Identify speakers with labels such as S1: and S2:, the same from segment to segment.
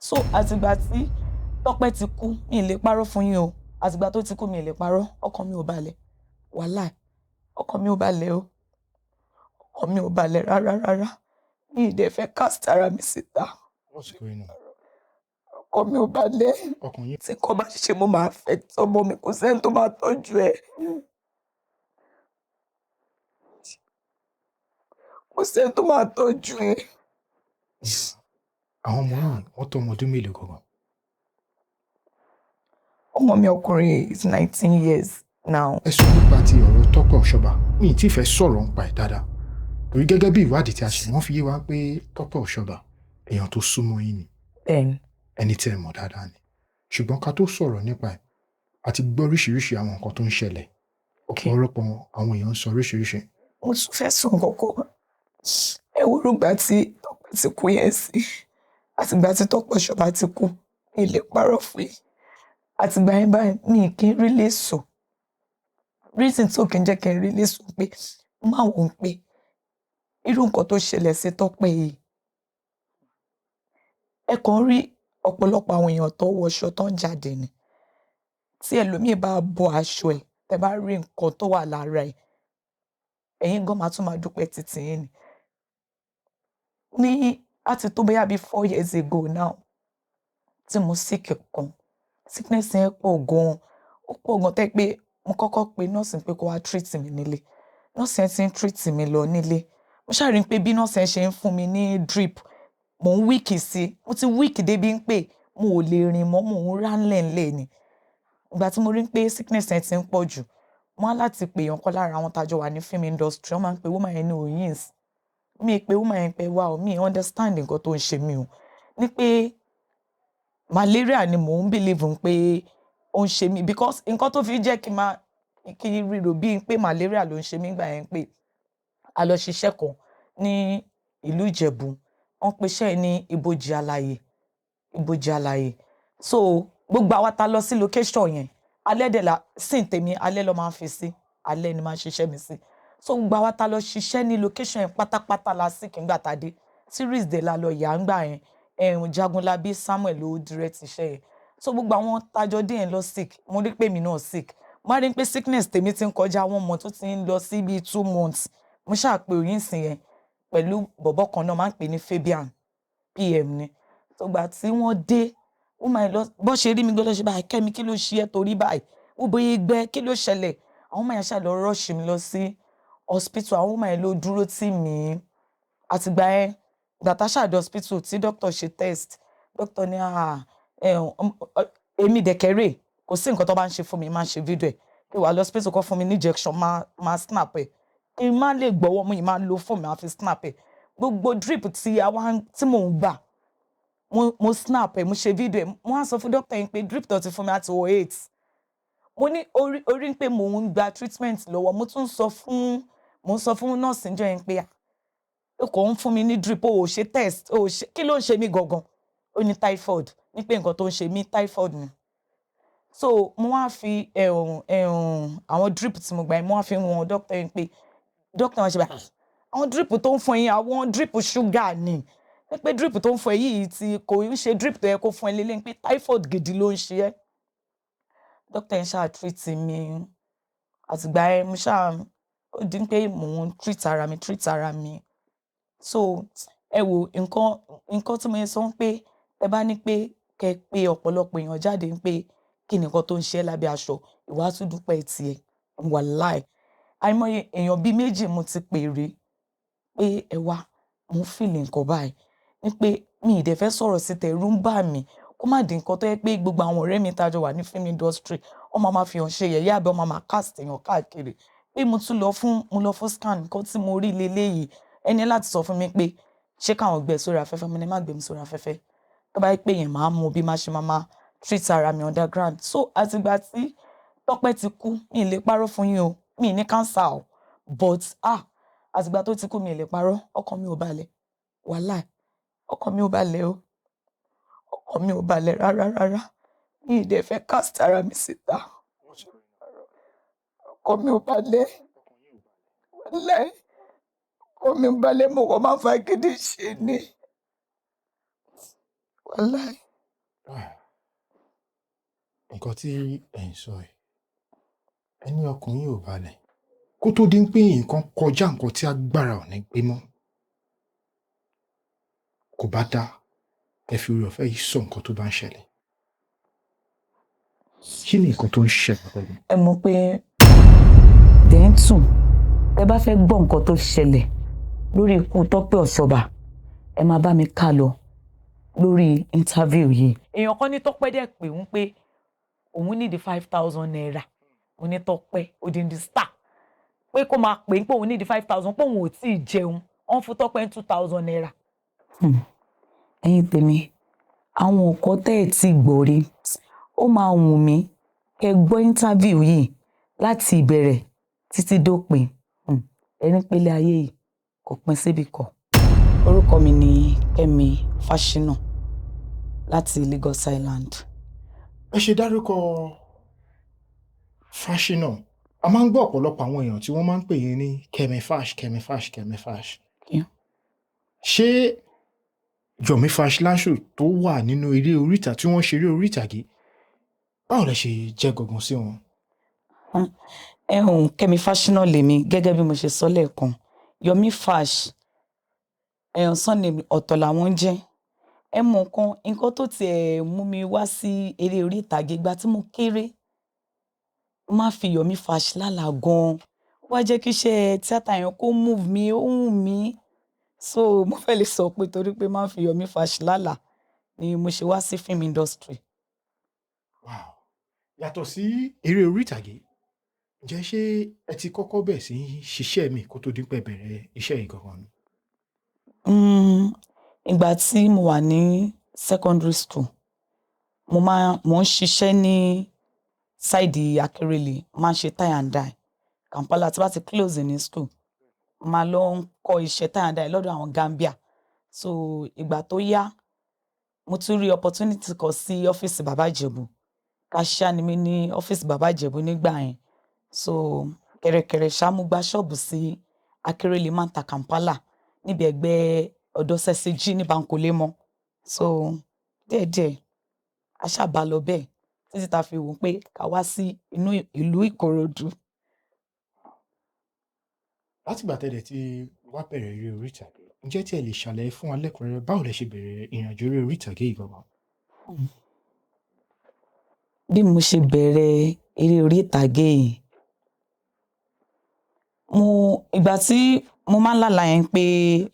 S1: so àtìgbà tí Tọ́pẹ́ ti kú mi lè parọ́ fún yín o àtìgbà tó ti kú mi lè parọ́ ọkàn mi ò balẹ̀ wàláì ọkàn mi ò balẹ̀ o ọkàn mi ò balẹ̀ rárá mi ì dẹ̀ fẹ́ cast ara mi síta ọkàn mi ò balẹ̀ tí kò bá ṣe mo máa fẹ́ tọmọ mi kò sẹ́ni tó máa tọ́jú ẹ̀ kò sẹ́ni tó máa tọ́jú ẹ̀.
S2: Àwọn ọmọ náà wọ́n tó ọmọ ọdún mélòó gangan?
S1: Ọmọ mi ọkùnrin is 19 years now.
S2: Ẹ sọ nípa ti ọ̀rọ̀ Tọ́pẹ́ Ọ̀ṣọ́bà mi ì tí ì fẹ́ sọ̀rọ̀ nípa ẹ̀ dáadáa torí gẹ́gẹ́ bí ìwádìí tí a ṣe wọ́n fi yé wa pé Tọ́pẹ́ Ọ̀ṣọ́bà èèyàn tó súnmọ́ yín ni ẹni tí ẹ mọ̀ dáadáa ni ṣùgbọ́n ká tó sọ̀rọ̀ nípa ẹ̀ àti gbọ́ oríṣiríṣi àwọn nǹkan tó ń ṣẹlẹ̀ ọ̀pọ̀lọpọ̀ àwọn èèyàn ń sọ oríṣiríṣi.
S1: Mo tún fẹ́ sọ kọ́kọ́ ẹ wúrú gbà tí Tọ́pẹ́ ti kú yẹn sí àtìgbà tí Tọ́pẹ́ Ọ̀ṣọ́bà ti kú mi lè parọ́ fún yín àtìgbà yẹn báyìí mi kì í rí lè sùn reason tó kì í jẹ́ kí n rí lè sùn pé má wò ó pé irú nǹkan tó ṣẹlẹ̀ sí Tọ́pẹ́ yìí ẹ kàn rí ọ̀pọ̀lọpọ̀ àwọn èèyàn tó wọṣọ tó ń jáde ni tí ẹlòmíì bá bọ́ aṣọ ẹ̀ tẹ́ bá rí nǹkan tó wà lára ẹ̀ ẹ̀yin gan máa tún máa dúpẹ́ títí yín ni ní àti tó bóyá bíi 4 years ago now tí mo sick kan sickness yẹn pọ̀ gan ó pọ̀ gan tẹ́ pé mo kọ́kọ́ pe nọ́ọ̀sì pé kó wá treat mi nílé nọ́ọ̀sì yẹn ti ń treat mi lọ nílé mo ṣàrí pé bí nọ́ọ̀sì yẹn ṣe ń fún mi ní drip mò ń weak sí mo ti weak débi ń pé mo ò lè rìn mọ́ mò ń ránlẹ̀ ńlẹ̀ ni ìgbà tí mo rí pé sickness yẹn ti ń pọ̀ jù wọ́n á láti pè èèyàn kan lára àwọn tájọ wà ní film industry wọ́n máa ń pe woman yẹn ní oyins mi pé woman yẹn pé wá o mi understand nǹkan tó ń ṣe mí o ní pé malaria ni mò ń believe pé ó ń ṣe mí because nǹkan tó fi jẹ́ kí n ríro bíi pé malaria ló ń ṣe mí gbà yẹn pé a lọ ṣiṣẹ́ kan ní ìlú Ìjẹ̀bú wọ́n pe iṣẹ́ ní ibojì àlàyé so gbogbo àwa ta lọ sí location yẹn alẹ́ dẹ̀ la sìn tèmi alẹ́ lọ máa ń fi sí alẹ́ ni máa ń ṣiṣẹ́ mi sí so gbogbo àwa ta lọ ṣiṣẹ́ ní location yẹn pátápátá la sì kí n gbà tá dé series dẹ̀ la lọ yà ń gbà yẹn Jagunlabi Samuel ló direct iṣẹ́ yẹn so gbogbo àwọn tájọ dé yẹn lọ sick mo rí pé mi náà sick mo rí pé sickness tèmi ti ń kọjá 1 month tó ti ń lọ sí bíi 2 months mo ṣáà pé òyìn sìn yẹn pẹ̀lú bọ̀bọ̀ kan náà máa ń pè ní Fabian PM ni so gbà tí wọ́n dé ó máa lọ bó ṣe rí mi gbọ́dọ̀ ṣe báyìí Kẹ́mi kí ló ṣe é torí báyìí ó bóyá gbẹ́ kí ló ṣẹlẹ̀ àwọn ọmọ yẹn ṣáà lọ rush mi lọ sí hospital àwọn ọmọ yẹn ló dúró tì mí àtìgbà yẹn ìgbà tá ṣáà dé hospital tí doctor ṣe test doctor ní èmi dẹ̀kẹ́rẹ́ kò sí nǹkan tó bá ń ṣe fún mi máa ń ṣe video ẹ̀ kí wàá lọ hospital kọ́ fún mi ní injection máa snap ẹ̀ kí n má lè gbọ́wọ́ mú yìí máa lo fóònù máa fi snap ẹ̀ gbogbo drip tí mò ń gbà mo snap ẹ̀ mo ṣe video ẹ̀ mo wá sọ fún doctor yẹn pé drip tó ti fún mi àti wọ 8 mo ní orí pé mò ń gba treatment lọ́wọ́ mo tún sọ fún nọ́ọ̀sì níjọ́ yẹn pé kò ń fún mi ní drip ó ṣe test kí ló ń ṣe mí gangan ó ní typhoid ní pé nǹkan tó ń ṣe mí typhoid ni so mo wá fi àwọn drip tí mo gbà yẹn mo wá fi wọn doctor yẹn pé doctor wọn ṣe báyìí àwọn drip tó ń fún yín àwọn drip sugar ni pé drip tó ń fún ẹ yìí tí kò ń ṣe drip tó yẹ kó fún ẹ lélẹ́yìn pé typhoid gidi ló ń ṣe ẹ́ doctor yẹn ṣáà treat mi àtìgbà yẹn mo ṣáà ó di pé mò ń treat ara mi so ẹ wo nǹkan tí mo yẹ sọ pé ẹ bá ní pé kẹ pé ọ̀pọ̀lọpọ̀ èèyàn jáde pé kí ni nǹkan tó ń ṣe lábẹ́ aṣọ ìwà tún dúpẹ́ tiẹ̀ wàláì àìmọye èèyàn bíi 2 mo ti pè rí pé ẹ wá mo fìlì nǹkan báyìí ní pé mi ì dẹ̀ fẹ́ sọ̀rọ̀ sí tẹ̀rù ń bà mí kó má di nǹkan tó yẹ pé gbogbo àwọn ọ̀rẹ́ mi tájọ wà ní film industry wọ́n máa fi hàn ṣe yẹ̀yẹ́ àbẹ́ wọ́n máa cast èèyàn káàkiri pé mo lọ fún scan nǹkan tí mo rí leléyìí ẹni láti sọ fún mi pé ṣé káwọn gbé sórí afẹ́fẹ́ mo ní má gbé mi sórí afẹ́fẹ́ tó bá yẹ pé yẹn máa mú bí má ṣe máa treat ara mi underground so àtìgbà tí Tọ́pẹ́ ti kú mi ì lè parọ́ fún yín o mi ì ní cancer o but àtìgbà tó ti kú mi ì lè parọ́ ọkàn mi ò balẹ̀ wàláì ọkàn mi ò balẹ̀ o ọkàn mi ò balẹ̀ rárá mi ì dẹ̀ fẹ́ cast ara mi síta ọkàn mi ò balẹ̀ wàláì ọkàn mi ò balẹ̀ mo kàn máa fa gidi ṣe ni wàláì.
S2: Nǹkan tí ẹ̀ ń sọ ẹ̀, ẹni ọkùnrin ò balẹ̀ kó tó di pé nǹkan kọjá nǹkan tí agbára ò ní gbé mọ́. Kò bá dáa ẹ fi oore ọ̀fẹ́ yìí sọ nǹkan tó bá ń ṣẹlẹ̀. Kí ni nǹkan tó ń ṣẹlẹ̀ pẹ̀lú?
S1: Ẹ mọ̀ pé dẹ́ńtù ẹ bá fẹ́ gbọ́ nǹkan tó ṣẹlẹ̀ lórí ikú Tọ́pẹ́ Ọ̀ṣọ́bà ẹ máa bá mi ká lọ lórí interview yìí. Èèyàn kan ní Tọ́pẹ́ dẹ̀ pé òun pé òun ní di 5,000 naira. Mo ní Tọ́pẹ́ odindi star pé kó máa pè é pé òun ní di 5,000 pé òun ò tí ì jẹun wọ́n fún Tọ́pẹ́ 2,000 naira. Ẹ̀yin tèmi àwọn nǹkan tẹ́ ẹ̀ tí gbọ́ rí ó máa wù mí kẹ́ gbọ́ interview yìí láti ìbẹ̀rẹ̀ títí dópin. Ẹni pélé ayé yìí kò pín síbi kan. Orúkọ mi ni Kẹ́mi Fáṣínà láti Lagos Island.
S2: Ẹ ṣe dárúkọ Fáṣínà. A máa ń gbọ́ ọ̀pọ̀lọpọ̀ àwọn èèyàn tí wọ́n máa ń pè yín ní Kẹ́mi Fáṣ, Kẹ́mi Fáṣ, Kẹ́mi Fáṣ. Ṣé Yomi Fashlanso tó wà nínú eré orí ìtàgé tí wọ́n ṣe eré orí ìtàgé báwo lẹ ṣe jẹ́ gangan sí wọn?
S1: Kẹ́mi Fáṣínà lèmi gẹ́gẹ́ bí mo ṣe sọ lẹ́ẹ̀kan. Yomi Fash surname ọ̀tọ̀ làwọn jẹ́. Ẹ mọ̀ nǹkan tó tiẹ̀ mú mi wá sí eré orí ìtàgé ìgbà tí mo kéré máa fi Yomi Fash lálàá gan-an. Ó wá jẹ́ kí iṣẹ́ tíátà yẹn kó move mi ó wù mí. So mo fẹ́ lè sọ pé torí pé máa fi Yomi Fash lálàá ni mo ṣe wá sí film industry.
S2: Wow. Yàtọ̀ sí eré orí ìtàgé ǹjẹ́ ṣé ẹ ti kọ́kọ́ bẹ̀ sí ṣiṣẹ́ mi kó tó di pé bẹ̀rẹ̀ iṣẹ́ yìí gangan ni?
S1: Ìgbà tí mo wà ní secondary school mo ń ṣiṣẹ́ ní sáìdì Akérèlé máa ń ṣe tie and dye. Kampala tí bá ti close ní school máa lọ ń kọ́ iṣẹ́ tie and dye lọ́dọ̀ àwọn Gambia. So ìgbà tó yá mo tún rí opportunity kan sí ọ́fíìsì Bàbá Ìjẹ̀bú. Cashier ni mí ní ọ́fíìsì Bàbá Ìjẹ̀bú nígbà yẹn. So kẹ̀rẹ̀kẹ̀rẹ̀ ṣá mo gba ṣọ́ọ̀bù sí Akérèlé Manta Kampala níbi ẹgbẹ́ ọ̀dọ̀ Sẹ́síjì ní Bankole mọ́. So díẹ̀díẹ̀ a ṣàbà lọ bẹ́ẹ̀ títí ta fi wò pé ká wá sí inú ìlú Ìkòròdú.
S2: Látìgbà tẹ́lẹ̀ tí wá bẹ̀rẹ̀ eré orí ìtàgé ǹjẹ́ tí ẹ lè ṣàlàyé fún wa lẹ́kùnrẹ́rẹ́ báwo lẹ ṣe bẹ̀rẹ̀ ìrìnàjò eré orí ìtàgé yìí gangan?
S1: Bí mo ṣe bẹ̀rẹ̀ eré orí ìtàgé yìí ìgbà tí mo máa ń lálàá yẹn pé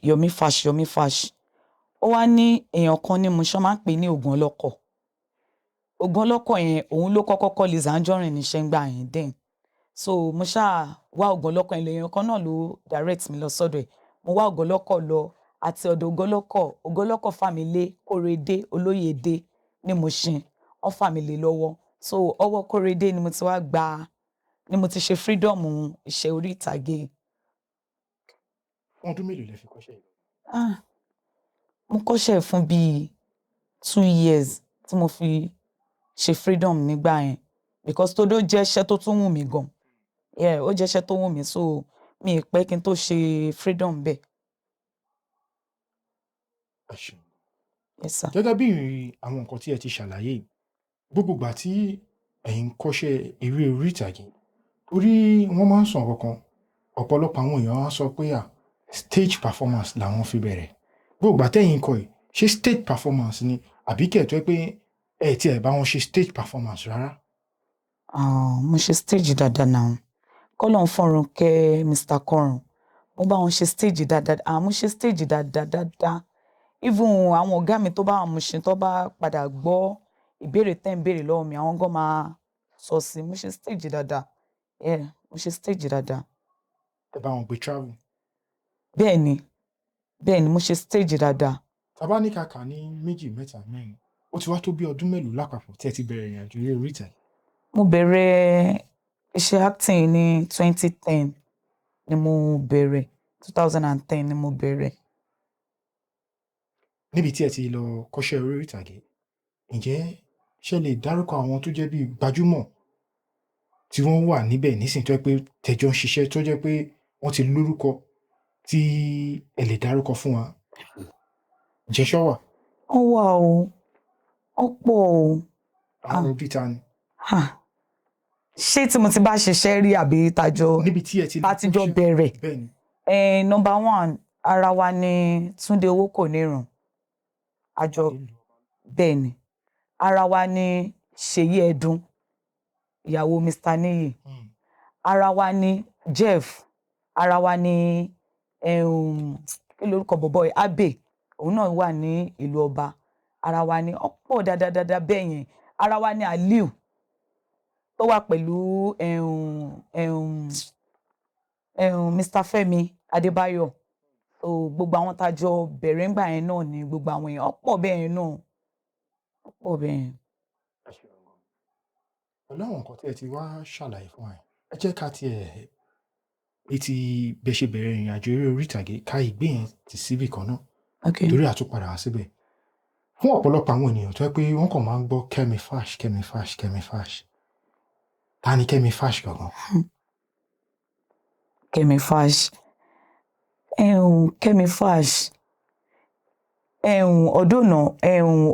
S1: Yomi Fash ó wá ní èèyàn kan ní mo ṣe máa ń pè ní Ògùn Ọlọ́kọ̀. Ògùn Ọlọ́kọ̀ yẹn òun ló kọ́kọ́ kọ́ Lizzy Anjorin níṣẹ́ ń gbà yẹn then. So mo ṣáà wá Ògùn Ọlọ́kọ̀ yẹn lèèyàn kan náà ló direct mi lọ sọ́dọ̀ ẹ̀. Mo wá Ògùn Ọlọ́kọ̀ lọ àti ọ̀dọ̀ Ògùn Ọlọ́kọ̀ fà mí lé Kóredé Olóyèdé ní Mushin wọ́n fà mí lé lọ́wọ́. So ọwọ́ Kóredé ni mo ti wá ni mo ti ṣe freedom iṣẹ́ orí ìtàgé.
S2: Fún ọdún mélòó lẹ fi kọ́ṣẹ́ yìí?
S1: Mo kọ́ṣẹ́ fún bíi 2 years tí mo fi ṣe freedom nígbà yẹn because tó jẹ́ iṣẹ́ tó tún wù mí gan. Ó jẹ́ iṣẹ́ tó wù mí so mi ì pẹ́ kí n tó ṣe freedom bẹ́ẹ̀.
S2: Yes sir. Gẹ́gẹ́ bí àwọn nǹkan tí ẹ ti ṣàlàyé gbogbo ìgbà tí ẹ̀yin kọ́ṣẹ́ eré orí ìtàgé orí wọ́n máa ń sọ nǹkan ọ̀pọ̀lọpọ̀ àwọn èèyàn á sọ pé stage performance làwọn fi bẹ̀rẹ̀. Gbogbo ìgbà tẹ́yin kọ́ ẹ̀ ṣé stage performance ni àbí kẹ̀tọ́ pé ẹ̀ tí ẹ̀ bá wọn ṣe stage performance rárá?
S1: Mo ṣe stage dáadáa náà. Kọ́lọ́run fọ́run kẹ́ Mr. Korun. Mo bá wọn ṣe stage dáadáa. Mo ṣe stage dáadáa. Even àwọn ọ̀gá mi tó bá wà Mushin tó bá padà gbọ́ ìbéèrè tẹ́ ń béèrè lọ́wọ́ mi àwọn gan máa sọ sí mo ṣe stage dáadáa. Mo ṣe stage dáadáa.
S2: Ẹ bá wọn gbé travel?
S1: Bẹ́ẹ̀ni mo ṣe stage dáadáa.
S2: Tàbá ní kàkà ní 2, 3, 4 ó ti wá tó bí ọdún mélòó lápapọ̀ tí ẹ ti bẹ̀rẹ̀ ìrìnàjò eré orí ìtàgé?
S1: Mo bẹ̀rẹ̀ iṣẹ́ acting ní 2010 ni mo bẹ̀rẹ̀ 2010 ni mo bẹ̀rẹ̀.
S2: Níbi tí ẹ ti lọ kọ́ṣẹ́ orí ìtàgé ǹjẹ́ ṣé lè dárúkọ àwọn tó jẹ́ bí gbajúmọ̀ tí wọ́n wà níbẹ̀ nísìnyí tó jẹ́ pé tẹjọ́ ń ṣiṣẹ́ tó jẹ́ pé wọ́n ti lórúkọ tí ẹ lè dárúkọ fún wa? Ǹjẹ́ ṣọ́ wà?
S1: Ó wà o. ọ̀pọ̀ o.
S2: Àwọn òbí ta ni?
S1: Ṣé tí mo ti bá ṣiṣẹ́ rí àbí
S2: níbi tí ẹ ti
S1: àtijọ́ bẹ̀rẹ̀?
S2: Bẹ́ẹ̀ni.
S1: Number one, ara wa ni Túndé Owókònírun. Bẹ́ẹ̀ni. Ara wa ni Ṣèyí Ẹdùn, ìyàwó Mr. Níyì. Ara wa ni Jeff. Ara wa ni kí lorúkọ bọ̀bọ́ ẹ̀, Abbey. Òun náà wà ní ìlú ọba. Ara wa ni ọ̀pọ̀ dáadáa bẹ́ẹ̀ yẹn. Ara wa ni Aliu tó wà pẹ̀lú Mr. Fẹ́mi Adébáyọ̀. So gbogbo àwọn tá jọ bẹ̀rẹ̀ ńgbà yẹn náà ni gbogbo àwọn èèyàn ọ̀pọ̀ bẹ́ẹ̀ yẹn náà. Ọ̀pọ̀ bẹ́ẹ̀ yẹn.
S2: Pẹ̀lú àwọn nǹkan tí ẹ ti wá ṣàlàyé fún wa, ẹ jẹ́ ká tiẹ̀ ti bẹ́ ṣe bẹ̀rẹ̀ ìrìn àjò eré orí ìtàgé ká ìgbé yẹn ti síbì kan náà.
S1: Okay.
S2: Torí àtúpadà wá síbẹ̀. Fún ọ̀pọ̀lọpọ̀ àwọn ènìyàn tó jẹ́ pé wọ́n kàn máa ń gbọ́ Kẹ́mi Fash, Kẹ́mi Fash, Kẹ́mi Fash. Ta ni Kẹ́mi Fash gangan?
S1: Kẹ́mi Fash. Kẹ́mi Fash. Ọdún náà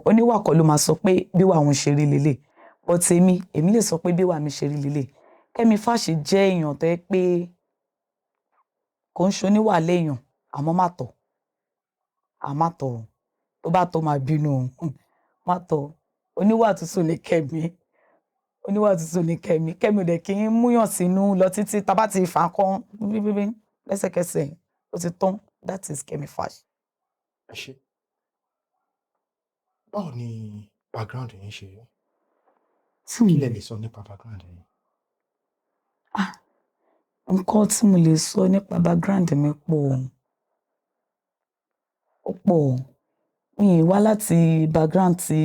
S1: oníwà kan ló máa sọ pé bí wà wọn ṣe rí lélẹ̀. But èmi lè sọ pé bí wà mi ṣe rí lélẹ̀. Kẹ́mi Fash jẹ́ èèyàn tó jẹ́ pé kò ń ṣoníwà léèyàn àmọ́ má tọ̀. Má tọ̀. Tó bá tọ̀ máa bínú o. Má tọ̀. Oníwà tútù ni Kẹ́mi. Oníwà tútù ni Kẹ́mi. Kẹ́mi ò dẹ̀ kí ń múyàn sínú lọ títí tá bá ti fà kan lẹ́sẹ̀kẹsẹ̀ ó ti tán. That is Kẹ́mi Fash.
S2: Ẹ ṣé. Báwo ni background yín ṣe rí? Kí lẹ lè sọ nípa background yín?
S1: Nǹkan tí mo lè sọ nípa background mi pọ̀. Ó pọ̀. Mi wá láti background tí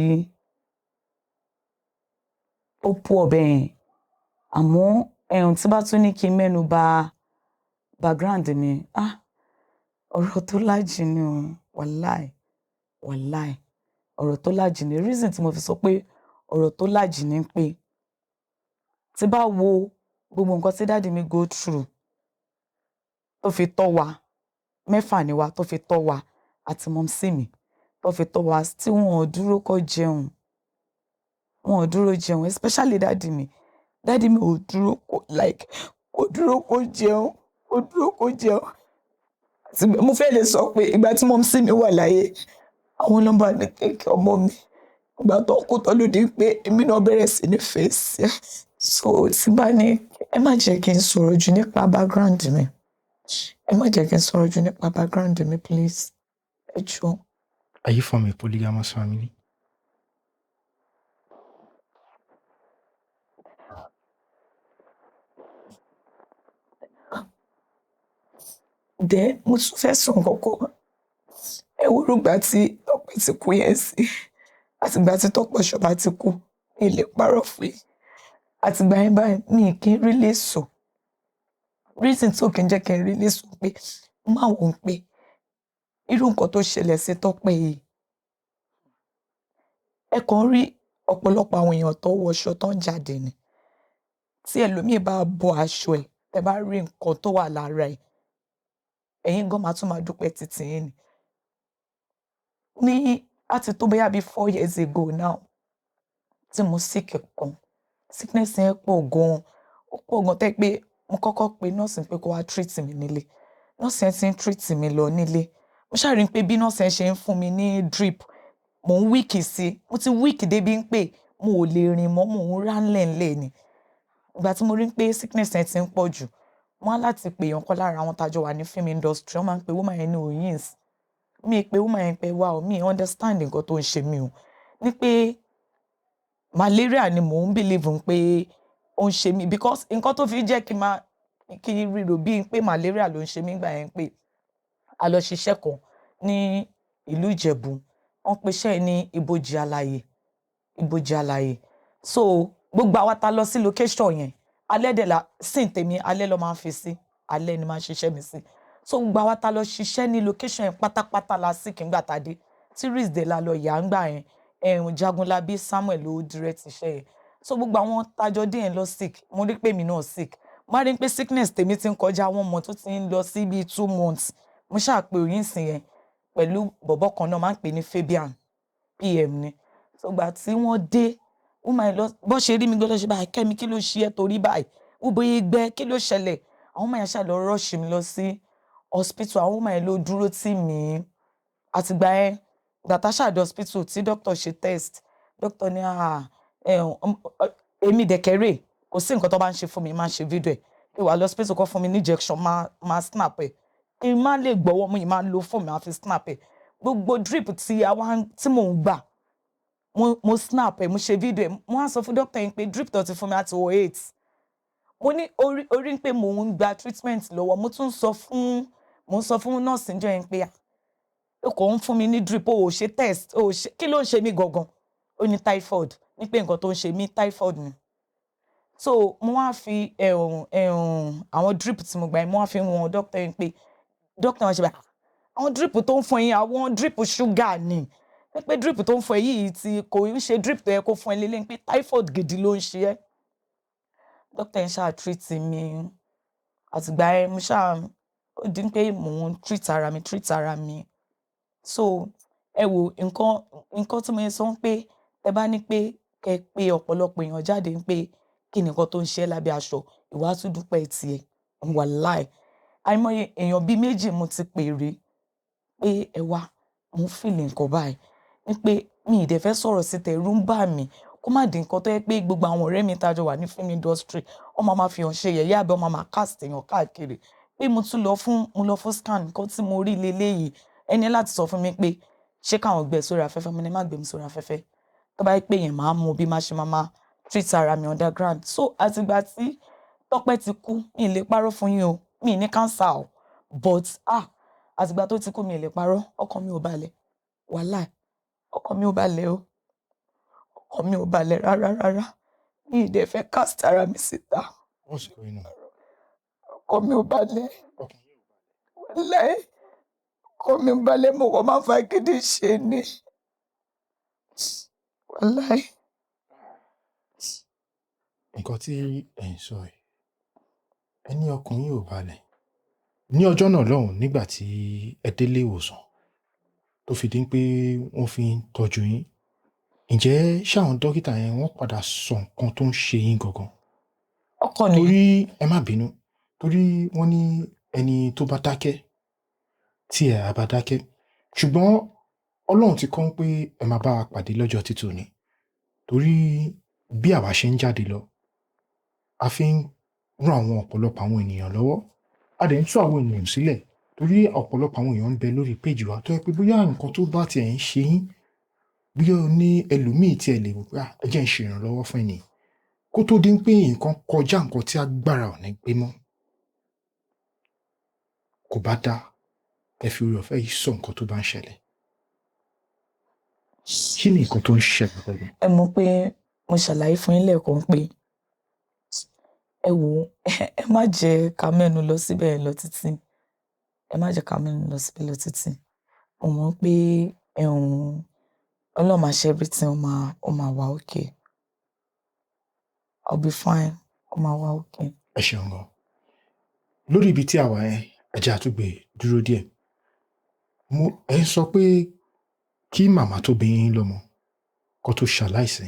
S1: ó pọ̀ bẹ́ẹ̀. Àmọ́ tí bá tún ní kí n mẹ́nu bà background mi, ọ̀rọ̀ tó lájì ni o. Wàláì. Ọ̀rọ̀ tó lájì ni. Reason tí mo fi sọ pé ọ̀rọ̀ tó lájì ni pé tí bá wo gbogbo nǹkan tí daddy mi go through tó fi tọ́ wa, 4 ni wa tó fi tọ́ wa àti mọ̀mísí mi tó fi tọ́ wa tí wọn ò dúró kó jẹun. Wọn ò dúró jẹun, especially daddy mi. Daddy mi ò dúró kó dúró kó jẹun. Kó dúró kó jẹun. Mo fẹ́ lè sọ pé ìgbà tí mọ̀mísí mi wà láyé, àwọn ló bá mi take ọmọ mi. Ìgbà tó kú tán ló di pé èmi náà bẹ̀rẹ̀ sí ní face. So tí bá ní ẹ má jẹ́ kí n sọ̀rọ̀ jù nípa background mi. Ẹ má jẹ́ kí n sọ̀rọ̀ jù nípa background mi, please. Ẹ jọ̀ọ́.
S2: Are you from a polygamous family?
S1: Mo tún fẹ́ sọ nǹkan kan. Ẹ wo ìgbà tí Tọ́pẹ́ ti kú yẹn sí. Àtìgbà tí Tọ́pẹ́ Ọ̀ṣọ́bà ti kú, mi lè parọ́ fún yín. Àtìgbà yẹn báyìí mi kì í rí lè sùn. Reason tí ò kí ń jẹ́ kí n rí lè sùn pé mo máa wò ó pé irú nǹkan tó ṣẹlẹ̀ sí Tọ́pẹ́ yìí. Ẹ kàn rí ọ̀pọ̀lọpọ̀ àwọn èèyàn tó wọṣọ tó ń jáde ni. Tí ẹlòmíì bá bọ́ aṣọ ẹ̀, ẹ bá rí nǹkan tó wà lára ẹ̀, ẹ̀yin gan máa tún máa dúpẹ́ títí yín ni. Àti tó bóyá bí 4 years ago now tí mo sick kan. Sickness yẹn pọ̀ gan. Ó pọ̀ gan tẹ́ pé mo kọ́kọ́ pe nọ́ọ̀sì pé kó wá treat mi nílé. Nọ́ọ̀sì yẹn ti ń treat mi lọ nílé. Mo ṣáà rí pé bí nọ́ọ̀sì yẹn ṣe ń fún mi ní drip, mò ń weak sí. Mo ti weak débi pé mo ò lè rìn mọ́, mò ń rá ńlẹ̀ ni. Ìgbà tí mo rí pé sickness yẹn ti ń pọ̀ jù, mo wá láti pè èèyàn kan lára àwọn tájọ wà ní film industry. Wọ́n máa ń pe woman yẹn ní Oyins. Mi pé woman yẹn pé wá o, mi understand nǹkan tó ń ṣe mí o. Ní pé malaria ni mò ń believe pé ó ń ṣe mí, because nǹkan tó fi jẹ́ kí n ríro bí pé malaria ló ń ṣe mí gbà yẹn pé a lọ ṣiṣẹ́ kan ní ìlú Ìjẹ̀bú. Wọ́n pe iṣẹ́ ní Ibojì Àlàyé. So gbogbo àwa tá lọ sí location yẹn, alẹ́ dẹ̀ la sìn tèmi, alẹ́ ló máa ń fi sí. Alẹ́ ni máa ń ṣiṣẹ́ mi sí. So gbogbo àwa tá lọ ṣiṣẹ́ ní location yẹn pátápátá la sick ńgbà tá dé. Tí Tuesday la lọ yà ńgbà yẹn. Jagunlabi Samuel ló direct iṣẹ́ yẹn. So gbogbo àwọn tájọ dé yẹn lọ sick. Mo rí pé mi náà sick. Mo rí pé sickness tèmi ti ń kọjá 1 month, tó ti ń lọ sí bí 2 months. Mo ṣáà pé Oyins yẹn pẹ̀lú bọ̀bọ́ kan náà máa ń pè ní Fabian PM ni. so gbà tí wọ́n dé woman yẹn lọ bó ṣe rí mi gbọ́dọ̀ ṣe báyìí Kẹ́mi kí ló ṣe ẹ́ torí báyìí wúboyè gbẹ kí ló ṣẹlẹ̀ àwọn woman yẹn ṣáà lọ rush mi lọ sí hospital àwọn woman yẹn ló dúró tì mí àtìgbà yẹn gbàtà ṣáà dé hospital tí doctor ṣe test doctor ní èmi dẹ̀kẹ́rẹ́ kò sí nǹkan tó bá ń ṣe fún mi máa ń ṣe fídíò ẹ̀ pé wà lọ hospital kọ́ fún mi ní injection máa snap ẹ̀ kí n má lè gbọ́wọ́ mú yìí máa lo fóònù máa fi snap ẹ̀ gbogbo drip tí mò ń gbà mo snap ẹ̀ mo ṣe fídíò ẹ̀ mo wá sọ fún doctor yẹn pé drip tó ti fún mi àti wọ 8 mo ní orí ń pé mò ń gba treatment lọ́wọ́ mo tún sọ fún nurse ǹjọ́ yẹn pé ó kò ń fún mi ní drip ó ṣe test ó ṣe kí ló ń ṣe mí gangan ó ní typhoid ní pé nǹkan tó ń ṣe mí typhoid ni so mo wá fi àwọn drip tí mo gbà yẹn mo wá fi wọn doctor yẹn pé doctor wọn ṣe báyìí àwọn drip tó ń fún yín àwọn drip sugar ni pé drip tó ń fún ẹ yìí tí kò ń ṣe drip tó yẹ kó fún ẹ lélẹ́yìn pé typhoid gidi ló ń ṣe ẹ́ doctor yẹn ṣáà treat mi àtìgbà yẹn mo ṣáà ó di pé mò ń treat ara mi so ẹ wo nǹkan tí mo yẹ sọ pé ẹ bá ní pé kẹ pé ọ̀pọ̀lọpọ̀ èèyàn jáde ń pé kí ni nǹkan tó ń ṣe lábẹ́ aṣọ ìwà tún dúpẹ́ tiẹ̀ wàláì àìmọye èèyàn bíi méjì mo ti pè rí pé ẹ wá mo fìlì nǹkan báyìí ní pé mi ì dẹ̀ fẹ́ sọ̀rọ̀ sí tẹ̀rù ń bà mí kó má di nǹkan tó yẹ pé gbogbo àwọn ọ̀rẹ́ mi tájọ wà ní film industry ọmọ máa fi hàn ṣe yẹ̀yẹ́ àbẹ́ ọmọ máa cast èèyàn káàkiri pé mo lọ fún scan nǹkan tí mo rí leléyìí ẹni láti sọ fún mi pé ṣé káwọn gbé sórí afẹ́fẹ́ mo ní má gbé mi sórí afẹ́fẹ́ tó bá yẹ pé yẹn máa mú bí má ṣe máa treat ara mi underground so àtìgbà tí Tọ́pẹ́ ti kú mi ì lè parọ́ fún yín o mi ì ní cancer o but àtìgbà tó ti kú mi ì lè parọ́ ọkàn mi ò balẹ̀ wàláì ọkàn mi ò balẹ̀ o ọkàn mi ò balẹ̀ rárá mi ì dẹ̀ fẹ́ cast ara mi síta ọkàn mi ò balẹ̀ wàláì ọkàn mi ò balẹ̀ mo kàn máa fa gidi ṣe ni wàláì.
S2: Nǹkan tí ẹ̀ ń sọ yìí ẹni ọkùnrin ò balẹ̀ ní ọjọ́ náà lọ́hùn nígbà tí ẹ délé ìwòsàn tó fi di pé wọ́n fi ń tọ́jú yín ǹjẹ́ ṣáwọn dókítà yẹn wọ́n padà sọ nǹkan tó ń ṣe yín gangan
S1: ọkàn ni
S2: torí ẹ má bínú torí wọ́n ní ẹni tó bá dákẹ́ tí ẹ bá dákẹ́ ṣùgbọ́n Ọlọ́run ti kọ́ pé ẹ máa bá wa pàdé lọ́jọ́ títò ni torí bí àwa ṣe ń jáde lọ a fi ń ràn àwọn ọ̀pọ̀lọpọ̀ àwọn ènìyàn lọ́wọ́ a dẹ̀ ń tú àwọn ènìyàn sílẹ̀ torí ọ̀pọ̀lọpọ̀ àwọn èèyàn ń bẹ lórí péjì wa tó yẹ pé bóyá nǹkan tó bá tiẹ̀ ń ṣe yín bí ó ní ẹlòmíì tí ẹ lè wò pé ẹ jẹ́ ń ṣe ìrànlọ́wọ́ fún ẹni kó tó dín pé nǹkan kọjá nǹkan tí agbára ò ní gbé mọ́ kò bá dá ẹ fi oore ọ̀fẹ́ yìí sọ nǹkan tó bá ń ṣẹlẹ̀ kí ni nǹkan tó ń ṣẹlẹ̀ pẹ̀lú.
S1: ẹ mọ̀ pé mo ṣàlàyé fún yín lẹ́ẹ̀kan pé ẹ wò ẹ má jẹ́ ká mẹ́nu lọ síbẹ̀ lọ títí ẹ má jẹ́ ká mẹ́nu lọ síbẹ̀ lọ títí mo mọ̀ pé Ọlọ́run máa ṣe everything ó máa wà okay I'll be fine ó máa wà okay.
S2: ẹ ṣeun gan lórí ibi tí àwa ẹ jẹ́ àtúgbè dúró díẹ̀ ẹ sọ pé kí màmá tó bí yín lọ́mọ kó tó ṣaláìsí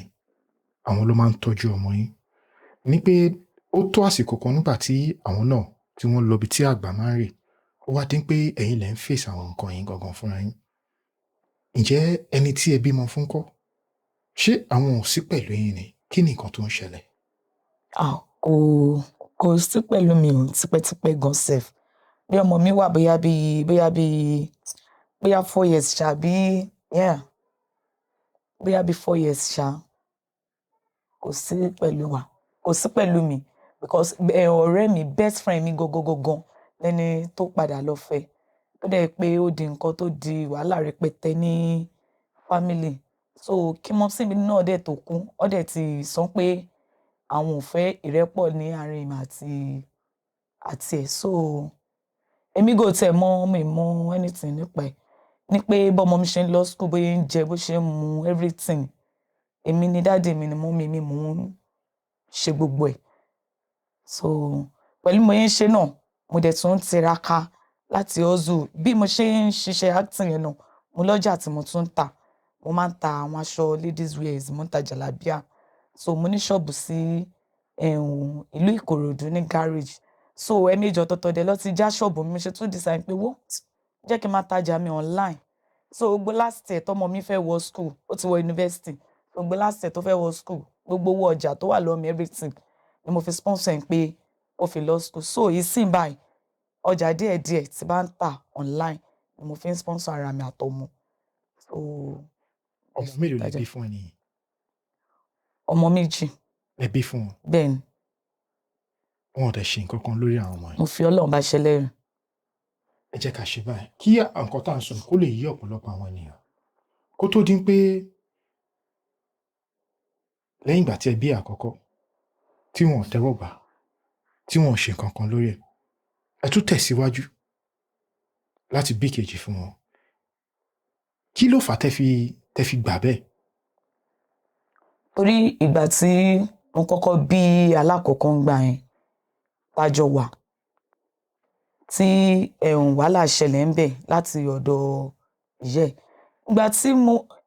S2: àwọn ló máa ń tọ́jú ọmọ yín ní pé ó tó àsìkò kan nígbà tí àwọn náà tí wọ́n lọ bí tí àgbà máa ń rè ó wá dín pé ẹ̀yin lẹ ń fèsì àwọn nǹkan yín gangan fúnra yín ǹjẹ́ ẹni tí ẹ bímọ fún kọ́ ṣé àwọn ò sí pẹ̀lú yín ni kí ni nǹkan tó ń ṣẹlẹ̀.
S1: kò sí pẹ̀lú mi ò tipẹ́tipẹ́ gan sef bí ọmọ mi wà bóyá 4 years ṣàbí bóyá bí 4 years ṣá kò sí pẹ̀lú wa kò sí pẹ̀lú mi because ọ̀rẹ́ mi best friend mi gangan lẹ́ni tó padà lọ fẹ́ tó dẹ̀ pé ó di nǹkan tó di wàhálà rẹpẹtẹ ní family so kí mọ́sí mi náà dẹ̀ tó kú ó dẹ̀ ti sọ pé àwọn ò fẹ́ ìrẹ́pọ̀ ní àárín mi àti ẹ̀ so èmi gò tẹ̀ mọ́ mi mọ́ anything nípa ẹ̀ ní pé bọ́mọ mi ṣe ń lọ school bóyá ń jẹ bó ṣe ń mu everything èmi ni dáàdì mi ni mọ́mì mi mò ń ṣe gbogbo ẹ̀ so pẹ̀lú mo yẹn ṣe náà mo dẹ̀ tún ń tiraka láti hustle bí mo ṣe ń ṣiṣẹ́ acting yẹn náà mo lọ́jà tí mo tún ń tà mo máa ń ta àwọn aṣọ ladies wears, mo ń ta jàlábíà. So mo ní ṣọ́ọ̀bù sí ìlú Ìkòròdú ní garage. So ẹ̀ẹ̀mejì ọ̀tọ̀ọ̀tọ̀ dẹ̀ lọ ti já ṣọ́ọ̀bù mi, mo ṣe tún decide pé wó jẹ́ kí n máa tajà mi online. So gbogbo last year tọ́mọ mi fẹ́ wọ school, ó ti wọ university. Gbogbo last year tó fẹ́ wọ school, gbogbo owó ọjà tó wà lọ́wọ́ mi everything ni mo fi sponsor ẹ̀ pé ó fi lọ school. So ìsìn báyìí ọjà díẹ̀díẹ̀ tí bá ń tà online ni mo fi ń sponsor ara mi àtọmọ. So
S2: ọmọ mélòó lẹ bí fún ẹni yìí?
S1: ọmọ méjì.
S2: Ẹ bí fún wọn?
S1: Bẹ́ẹ̀ni.
S2: Wọn ò dẹ̀ ṣe nǹkan kan lórí àwọn ọmọ yìí?
S1: Mo fi Ọlọ́run bá ṣẹlẹ́rìí.
S2: Ẹ jẹ́ ká ṣe báyìí kí nǹkan tá à ń sọ kó lè yí ọ̀pọ̀lọpọ̀ àwọn ènìyàn. Kó tó dín pé lẹ́yìn ìgbà tí ẹ bí àkọ́kọ́ tí wọn ò tẹ́wọ́ gbà, tí wọn ò ṣe nǹkan kan lórí ẹ̀, ẹ tún tẹ̀síwájú láti bí kejì fún wọn. Kí ló fà á tẹ́ fi gbà bẹ́ẹ̀?
S1: Torí ìgbà tí mo kọ́kọ́ bí alákọ̀ọ́kọ́ ń gbà yẹn, tájọ wà, tí wàhálà ṣẹlẹ̀ ń bẹ̀ láti ọ̀dọ̀ ìyá ẹ̀. Ìgbà tí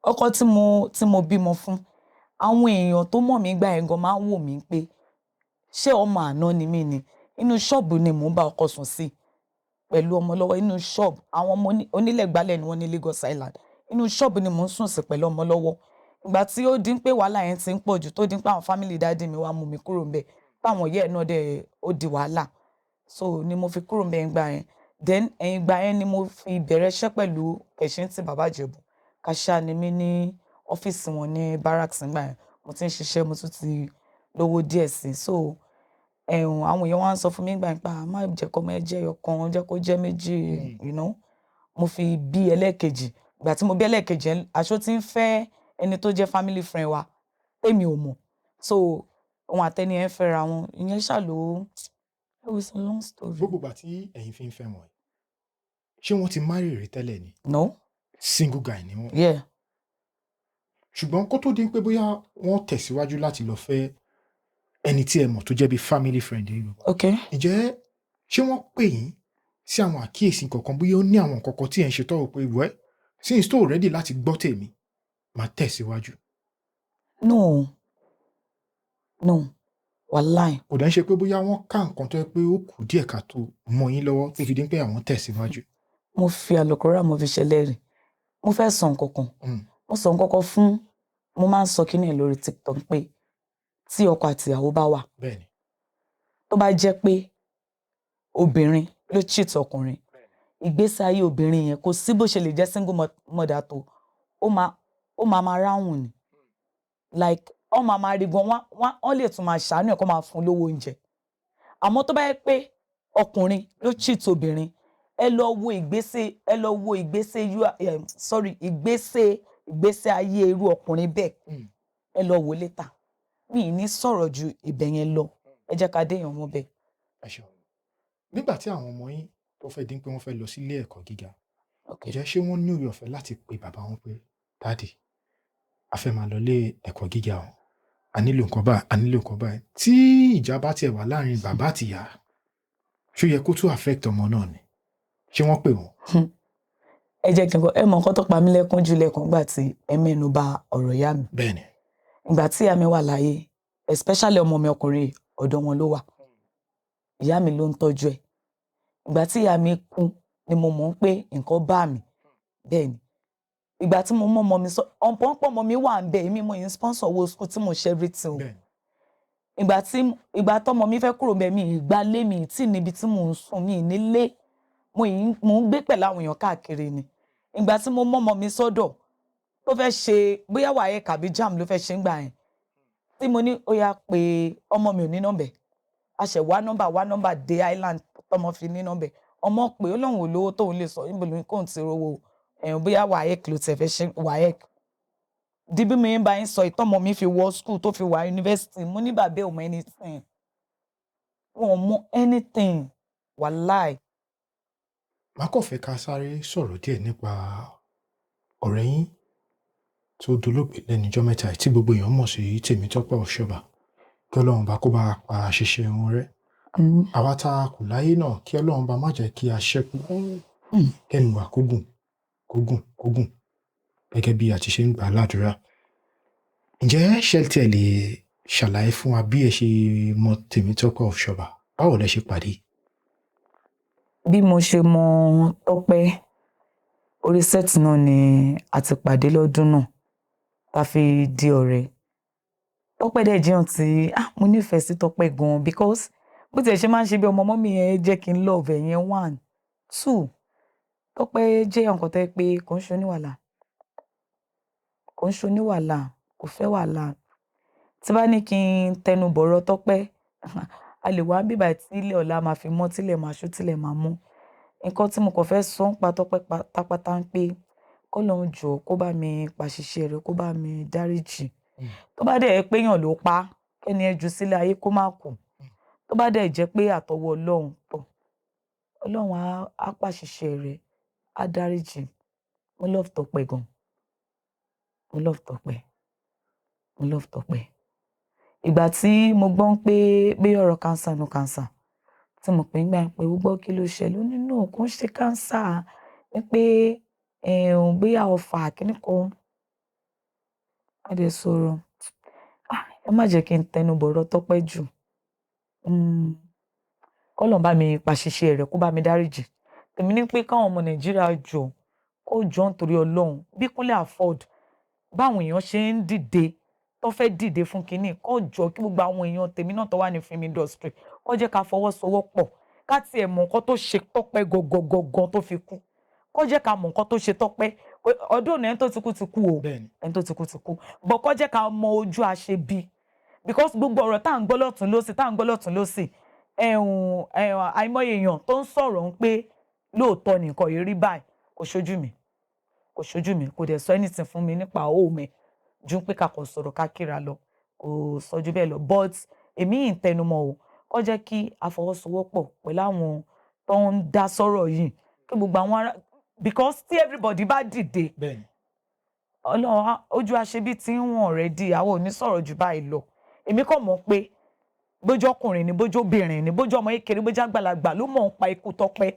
S1: ọkọ tí mo bímọ fún, àwọn èèyàn tó mọ̀ mí gbà yẹn gan máa ń wò mí pé ṣé ọmọ àná ni mí ni. Inú ṣọ́ọ̀bù ni mò ń bá ọkọ sùn sí pẹ̀lú ọmọ lọ́wọ́. Inú ṣọ́ọ̀bù àwọn ọmọ onílẹ̀ gbálẹ̀ ni wọ́n ní Lagos Island. Inú ṣọ́ọ̀bù ni mò ń sùn sí pẹ̀lú ọmọ lọ́wọ́. Ìgbà tí ó dín pé wàhálà yẹn ti ń pọ̀ jù, tó dín pé àwọn family daddy mi wá mú mi kúrò ńbẹ̀, táwọn ìyá ẹ̀ náà dẹ̀ ó di wàhálà. So ni mo fi kúrò ńbẹ̀ ńgbà yẹn. Then ìgbà yẹn ni mo fi bẹ̀rẹ̀ iṣẹ́ pẹ̀lú Kẹ̀ṣíntì Bàbá Ìjẹ̀bú. Cashier ni mí ní ọ́fíìsì wọn ní barracks ńgbà yẹn. Mo ti ń ṣiṣẹ́, mo tún ti lówó díẹ̀ sí. So àwọn èèyàn wá ń sọ fún mi ńgbà yẹn pé má jẹ́ kọ́mọ ẹ jẹ́ ẹyọkan, jẹ́ kó jẹ́ méjì, you know. Mo fi bí ẹlẹ́ẹ̀kejì. Ìgbà tí mo bí ẹlẹ́ẹ̀kejì yẹn, aṣọ tí ń fẹ́ ẹni tó jẹ́ family friend wa tèmi ò mọ̀. So òun àtẹni yẹn fẹ́ra wọn, ìyẹn ṣàlò it was a long story.
S2: Gbogbo ìgbà tí ẹ̀yin fi ń fẹ́ wọn, ṣé wọ́n ti marry rí tẹ́lẹ̀ ni?
S1: No.
S2: Single guy ni wọ́n?
S1: Yeah.
S2: Ṣùgbọ́n kó tó dín pé bóyá wọ́n tẹ̀síwájú láti lọ fẹ́ ẹni tí ẹ mọ̀ tó jẹ́ bí family friend yìí.
S1: Okay.
S2: Ǹjẹ́ ṣé wọ́n pè yín sí àwọn àkíyèsí kankan bóyá ó ní àwọn kankan tí ẹ̀ ń ṣe tọ́rọ pé wẹ́ since tó ready láti gbọ́ tèmi máa tẹ̀síwájú?
S1: No. Wàláì.
S2: Kò dẹ̀ ń ṣe pé bóyá wọ́n ká nǹkan tó yẹ pé ó kù díẹ̀ káàtó mọ́ yín lọ́wọ́ tó fi dín pé àwọn tẹ̀síwájú?
S1: Mo fi àlùkùránì mo fi ṣẹlẹ́rìí. Mo fẹ́ sọ nǹkan kan. Mo sọ nǹkan kan fún, mo máa ń sọ kíní ẹ̀ lórí TikTok pé tí ọkọ àti ìyàwó bá wà,
S2: Bẹ́ẹ̀ni.
S1: tó bá jẹ́ pé obìnrin ló cheat ọkùnrin, ìgbésí ayé obìnrin yẹn kò sí bó ṣe lè jẹ́ single mother tó, ó máa ráhùn ni. Like wọ́n máa rí gan, wọ́n lè tún máa ṣàánú ẹ̀ kó máa fún lówó oúnjẹ. Àmọ́ tó bá yẹ pé ọkùnrin ló cheat obìnrin, ẹ lọ wo ìgbésí ayé irú ọkùnrin bẹ́ẹ̀. Ẹ lọ wo later. Mi ì ní sọ̀rọ̀ ju ibẹ̀ yẹn lọ. Ẹ jẹ́ ká déyàn mọ́ bẹ́ẹ̀.
S2: Ẹ ṣeun. Nígbà tí àwọn ọmọ yín tó fẹ́ dín pé wọ́n fẹ́ lọ sí ilé ẹ̀kọ́ gíga, ǹjẹ́ ṣé wọ́n ní oore ọ̀fẹ́ láti pe bàbá wọn pé dáàdì a fẹ́ máa lọ ilé ẹ̀kọ́ gíga o, a nílò nǹkan báyìí, a nílò nǹkan báyìí? Tí ìjà bá tiẹ̀ wà láàrin bàbá àti ìyá, ṣó yẹ kó tún affect ọmọ náà ni? Ṣé wọ́n pè wọ́n?
S1: Ẹ jẹ́ kí n kọ́, ẹ mọ nǹkan tó pa mí lẹ́kún jù lẹ́kùn nígbà tí ẹ mẹ́nu bà ọ̀rọ̀ ìyá mi.
S2: Bẹ́ẹ̀ni.
S1: Ìgbà tí ìyá mi wà láyé, especially ọmọ mi ọkùnrin, ọ̀dọ̀ wọn ló wà. Ìyá mi ló ń tọ́jú ẹ̀. Ìgbà tí ìyá mi kú ni mo mọ̀ pé nǹkan bá mi. Bẹ́ẹ̀ni. Ìgbà tí mo mọ ọmọ mi ọ̀pọ̀lọpọ̀ ọmọ mi wà ń bẹ̀, èmi mo yín sponsor owó school tí mo ṣe everything.
S2: Bẹ́ẹ̀ni.
S1: Ìgbà tọ́mọ mi fẹ́ kúrò bẹ̀, mi ìgbà lé mi tí níbi tí mò ń sùn, mi nílé. Mo ń gbé pẹ̀lú àwọn èèyàn káàkiri ni. Ìgbà tí mo mọ ọmọ mi sọ́dọ̀ tó fẹ́ ṣe bóyá WAEC àbí JAMB ló fẹ́ ṣe ń gbà yẹn, tí mo ní ó yá pé ọmọ mi ò ní nọ́mbẹ̀. A ṣẹ̀ wá nọ́mbà dé Island tọmọ fi ní nọ́mbẹ̀. Ọmọ pé ó lóun ò lówó tóun lè sọ níbo lóun kóun ti rówó bóyá WAEC ló ti fẹ́ ṣe WAEC. Di bí mi ń bá yín sọ ìtọ́mọ mi fi wọ school tó fi wà university, mo ní bàbá ò mọ anything. Wọn ò mọ anything. Wàláì.
S2: Màá kàn fẹ́ ká sáré sọ̀rọ̀ díẹ̀ nípa ọ̀rẹ́ yín tó dolóògbé lẹ́nu ọjọ́ mẹ́ta tí gbogbo èèyàn mọ̀ sí Tèmítọ́pẹ́ Ọ̀ṣọ́bà. Kí Ọlọ́run bá kó bá pa àṣìṣe wọn rẹ́. Àwa tá a kù láyé náà, kí Ọlọ́run bá má jẹ́ kí a ṣẹ́kù. Kẹ́mi wà kógùn. gẹ́gẹ́ bí a ti ṣe ń gbà ládùúrà. Ǹjẹ́ ṣé tí ẹ lè ṣàlàyé fún wa bí ẹ ṣe mọ Tèmítọ́pẹ́ Ọ̀ṣọ́bà? Báwo lẹ ṣe pàdé?
S1: Bí mo ṣe mọ Tọ́pẹ́, orí set náà ni a ti pàdé lọ́dún náà tá fi di ọ̀rẹ́. Tọ́pẹ́ dẹ̀ jẹ́yàn tí mo nífẹ̀ẹ́ sí Tọ́pẹ́ gan because bó tiẹ̀ ṣe máa ń ṣe bí ọmọ mọ́mì yẹn jẹ́ kí n love ẹ̀ yẹn 1. 2, Tọ́pẹ́ jẹ́ nǹkan tó yẹ pé kò ń ṣe oníwàhálà, kò fẹ́ wàhálà. Tí bá ní kí n tẹnu bọ̀rọ̀ Tọ́pẹ́, a lè wá bíbà tí ilé ọ̀la máa fi mọ́, tílẹ̀ máa ṣú, tílẹ̀ máa mọ́. Nǹkan tí mo kàn fẹ́ sọ ń pa Tọ́pẹ́ pátápátá ń pé k'Ọlọ́run jọ̀ọ́ kó bá mi pàṣìṣe rẹ̀, kó bá mi dáríjì. Tó bá dẹ̀ pé èèyàn ló pa kẹ́ni ẹ jù sílẹ̀ ayé kó má kú. Tó bá dẹ̀ jẹ́ pé àtọwọ́ Ọlọ́run tọ̀, Ọlọ́run á pàṣìṣe rẹ̀, á dáríjì. Mo love Tọ́pẹ́ gan. Mo love Tọ́pẹ́. Ìgbà tí mo gbọ́ pé ọ̀rọ̀ cancer no cancer, tí mo pè ń gbà pé ó gbọ́ kí ló ṣẹlẹ̀, ó ní no kò ń ṣe cancer, ní pé bóyá ọfà kíní kan. A dẹ̀ sọ̀rọ̀. Ẹ má jẹ́ kí n tẹnu bọ̀rọ̀ Tọ́pẹ́ jù. K'Ọlọ́run bá mi pàṣìṣe rẹ̀, kó bá mi dáríjì. Tèmi ní pé káwọn ọmọ Nàìjíríà kó jọ nítorí Ọlọ́run bí Kúnlé afford báwọn èèyàn ṣe ń dìde tó fẹ́ dìde fún kinní, kó jọ kí gbogbo àwọn èèyàn tèmi náà tó wà ní film industry kó jẹ́ ká fọwọ́sowọ́pọ̀ ká tiẹ̀ mọ nǹkan tó ṣe Tọ́pẹ́ gọgọgọgọ tó fi kú, kó jẹ́ ká mọ nǹkan tó ṣe Tọ́pẹ́. Ọdún ẹni tó ti kú o, ẹni tó ti kú bọ̀ kó jẹ́ ká mọ ojú àṣebí because gbogbo ọ̀rọ̀ tá à ń gbọ́ lọ́tún lọ́sì àìmọye èèyàn tó ń sọ̀rọ̀ ń pé lóòótọ́ ni nǹkan yìí rí báyìí, kò ṣojú mi, kò dẹ̀ sọ anything fún mi nípa mi ju pé ká kàn sọ̀rọ̀ ká kíra lọ, kò sọ ju bẹ́ẹ̀ lọ. But èmi yìí ń tẹnumọ́ o, kó jẹ́ kí a fọwọ́sowọ́pọ̀ pẹ̀lú àwọn tó ń dá sọ̀rọ̀ yìí kí gbogbo àwọn ará because tí everybody bá dìde Ọlọ́run ojú àṣebí tí ń wọ̀n rẹ̀ di àwọn ò ní sọ̀rọ̀ jù báyìí lọ. Èmi kàn mọ̀ pé bójú ọkùnrin ni, bójú obìnrin ni, bójú ọmọ kékeré, bójú àgbàlagbà ló mọ̀ ń pa ikú Tọ́pẹ́.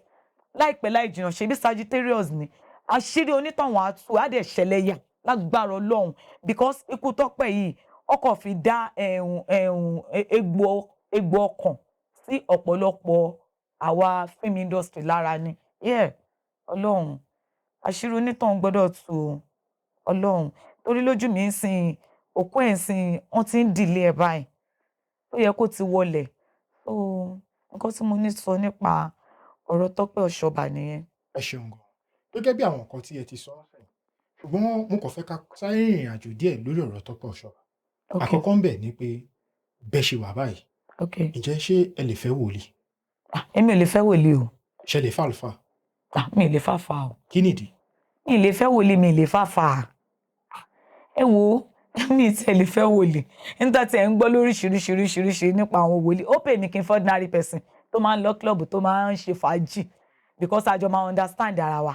S1: Láìpẹ́ láì jìnnà ṣe bí Sagittarius ni àṣírí onítọ̀hún àtú á dẹ̀ ṣẹlẹ̀ yà lágbára Ọlọ́run because ikú Tọ́pẹ́ yìí ọkọ̀ fi dá egbò ọkàn sí ọ̀pọ̀lọpọ̀ àwa film industry lára ni. Ọlọ́run àṣírí onítọ̀hún gbọ́dọ̀ tú o. Ọlọ́run torí lójú mi ń sìn òkú ẹ̀ ń sìn wọ́n ti ń dìlé ẹ̀ báyìí ó yẹ kó ti wọlẹ̀. Nǹkan tí mo ní sọ nípa ọ̀rọ̀ Tọ́pẹ́ Ọ̀ṣọ́bà nìyẹn.
S2: Ẹ ṣeun gan. Gẹ́gẹ́ bí àwọn nǹkan tí ẹ ti sọ sẹ́yìn, ṣùgbọ́n mo kàn fẹ́ ká sáré ìrìn àjò díẹ̀ lórí ọ̀rọ̀ Tọ́pẹ́ Ọ̀ṣọ́bà. Àkọ́kọ́ ń bẹ̀ ni pé bẹ́ ṣe wà báyìí. Ǹjẹ́ ṣé ẹ lè fẹ́ wòlíì?
S1: Èmi ò lè fẹ́ wòlíì o.
S2: Ṣé lè fà àlùfáà?
S1: Mi ò lè fà fà o.
S2: Kí nìdí?
S1: Mi ò lè fẹ́ wòlíì, mi ò lè fà fà. Ẹ wo mi ì tiẹ̀ lè fẹ́ wòlíì. Nígbà tí ẹ ń gbọ́ lóríṣiríṣi nípa àwọn wòlíì, ó pè ní kí n fẹ́ ordinary person tó máa ń lọ club tó máa ń ṣe fàájì because àjọ máa understand ara wa.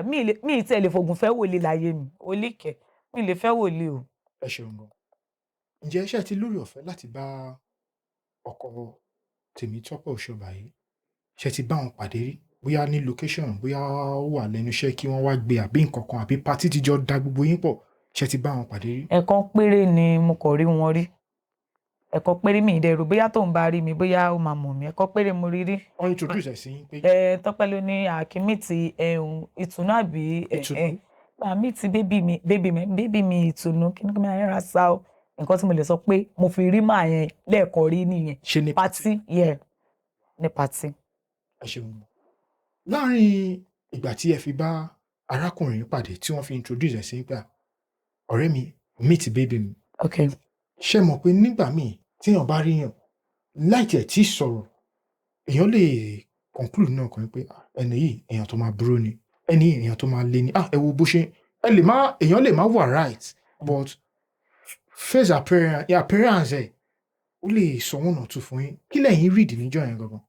S1: Mi ì tiẹ̀ lè fògùn fẹ́ wòlíì láyé mi. Wòlíì kẹ̀, mi ì lè fẹ́ wòlíì o.
S2: Ẹ ṣeun gan. Ǹjẹ́ ṣé ẹ ti lórí ọ̀fẹ́ láti bá ọkọ Tèmítọ́pẹ́ Ọ̀ṣọ́bà yìí, ṣé ti bá wọn pàdé rí? Bóyá ní location, bóyá ó wà lẹ́nu iṣẹ́ kí wọ́n wá gbé àbí nǹkan kan àbí party ti jọ da gbogbo yín pọ̀, ṣé ti bá wọn pàdé rí?
S1: Ẹ̀kan péré ni mo kàn rí wọn rí. Ẹ̀kan péré mi ìdẹ̀rù bóyá tóun bá rí mi bóyá ó máa mọ̀ mí. Ẹ̀kan péré mo rí rí.
S2: Wọ́n introduce ẹ̀ sí yín pé.
S1: Tọ́pẹ́ ló ní àkíní ti ìtùnú àbí àmì ti bébì mi ìtùnú kí ni kí n máa yẹra sá o. Nǹkan tí mo lè sọ pé mo fi rí màá yẹn lẹ́ẹ̀kan rí nìyẹn.
S2: Ṣé ní
S1: party? Ní party.
S2: Ẹ ṣeun. Láàárín ìgbà tí ẹ fi bá arákùnrin pàdé tí wọ́n fi introduce ẹ̀ sí yín pé ọ̀rẹ́ mi meet baby mi. Ṣé mọ̀ pé nígbà míì téèyàn bá ríyàn láì tiẹ̀ tí sọ̀rọ̀ èèyàn lè conclude náà kan pé ẹni yìí èèyàn tó máa burú ni, ẹni yìí èèyàn tó máa le ni. Ẹ wo bó ṣe èèyàn lè má wà right but face appearance ẹ̀ ó lè sọ one or two fún yín. Kí lẹ̀yin read níjọ́ yẹn gangan?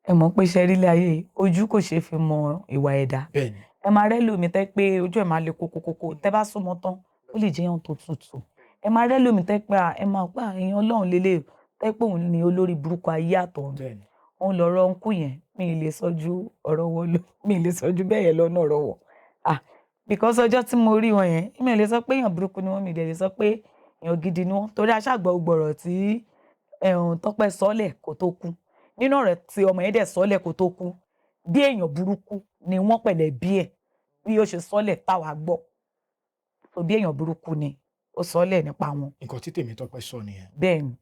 S1: Ẹ mọ̀ pé ṣe rí ilé ayé ojú kò ṣeé fi mọ ìwà ẹ̀dá.
S2: Bẹ́ẹ̀ni.
S1: Ẹ máa rẹ́ lómi tẹ́ pé ojú ẹ̀ máa le kókókókó tẹ́ bá súnmọ́ tán ó lè jẹ́ èèyàn tó tutù. Ẹ máa rẹ́ lómi tẹ́ pé ẹ máa pa èèyàn Ọlọ́run lélẹ̀ tẹ́ pé òun ni olórí burúkú ayé àtọ̀run. Òun lọ̀rọ̀ ń kú yẹn mi ì lè sọ ju ọ̀rọ̀ wọ lọ, mi ì lè sọ ju bẹ́ẹ̀ yẹn lọ́nà ọ̀rọ̀ wọ̀. because ọjọ́ tí mo rí wọn yẹn mi ò lè sọ pé èèyàn burúkú ni wọ́n, mi dẹ̀ lè sọ pé èèyàn gidi ni wọ́n, torí aṣáàgbọ̀ gbọ̀rọ̀ tí Tọ́pẹ́ sọ́lẹ̀ kó tó kú, nínú ọ̀rọ̀ tí ọmọ yẹn dẹ̀ sọ́lẹ̀ kó tó kú, bí èèyàn burúkú ni wọ́n pẹ̀lẹ́ bí ẹ̀ bí ó ṣe sọ́lẹ̀ táwa gbọ́, so bí èèyàn burúkú ni ó sọ́lẹ̀ nípa wọn.
S2: nǹkan tí Tèmítọ́pẹ́ sọ nìyẹn.
S1: bẹ́ẹ̀ ni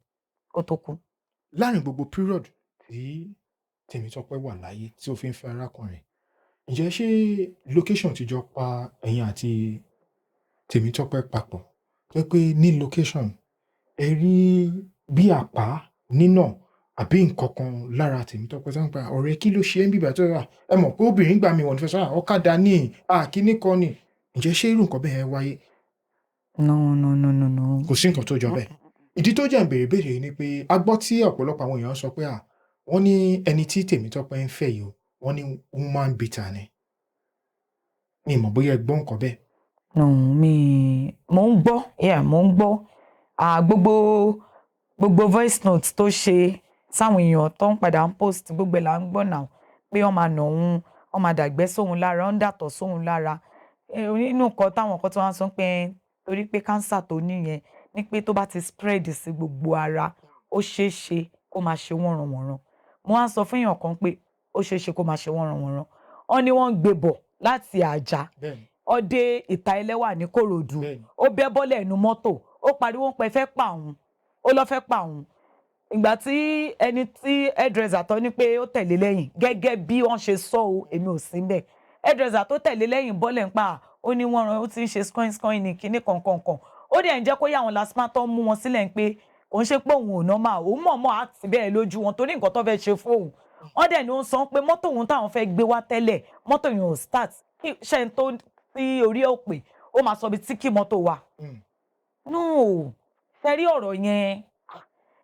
S1: kó tó kú.
S2: láàrin gbogbo period tí Tèmítọ́pẹ́ wà láyé tí ó fi ń fẹ́ arákùnrin, ǹjẹ́ ṣé location ti jọ pa ẹ̀yin àti Tèmítọ́pẹ́ papọ̀ jẹ́ pé ní location ẹ rí bí àpá nínà àbí nǹkan kan lára Tèmítọ́pẹ́ tó ń pa ọ̀rẹ́ kí ló ṣe ń bíbà tó rà ẹ mọ̀ pé obìnrin gbà mí wọ́n fẹ́ sọ́ra ọ̀kadà ní kíní kan ni, ǹjẹ́ ṣé irú nǹkan bẹ́ẹ̀ wáyé?
S1: No.
S2: kò sí nǹkan tó jọ bẹ́ẹ̀. ìdí tó jẹ́ ìbéèrè ni pé a gbọ́ tí ọ̀pọ̀lọpọ̀ àwọn èèyàn sọ pé wọ́n ní ẹni tí Tèmítọ́pẹ́ ń fẹ́ yìí wọ́n ní woman beater ni. mi mọ̀ bóyá ẹ gbọ́ nǹkan bẹ́ẹ̀.
S1: No, mo ń gbọ́ gbogbo voice note tó ṣe sáwọn èèyàn tó ń padà ń post gbogbo ẹ̀ là ń gbọ́ náà pé wọ́n máa nà òun, wọ́n máa dàgbẹ́ sóhun lára, wọ́n ń dàtọ̀ sóhun lára. nínú nǹkan táwọn kan tó wá sọ pé torí pé cancer tó níyẹn ní pé tó bá ti spread sí gbogbo ara ó ṣeé ṣe kó máa ṣe wọ́nranwọ̀nran. mo wá sọ fún èèyàn kan pé ó ṣeé ṣe kó máa ṣe wọ́nranwọ̀nran. wọ́n ní wọ́n ń gbé bọ̀ láti Àjà ó dé Ìta Ẹlẹ́wà ní Kòròdú, ó bẹ́ bọ́lẹ̀ ẹnu mọ́tò, ó pariwo pé fẹ́ pa òun, ó lọ fẹ́ pa òun. ìgbà tí ẹni tí hairdresser tó ní pé ó tẹ̀lé lẹ́yìn gẹ́gẹ́ bí wọ́n ṣe sọ o, èmi ò sí ńbẹ̀, hairdresser tó tẹ̀lé lẹ́yìn bọ́lẹ̀ ń pa ó ní wọ́n ó ti ń ṣe skoin ní kinní kankan ó dẹ̀ ń jẹ́ kó yá àwọn lasma tó ń mú wọn sílẹ̀ ń pé kò ń ṣe pé òun ò normal, òun mọ̀ọ́mọ̀ á ti bẹ́ẹ̀ lójú wọn torí nǹkan tó fẹ́ ṣe fóun. wọ́n dẹ̀ ní ó ń sọ pé mọ́tò òun táwọn fẹ́ gbé wá tẹ́lẹ̀ mọ́tò yẹn ò start, ṣe ń tó tí orí ẹ̀ ò pé ó máa sọ bí tí kí mọ́tò wà. no ṣe rí ọ̀rọ̀ yẹn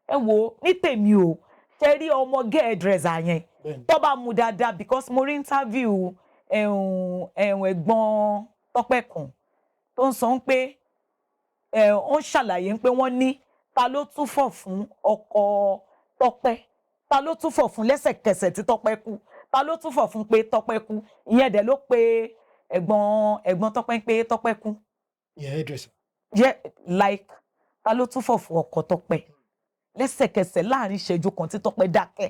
S1: ẹ wo ní tèmi o, ṣe rí ọmọge hairdresser yẹn tó bá mu dáadáa because mo rí interview ẹ̀gbọ́n Tọ́pẹ́ kan tó ń sọ pé ó ń ṣàlàyé pé wọ́n ní ta ló túfọ̀ fún ọkọ Tọ́pẹ́, ta ló túfọ̀ fún lẹ́sẹ̀kẹsẹ̀ tí Tọ́pẹ́ kú, ta ló túfọ̀ fún pé Tọ́pẹ́ kú, ìyẹn dẹ̀ ló pe ẹ̀gbọ́n Tọ́pẹ́ pé Tọ́pẹ́ kú.
S2: ìyẹn hairdresser.
S1: like ta ló túfọ̀ fún ọkọ Tọ́pẹ́ lẹ́sẹ̀kẹsẹ̀ láàrin ìṣẹ́jú kan tí Tọ́pẹ́ dákẹ́,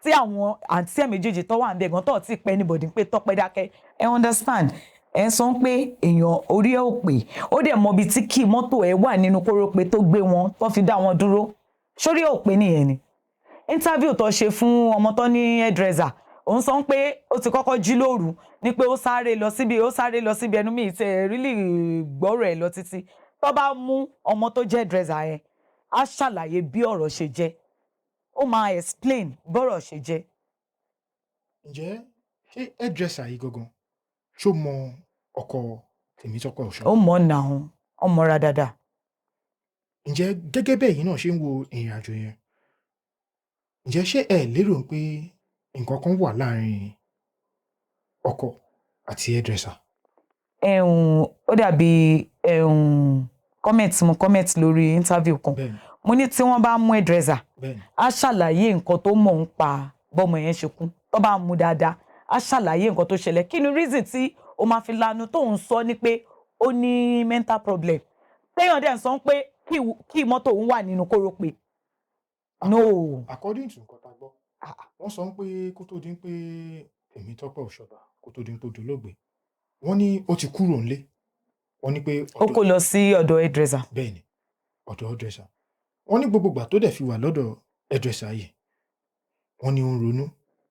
S1: tí àwọn àǹtí ẹ̀ méjèèjì tó wà ń bẹ̀ gan tó ti pẹ́ anybody pé Tọ́pẹ́ dákẹ́. ẹ understand? ẹ sọ pé èèyàn orí ẹ̀ ò pé ó dẹ̀ mọ ibi tí kí mọ́tò ẹ̀ wà nínú kórópè tó gbé wọn tó fi dá wọn dúró, sórí ẹ̀ ò pé nìyẹn ni. interview tó ṣe fún ọmọ tó ní hairdresser òun sọ pé ó ti kọ́kọ́ jí lóru ní pé ó sáré lọ síbi ẹnu mi ìtẹ̀ really gbọ́rọ̀ ẹ̀ lọ títí. tó bá mú ọmọ tó jẹ́ hairdresser yẹn á ṣàlàyé bí ọ̀rọ̀ ṣe jẹ́, ó máa explain bọ́rọ̀ ṣe jẹ́.
S2: ǹjẹ́ ṣé hairdresser yìí gangan ṣó mọ ọkọ Tèmítọ́pẹ́ Òṣùpá?
S1: ó mọ̀ náà, ó mọ̀ra dáadáa.
S2: ǹjẹ́ gẹ́gẹ́ bẹ́ẹ̀ yìí náà ṣe ń wo ìrìn àjò yẹn, ǹjẹ́ ṣé ẹ lérò pé nǹkan kan wà láàrin ọkọ àti hairdresser?
S1: ó dàbí comment lórí interview kan. mo ní tí wọ́n bá mú hairdresser á ṣàlàyé nǹkan tó mọ̀ ń pa bọ́mọ yẹn ṣe kú, tó bá mú dáadáa á ṣàlàyé nǹkan tó ṣẹlẹ̀. kí ni reason tí o máa fi lanu tó ń sọ ni pé ó ní mental problem, téèyàn dẹ̀ ń sọ pé kí mọ́tò òun wà nínú kórópè. no.
S2: according to nǹkan tá a gbọ́ wọ́n sọ pé kó tó dín pé Tèmítọ́pẹ́ Òṣùpá kó tó dín pé dolóògbé wọ́n ní ó ti kúrò ńlé, wọ́n ní pé
S1: ó kó lọ sí ọ̀dọ̀ hairdresser.
S2: bẹ́ẹ̀ ni ọ̀dọ̀ hairdresser. wọ́n ní gbogbo ìgbà tó dẹ̀ fi wà lọ́dọ̀ hairdresser yìí wọ́n ní ó ń ronú,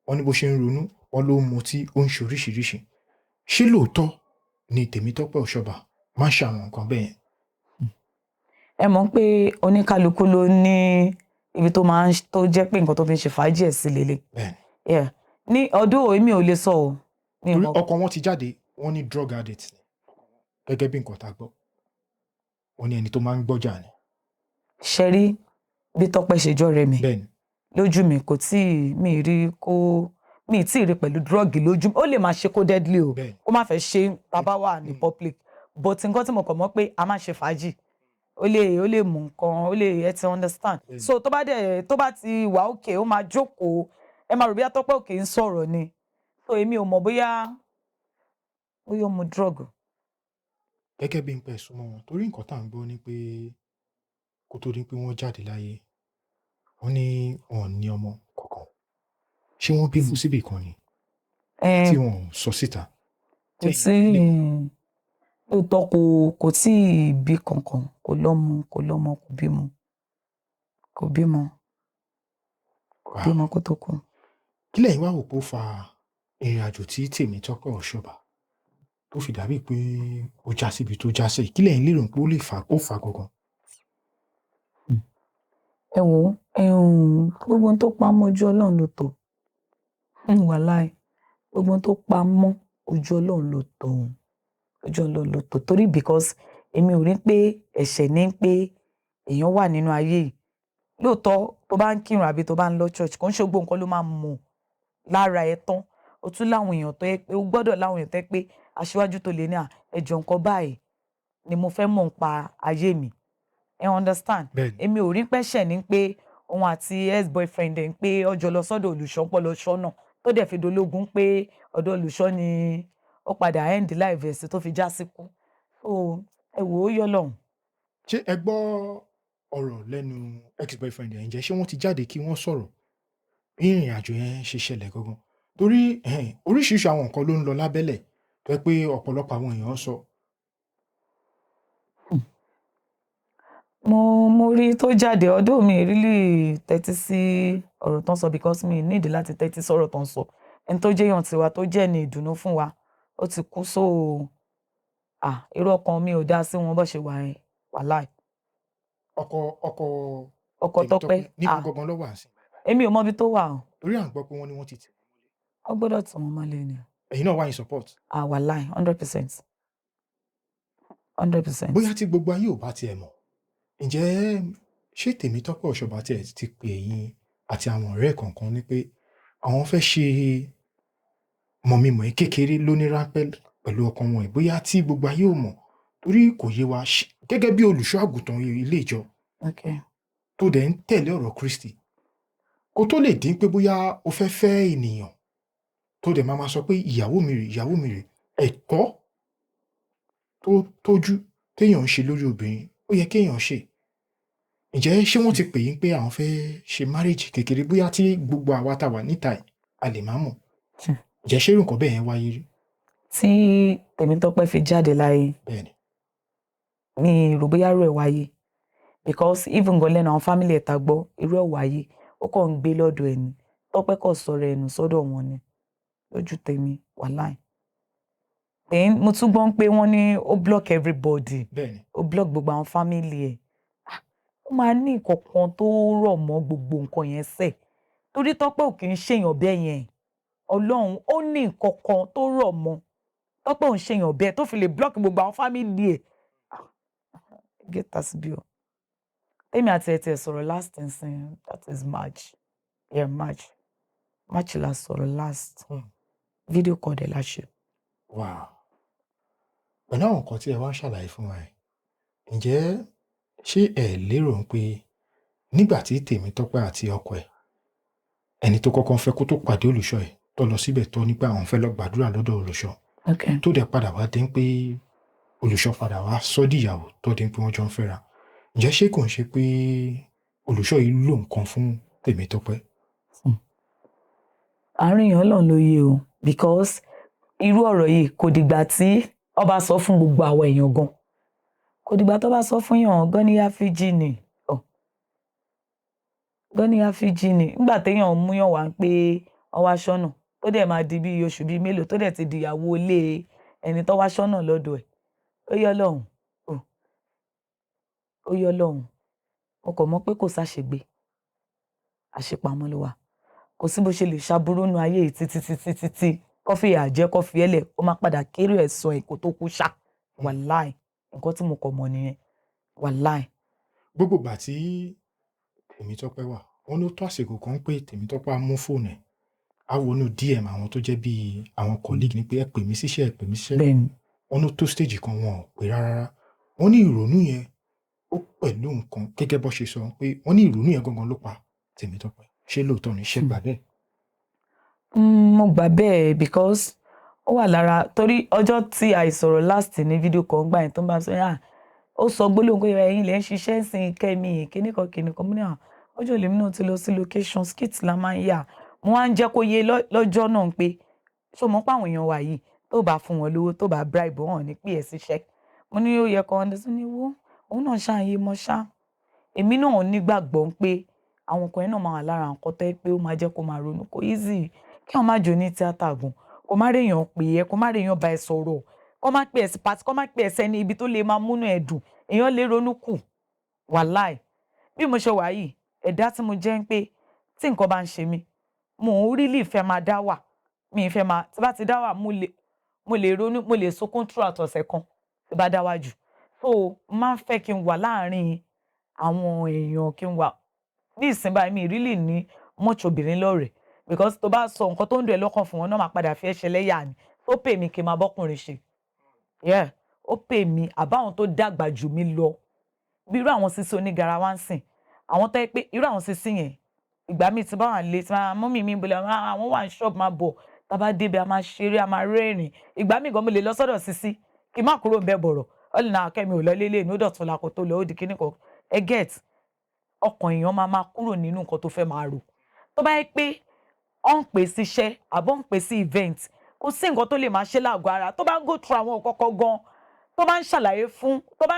S2: wọ́n ní bó ṣe ń ronú wọ́n ló ń mutí, ó ń ṣe oríṣiríṣi. ṣé lóòótọ́ ni Tèmítọ́pẹ́ Òṣùpá máa ń ṣàwọn nǹkan bẹ́ẹ̀?
S1: ẹ mọ̀ pé oníkálukú ló ní ibi tó máa ń tó jẹ́ pé nǹkan tó fi ń ṣe fàájì ẹ̀ sí lélẹ̀.
S2: bẹ́ẹ̀ni.
S1: ní ọdún èmi ò lè sọ o.
S2: torí ọkọ wọn ti jáde wọ́n ní drug addict ni gẹ́gẹ́ bí nǹkan tá a gbọ́, wọ́n ní ẹni tó máa ń gbọ́jà ni.
S1: ṣe rí bí Tọ́pẹ́ ṣe jọ́ rẹ̀ mi
S2: bẹ́ẹ̀ni
S1: lójú mi kò tí mi rí pẹ̀lú drug lójú, ó lè máa ṣe kó deadly o, kó má fẹ́ ṣe bàbá wà ní public, but nǹkan tí mo kàn mọ̀ pé a máa ṣe fàájì, ó lè mú nǹkan, ó lè ẹ ti understand. so tó bá ti wà òkè ó máa jókòó, ẹ máa rò bí Tọ́pẹ́ òkè ń sọ̀rọ̀ ni. so èmi ò mọ̀ bóyá bóyá mo drug.
S2: Gẹ́gẹ́ bí n pé súnmọ́ wọn torí nǹkan tá à ń gbọ́ ni pé kó tó di pé wọ́n jáde láyé wọ́n ní wọn ò ní ọmọ kankan. Ṣé wọ́n bímọ síbì kan ni tí wọn ò sọ síta?
S1: Kò sí lóòótọ́ kò tí ì bí kankan, kò lọ́mọ, kò bímọ kó tó kú.
S2: Kí lẹ̀yin wá wò pé ó fa ìrìn àjò tí Tèmítọ́pẹ́ Ọ̀ṣọ́bà tó fi dàbí pé ó já síbi tó já sí? Kí lẹ̀yin lérò pé ó lè fà gangan?
S1: Ẹ wò gbogbo ohun tó pamọ́ ojú Ọlọ́run ló tó. Wàláì gbogbo ohun tó pamọ́ ojú Ọlọ́run ló tó. Ojú Ọlọ́run ló tó torí because èmi ò rí pé ẹ̀ṣẹ̀ ní pé èèyàn wà nínú ayé yìí. Lóòótọ́ tó bá ń kírun àbí tó bá ń lọ church kò ń ṣe gbogbo nǹkan ló máa mọ̀ lára ẹ tán. O tún láwọn èèyàn tó yẹ pé o gbọ́dọ̀ láwọn èèyàn tó yẹ pé aṣíwájú tó lè ní ẹjọ́ nǹkan báyìí ni mo fẹ́ mọ̀ nípa ayé mi. Ẹ understand? Èmi ò rí pẹ́ṣẹ̀ ní pé òun àti ex-boyfriend ẹ̀ ń pé ọjọ́ lọ sọ́dọ̀ olùṣọ́ pọ̀ lọ ṣọ́nà tó dẹ̀ fi dológun pé ọ̀dọ̀ olùṣọ́ ni ó padà end life ẹ̀ sí tó fi já síkú. Ẹ wò ó yọ lọ́hùn.
S2: Ṣé ẹ gbọ́ ọ̀rọ̀ lẹ́nu ex-boyfriend ẹ̀ ǹjẹ́ ṣé wọ́n ti jáde kí wọ́n sọ̀rọ̀ bí ìrìn àjò yẹn ṣe ṣẹlẹ̀ gangan? Torí oríṣiríṣi àwọn nǹkan ló ń lọ lábẹ́lẹ̀ tó jẹ́ pé ọ̀pọ̀lọpọ̀ àwọn èèyàn sọ.
S1: Mo rí tó jáde ọdún mi really tẹ́tí sí ọ̀rọ̀ tó ń sọ because mi need láti tẹ́tí sọ̀rọ̀ tó ń sọ. Ẹni tó jẹ́ èèyàn tiwa tó jẹ́ ní ìdùnnú fún wa ó ti kú irú ọkàn mi ò dá sí wọn bó ṣe wà yẹn wàláì.
S2: Ọkọ Tọ́pẹ́ níbo gangan ló wà sí?
S1: Èmi ò mọ ibi tó wà o.
S2: Torí à ń gbọ́ pé wọ́n ní wọ́n ti tì wọ́n mọ́lé.
S1: Wọ́n gbọ́dọ̀ tì wọ́n mọ́lé ni.
S2: Ẹ̀yin náà wà in support?
S1: Wàláì 100%. 100%.
S2: Bóyá tí gbogbo ayé ò bá tiẹ̀ mọ̀, ǹjẹ́ ṣé Tèmítọ́pẹ́ Ọ̀ṣọ́bà tiẹ̀ ti pè yín àti àwọn ọ̀rẹ́ kọ̀ọ̀kan ní pé àwọn fẹ́ ṣe mọ̀mí-mọ̀-ẹ́ kékeré lóní ráńpẹ́ pẹ̀lú ọkọ wọn yìí bóyá tí gbogbo ayé ò mọ̀ torí kò yé wa gẹ́gẹ́ bí olùṣọ́ àgùntàn ilé ìjọ tó dẹ̀ ń tẹ̀lé ọ̀rọ̀ Kristi kó tó lè dín pé bóyá o fẹ́ ènìyàn tó dẹ̀ máa sọ pé ìyàwó mi rè ẹ̀tọ́ tó tójú téèyàn ń ṣe lórí obìnrin ó yẹ kéèyàn ṣe. Ǹjẹ́ ṣé wọ́n ti pè yín pé àwọn fẹ́ ṣe marriage kékeré bóyá tí gbogbo àwa tá wà níta a lè má mọ̀? Ǹjẹ́ ṣé irú nǹkan bẹ́ẹ̀ yẹn wáyé rí?
S1: Tí Tèmítọ́pẹ́ fi jáde láyé mi rò bóyá irú ẹ̀ wáyé because even gan lẹ́nu àwọn family ẹ̀ ta gbọ́ irú ẹ̀ wáyé ó kàn ń gbé lọ́dọ̀ ẹ̀ ni Tọ́pẹ́ kàn sọ̀rọ̀ ẹnu sọ́dọ̀ wọn ni lójú tèmi wàláì. Mo tún gbọ́ pé wọ́n ní ó block everybody ó block gbogbo àwọn family ẹ̀. Ó máa ní ìkọ̀kan tó rọ̀ mọ́ gbogbo nǹkan yẹn sẹ̀ torí Tọ́pẹ́ ò kì í ṣèyàn bẹ́ẹ̀ yẹn Ọlọ́run ó ní ìkọ̀kan tó rọ̀ mọ́ Tọ́pẹ́ ò ń ṣèyàn bẹ́ẹ̀ tó fi lè block gbogbo àwọn family ẹ̀. Gẹ́tà síbí o. Èmi àti ẹ̀ sọ̀rọ̀ last thing that is March. March la sọ̀rọ̀ last. Video call dẹ̀ la ṣe.
S2: Wow. Pẹ̀lú àwọn nǹkan tí ẹ wá ń ṣàlàyé fún wa yìí, ǹjẹ́ ṣé ẹ lérò pé nígbà tí Tèmítọ́pẹ́ àti ọkọ ẹ̀ ẹni tó kọ́kọ́ fẹ́ kó tó pàdé olùṣọ́ ẹ̀ tó lọ síbẹ̀ tó ní pé àwọn fẹ́ lọ gbàdúrà lọ́dọ̀ olùṣọ́ tó dẹ̀ padà wá dé pé olùṣọ́ padà wá sọ́dí ìyàwó tó dé pé wọ́n jọ ń fẹ́ra, ǹjẹ́ ṣé kò ń ṣe pé olùṣọ́ yìí lò nǹkan fún Tèmítọ́pẹ́?
S1: Àárín Ọlọ́run ló yé o because irú ọ̀rọ̀ yìí kò dìgbà tí ó bá sọ fún gbogbo àwọn èèyàn gan kò dìgbà tó bá sọ fún yàn gan ní àfíjì ni nígbà téèyàn mú yàn wá pé ọwá ṣọ́nà tó dẹ̀ máa di bí oṣù bíi mélòó tó dẹ̀ ti di ìyàwó ilé ẹni tó wá ṣọ́nà lọ́dọ̀ ẹ̀ ó yọ lọ́hùn mo kàn mọ̀ pé kò sáṣègbè àṣepamọ́ ló wà kò sí bó ṣe lè ṣàbúrò nínú ayé yìí títí kọfí àjẹ kọfí ẹlẹ ó máa padà kéré ẹ̀sọ́ ẹ̀ kó tó kú ṣá wàláì nǹkan tí mo kọ̀ mọ̀ nìyẹn wàláì.
S2: Gbogbo ìgbà tí Tèmítọ́pẹ́ wà wọ́n ló tó àsìkò kan pé Tèmítọ́pẹ́ á mú fóònù ẹ̀ á wọnú DM àwọn tó jẹ́ bíi àwọn colleague ní pé ẹ pè mí síṣẹ́ wọ́n ló tó stage kan wọn ò pè rárá wọ́n ní ìrònú yẹn ó pẹ̀lú nǹkan gẹ́gẹ́ bó ṣe sọ pé wọ́n ní ìrònú yẹn gangan ló pa Tèmítọ́pẹ́ ṣé lóòótọ́ ni ṣé gbà bẹ́ẹ̀?
S1: Mo gbà bẹ́ẹ̀ because ó wà lára torí ọjọ́ tí àìsọ̀rọ̀ last ní fídíò kan gbà yẹn tó ń bá sọ ó sọ gbólóhùn pé ẹ̀yin lè ń ṣiṣẹ́ sìn kẹ́mi kíníkan mú ní ọjọ́ lèmi náà ti lọ sí location skit la máa ń yà mo wá ń jẹ́ kó yé lọ́jọ́ náà pé ṣó mọ̀ pé àwọn èèyàn wà yìí tó bá fún wọn lówó tó bá bribe wọn ní pé ẹ̀ síṣẹ́ mo ní ó yẹ kó ọ̀ndẹ́ sí ní wo òun náà ṣàyè mọ́ ṣá èmi náà nígbàgbọ́ pé àwọn ọkùnrin náà máa wà lára nǹkan tó yẹ pé ó máa jẹ́ kó máa ronú kó easy kí wọ́n má jò ní tíátà gùn kó má réèyàn pè é kó má réèyàn bá ẹ sọ̀rọ̀ kó má pè ẹ́ sí pàtí kó má pè ẹ́ sẹ́ni ibi tó lè máa múnú ẹ̀ dùn èèyàn lè ronú kù wàláì bí mo ṣe wà yìí ẹ̀dá tí mo jẹ́ ń pé tí nǹkan bá ń ṣe mí mo ò really fẹ́ máa dá wà mi ì fẹ́ máa tí bá ti dá wà mo lè ronú mo lè sunkún throughout ọ̀sẹ̀ kan tí bá dá wà jù so máa ń fẹ́ kí n wà láàárín àwọn èèyàn kí n wà bí ìsìn báyìí mi really ní much obìnrin lọ́rẹ̀ẹ́ because tó bá sọ nǹkan tó ń dùn ẹ́ lọ́kàn fún wọn náà máa padà fi ẹ́ ṣẹlẹ́yà ni ó pè mí kí n máa bọ́kùnrin ṣe ó pè mí àbáwọn tó dàgbà jù mí lọ bí irú àwọn sísí onígara wá ń sìn àwọn tó yẹ pé irú àwọn sísí yẹn ìgbà míì tí bá wà lé tí mọ́mì mi bọ̀lẹ̀ àwọn wà ní ṣọ́ọ̀bù máa bọ̀ tá a bá débi a máa ṣeré a máa rẹ́rìn ìgbà míì gan mo lè lọ sọ́dọ̀ sísí kí n má kúrò ń bẹ́ bọ̀rọ̀ ọ̀lẹ́ náà kẹ́mi ò lọ lélẹ̀ ní ó dọ̀tún la kó tó lọ ó di kíní kan ẹ get ọkàn èèyàn máa kúrò nínú nǹkan tó fẹ́ máa rò tó bá yẹ pé ó ń pè sí iṣẹ́ àbọ̀ ń pè sí event kò sí nǹkan tó lè máa ṣe láàgọ́ ara tó bá go through àwọn kọ́kọ́ gan tó bá ń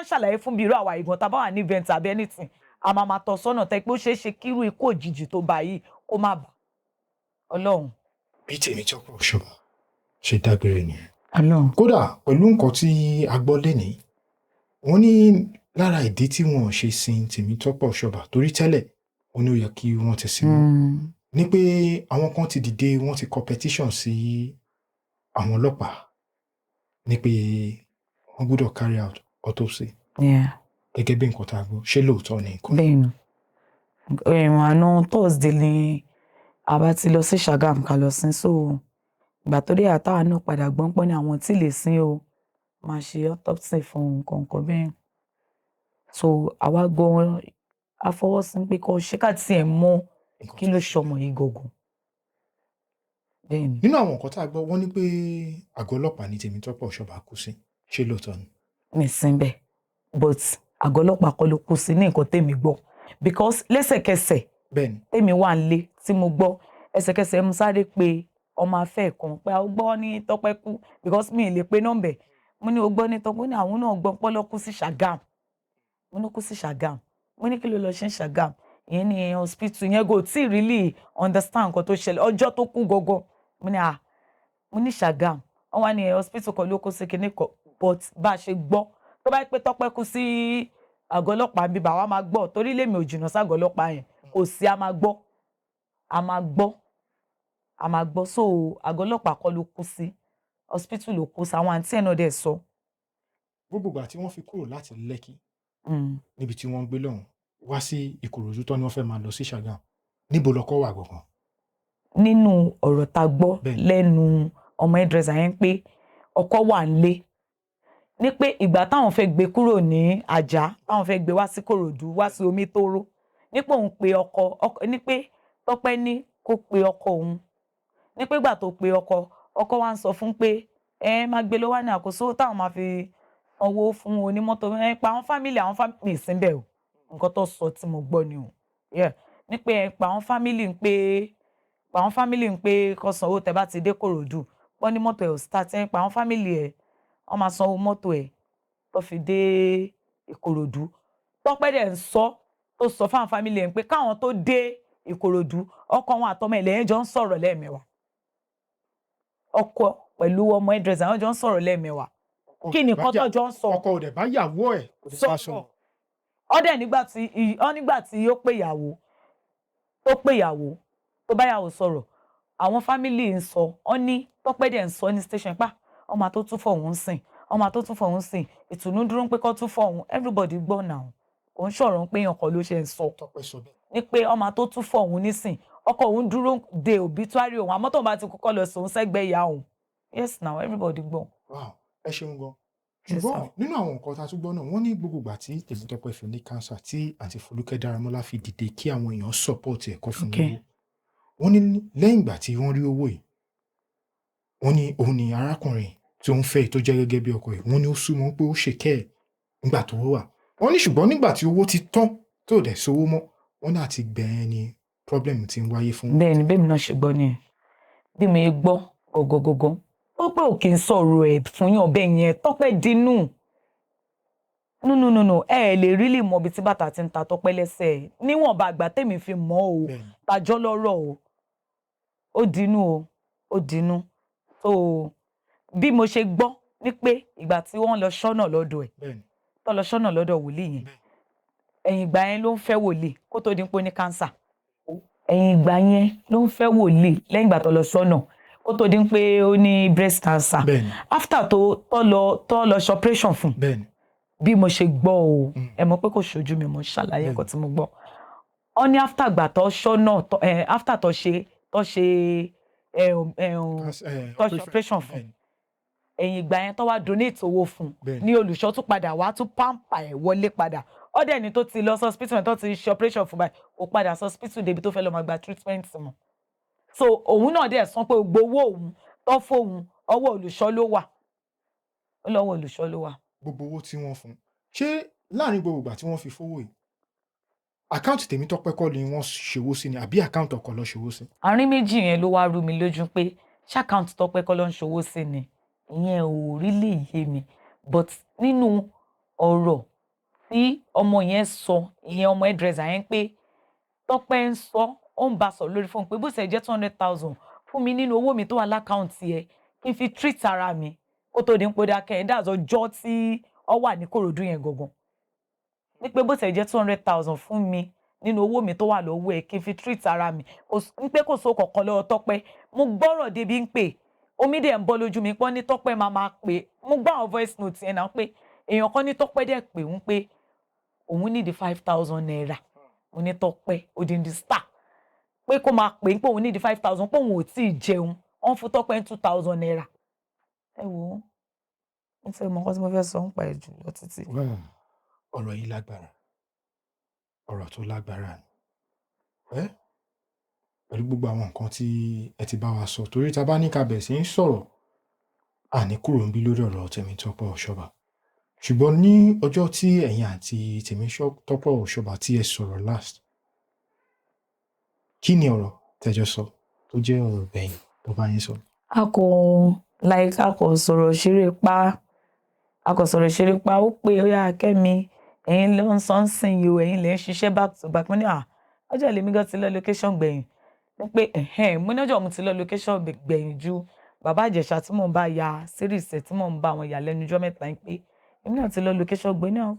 S1: ṣàlàyé fún bí irú àwa ìgbọ̀n tá a bá wà ní event àbí anything a máa tọ́ sọ́nà tẹ́ pé ó ṣeé ṣe kírú ikú òjijì tó bá yìí kó má bà Ọlọ́run.
S2: bí Tèmítọ́pọ̀ Òṣùbà ṣe dágbére nìyẹn. kódà pẹ̀lú nǹkan tí a gbọ́ lénìí wọ́n ní lára ìdí tí wọ́n ṣe sin Tèmítọ́pọ̀ Òṣùbà torí tẹ́lẹ̀ ó ní ó yẹ kí wọ́n ti sin ní pé àwọn kan ti dìde wọ́n ti competition sí àwọn ọlọ́pàá ní pé wọ́n gbọ́dọ̀ carry out autopsy. gẹ́gẹ́ bí nǹkan tá a gbọ́ ṣé lóòótọ́ ni nǹkan.
S1: bẹ́ẹ̀ni àná Thursday ni a bá ti lọ sí Ṣàgámù ká lọ sin so ìgbà tó dé àtàwọn náà padà gbọ́n pọ́n ní àwọn tí lè sin o máa ṣe autopsy fún nǹkan bẹ́ẹ̀ so àwa gbọ́ afọwọ́sí pé kò ṣe ká tiẹ̀ mọ̀ kí ló ṣọmọ yìí gọ̀gùn.
S2: nínú àwọn nǹkan tá a gbọ́ wọ́n ní pé àgọ́ ọlọ́pàá ní Tèmítọ́pọ̀ Òṣùbà kú sí ṣé lóòótọ́ ni.
S1: mi sin bẹ́ẹ̀ but àgọ́ ọlọ́pàá kọ́ ló kú sí ní nǹkan tèmi gbọ́ because lẹ́sẹ̀kẹsẹ̀ tèmi wà nílé tí mo gbọ́ ẹsẹ̀kẹsẹ̀ mo sáré pé ọmọ afẹ́ kan pé àwọn gbọ́ ní Tọ́pẹ́ kú because mi ì lè pe nọ́mbẹ̀ mo ní o gbọ́ ní Tọ́pẹ́ ní àwọn náà gbọ́ pọ́lọ́ kú sí Ṣàgámù mo ní kú sí Ṣàgámù mo ní kí ló lọ ṣe ń Ṣàgámù ìyẹn ní hospital yẹn go tí really understand nǹkan tó ṣẹlẹ̀ ọjọ́ tó kú gọ́gọ́ mo ní Ṣàgámù wọ́n wá ní hospital kan ló kó sí kinní kan but bá a ṣe gbọ́ tó bá pé Tọ́pẹ́ kú sí àgọ́ ọlọ́pàá bíbá wa máa gbọ́ torí lèmi ò jìnnà ságọ́ ọlọ́pàá yẹn kò sí a máa gbọ́ so àgọ́ ọlọ́pàá kọ́ ló kú sí hospital ló kú sí àwọn àǹtí ẹ̀ náà dẹ̀ sọ.
S2: gbogbo ìgbà tí wọ́n fi kúrò láti Lẹ́kì níbi tí wọ́n ń gbé lọ́hùn wá sí Ìkòròdú tán ni wọ́n fẹ́ máa lọ sí Ṣàgámù níbo lọkọ wà gangan.
S1: nínú ọ̀rọ̀ tá gbọ́ lẹ́nu ọmọ hairdresser yẹn pé ọkọ wà nílé ní pé ìgbà táwọn fẹ́ gbé kúrò ní Àjà táwọn fẹ́ gbé wá sí Ìkòròdú wá sí Omítóró ní pé òun pe ọkọ ní pé Tọ́pẹ́ ní kó pe ọkọ òun ní pé ìgbà tó pe ọkọ wa ń sọ fún pé máa gbé lọ wá ní àkóso táwọn máa fi sanwó fún onímọ́tò pa àwọn fámìlì ìsínbẹ̀ o nǹkan tó sọ tí mo gbọ́ ni o ní pé pa àwọn fámìlì ń pé kó sanwó tẹ́ bá ti dé Ìkòròdú wọ́n ní mọ́tò ẹ̀ ò start pa àwọn fámìlì ẹ̀ wọ́n máa sanwó mọ́tò ẹ̀ tó fi dé Ìkòròdú Tọ́pẹ́ dẹ̀ ń sọ tó sọ fáwọn fámìlì ẹ̀ pé káwọn tó dé Ìkòròdú ọkọ wọn àtọmọ ẹ̀ lẹ́yìn jọ ń sọ̀rọ̀ lẹ́ẹ̀mẹ́wàá ọkọ pẹ̀lú ọmọ hairdresser wọn jọ ń sọ̀rọ̀ lẹ́ẹ̀mẹ́wàá kí ni nǹkan tó jọ ń sọ.
S2: ọkọ ò dẹ̀ bá yàwó ẹ̀ kò dẹ̀ bá sọ.
S1: ọdẹ nígbà tí ó pè yàwó tó bá yàwó sọ̀rọ̀ àwọn fámìlì ń sọ ọ ní Tọ́pẹ́ dẹ̀ ń sọ ní station pa ọmọ tó tún fọ̀hún sìn ìtùnú dúró ń pé kó tún fọ̀hún everybody gbọ́ náà kò ń ṣọ̀rọ̀ ń pé ọkọ ló ṣe ń sọ ní pé ọmọ tó tún fọ̀hún nísìn ọkọ òun dúró de obituary òun àmọ́ tóun bá ti kọ́kọ́ lọ sòun sẹ́gbẹ́ ìyá òun yes now everybody gbọ́.
S2: ẹ ṣeun gan ṣùgbọ́n nínú àwọn nǹkan tá a tún gbọ́ náà wọ́n ní gbogbo ìgbà tí Tèmítọ́pẹ́ fi ní cancer tí àǹtí Folúkẹ́ Dáramọ́lá fi dìde kí àwọn èèyàn support ẹ̀kọ́ fún owó wọ́n ní lẹ́yìn ìgbà tí wọ́n rí owó yìí wọ́n ní òun ni arákùnrin tí ó ń fẹ́ tó jẹ́ gẹ́gẹ́ bí ọkọ ẹ̀ wọ́n ní ó súnmọ́ pé ó ṣèkẹ́ ẹ̀ nígbà tó wà wọ́n ní ṣùgbọ́n nígbà tí owó ti tán tó dẹ̀ sówó mọ́ wọ́n náà ti gbẹ̀ẹ́ ni problem ti ń wáyé fún.
S1: bẹ́ẹ̀ ni bẹ́ẹ̀ mi náà ṣe gbọ́ ni bí mi gbọ́ gọ́gọ́gọ́gọ́ Tọ́pẹ́ ò kì í sọ̀rọ̀ ẹ̀ fún yàn bẹ́ẹ̀ yẹn Tọ́pẹ́ dínú no ẹ lè rí lè mọ ibi tí bàtà ti ń ta Tọ́pẹ́ lẹ́sẹ̀ níwọ̀nba àgbà tèmi fi mọ̀ o tàjọ́ lọ́rọ̀ o ó dínú so bí mo ṣe gbọ́ ní pé ìgbà tí wọ́n lọ ṣọ́nà lọ́dọ̀ ẹ̀ tó lọ ṣọ́nà lọ́dọ̀ wòlíì yẹn ẹ̀yìn ìgbà yẹn ló ń fẹ́ wòlíì kó tó di pé ó ní kánsà ẹ̀yìn ìgbà yẹn ló ń fẹ́ wòlíì lẹ́yìn ìgbà tó lọ ṣọ́nà kó tó di pé ó ní breast cancer after tó lọ ṣe operation fún bí mo ṣe gbọ́ o ẹ mọ̀ pé kò ṣojú mi mo ṣàlàyé nǹkan tí mo gbọ́ ọ ní after ìgbà tó ṣọ́nà after tó ṣe operation fún ẹ̀yìn ìgbà yẹn tó wá donate owó fún ní olùṣọ́ tún padà wá tún pampa ẹ̀ wọlé padà ọ̀dẹ̀ ni tó ti lọ sí hospital tó ti ṣe operation fún báyìí kò padà sí hospital débi tó fẹ́ lọ máa gba treatment mọ́ so òun náà dẹ̀ sọ pé gbogbo òun tó fóun ọwọ́ olùṣọ́ ló wà ó lọ́wọ́ olùṣọ́ ló wà.
S2: gbogbo owó tí wọ́n fún ṣé láàrin gbogbo ìgbà tí wọ́n fi fowó yìí àkáǹtì Tèmítọ́pẹ́ kọ́ ni wọ́n ṣòwò sí ni àbí àkáǹtì ọkọ ló ṣòwò sí.
S1: àárín méjì yẹn ló wá rú mi lójú pé ṣé àkáǹtì Tọ́pẹ́ kọ́ ló ń ṣòwò sí ni ìyẹn ò rí lè yé mi but nínú ọ̀rọ̀ tí ọmọ yẹn sọ ìyẹn ọmọ hairdresser yẹn pé Tọ́pẹ́ ń sọ ó ń bá sọ lórí fóun pé bó ṣe jẹ́ 200,000 fún mi nínú owó mi tó wà lákàǹtì ẹ kí n fi treat ara mi kó tó di ń pò dákẹ́ ẹ̀ dáàzọ́ ọjọ́ tí ọ wà ní Kòròdú yẹn gangan ní pé bó ṣe jẹ́ 200,000 fún mi nínú owó mi tó wà lọ́wọ́ ẹ̀ kí n fi treat ara mi ń pé kò sóò kọ̀ọ̀kan lọ́wọ́ Tọ́pẹ́ mo gbọ́rọ̀ débi ń pè omi dẹ̀ ń bọ́ lójú mi pọ́n ní Tọ́pẹ́ máa pè mo gbọ́ àwọn voice note yẹn náà pé èèyàn kan ní Tọ́pẹ́ dẹ̀ pè ń pé òun ní di 5,000 naira mo ní Tọ́pẹ́ odindi star pé kó máa pè ń pé òun ní di 5,000 pé òun ò tí ì jẹun wọ́n fún Tọ́pẹ́ 2,000 naira ẹ wò ó n fẹ́ mọ nǹkan tí mo fẹ́ sọ ń pa ẹ̀ jù lọ títí.
S2: ọ̀rọ̀ yìí lágbára ọ̀rọ̀ tó lágbára ni pẹ̀lú gbogbo àwọn nǹkan tí ẹ ti bá wa sọ torí ta bá ní ká bẹ̀ sí ń sọ̀rọ̀ àní kúrò ń bí lórí ọ̀rọ̀ Tèmítọ́pẹ́ Ọ̀ṣọ́bà ṣùgbọ́n ní ọjọ́ tí ẹ̀yin àti Tèmítọ́pẹ́ Ọ̀ṣọ́bà tí ẹ sọ̀rọ̀ last kí ni ọ̀rọ̀ tẹ́jọ sọ tó jẹ́ ọ̀rọ̀ gbẹ̀yìn tó bá yín sọ.
S1: a kò sọ̀rọ̀ ṣeré pa ó pé ó yá Kẹ́mi ẹ̀yin ló ń sọ ń sìn yìí o ẹ̀yin lè ń ṣiṣẹ́ back to back mo ní ọjọ́ ìlú mi gan ti lọ location gbẹ̀yìn ní pé mo ní ọjọ́ mo ti lọ location gbẹ̀yìn ju bàbá Ìjẹ̀ṣà tí mò ń bá ya series tí mò ń bá àwọn ìyá lẹ́nu ọjọ́ mẹ́ta ń pé èmi náà ti lọ location gbẹ̀yìn náà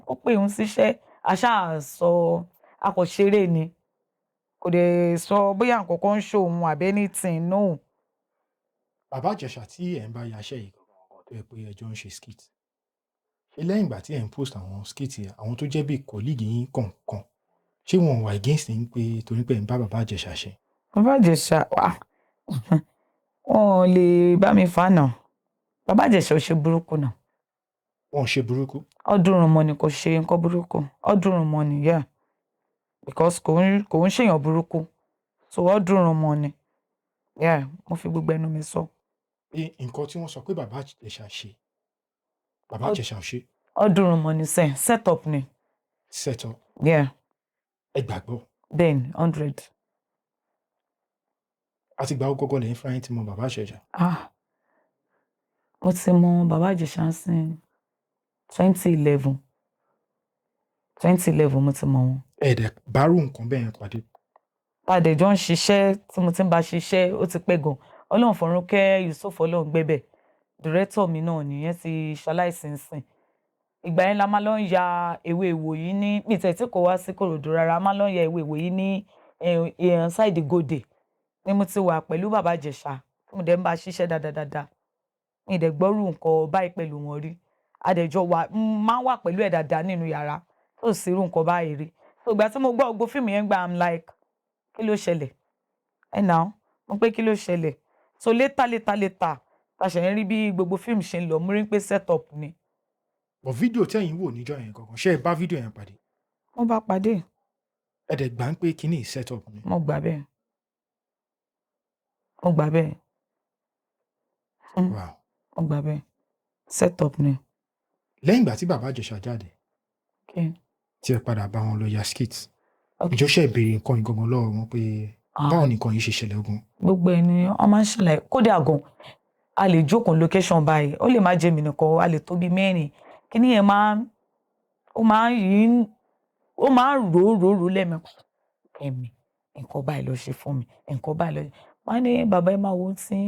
S1: kó pé òun síṣẹ́ aṣáàsọ akọ̀ṣeré ni kò dẹ̀ sọ bóyá nǹkan kan ń ṣòun àbẹ́ anything no.
S2: bàbá Ìjẹ̀ṣà tí ẹ̀ ń bá yaṣẹ́ yìí gangan tó yẹ pé ẹjọ́ ń ṣe skit ṣé lẹ́yìn ìgbà tí ẹ̀ ń post àwọn skit yẹn àwọn tó jẹ́ bí colleague yín kọ̀ọ̀kan ṣé wọn wà against ní pé torí pé ẹ̀ ń bá bàbá Ìjẹ̀ṣà ṣe.
S1: bàbá Ìjẹ̀ṣà wọn lè bá mi fà náà bàbá Ìjẹ̀ṣà ò ṣe burúkú náà.
S2: wọn ò ṣe burúkú.
S1: ọdúnrún mọ ni kò ṣe nǹkan burúkú ọdúnrún mọ ni yeah because kò ń ṣèyàn burúkú so ọdúnrún mọ ni yeah mo fi gbogbo ẹnu mi sọ.
S2: nǹkan tí wọ́n sọ pé bàbá Ìjẹ̀ṣà ṣe bàbá Ìjẹ̀ṣà ò ṣe.
S1: ọdúnrún mọ ni set up ni.
S2: set up.
S1: yeah.
S2: ẹ gbàgbọ́.
S1: bẹ́ẹ̀ni 100.
S2: àti ìgbà ó lẹ́yìn fúnra yín ti mọ bàbá Ìjẹ̀ṣà.
S1: mo ti mọ bàbá Ìjẹ̀ṣà sí 2011 mo ti mọ wọn.
S2: ẹ̀ẹ́dẹ̀ bárò nǹkan bẹ́ẹ̀ yẹn pàdé.
S1: padà jọ ń ṣiṣẹ́ tí mo ti ń bá ṣiṣẹ́ ó ti pẹ́ gan Ọlọ́run Fọ̀rúnkẹ́ Yusuf Ọlọ́run gbẹ́bẹ̀ dìrẹ́tọ̀ mi náà nìyẹn ti ṣaláìsí ń sìn ìgbà yẹn la máa lọ ń ya ewé ìwòyí ní mìtẹ́ tí kò wá sí Kòròdú rárá máa lọ ń ya ewé ìwòyí ní ṣáìdì Gòdè ni mo ti wà pẹ̀lú bàbá Ìjẹ̀ṣà tí mo dẹ̀ ń bá ṣiṣẹ́ dáadáa mi dẹ̀ gbọ́rù nǹkan báyìí pẹ̀lú wọn rí adẹ̀jọ́ máa ń wà pẹ̀lú ẹ̀ dáadáa nínú yàrá tó sì rú nǹkan báyìí rí so ìgbà tí mo gbọ́ gbogbo fíìmù yẹn gbà I'm like kí ló ṣẹlẹ̀ now mo pé kí ló ṣẹlẹ̀ so later tàṣẹ yẹn rí bí gbogbo fíìmù ṣe ń lọ mú rí pé set up ni.
S2: bọ̀ fídíò tẹ́yìn wò níjọ́ yẹn gangan ṣé ẹ bá fídíò yẹn pàdé.
S1: mo bá pàdé.
S2: ẹ dẹ̀ gbà ń pé kíní set up ni.
S1: mo gbà bẹ́ẹ̀.
S2: Wow.
S1: Mo gbà bẹ́ẹ̀. Set up ni.
S2: Lẹ́yìn ìgbà tí bàbá Ìjẹ̀ṣà jáde
S1: Okay.
S2: tí ẹ padà bá wọn lọ ya skit
S1: Okay.
S2: ìjọ ṣe ìbéèrè nǹkan ìgangan lọ́wọ́ wọn pé báwo ni nǹkan yìí ṣe ṣẹlẹ̀ ogun.
S1: Gbogbo ẹni wọ́n máa ń ṣàlàyé kódà gan a lè jókòó location báyìí ó lè má jẹ́ mi nìkan a lè tó bí mẹ́rin kíní yẹn ó máa ń rò lẹ́mẹ̀ẹ́ ẹ̀mí nǹkan báyìí ló ṣe fún mi nǹkan báyìí ló ṣe wọ́n á ní bàbá ẹ máa wo tí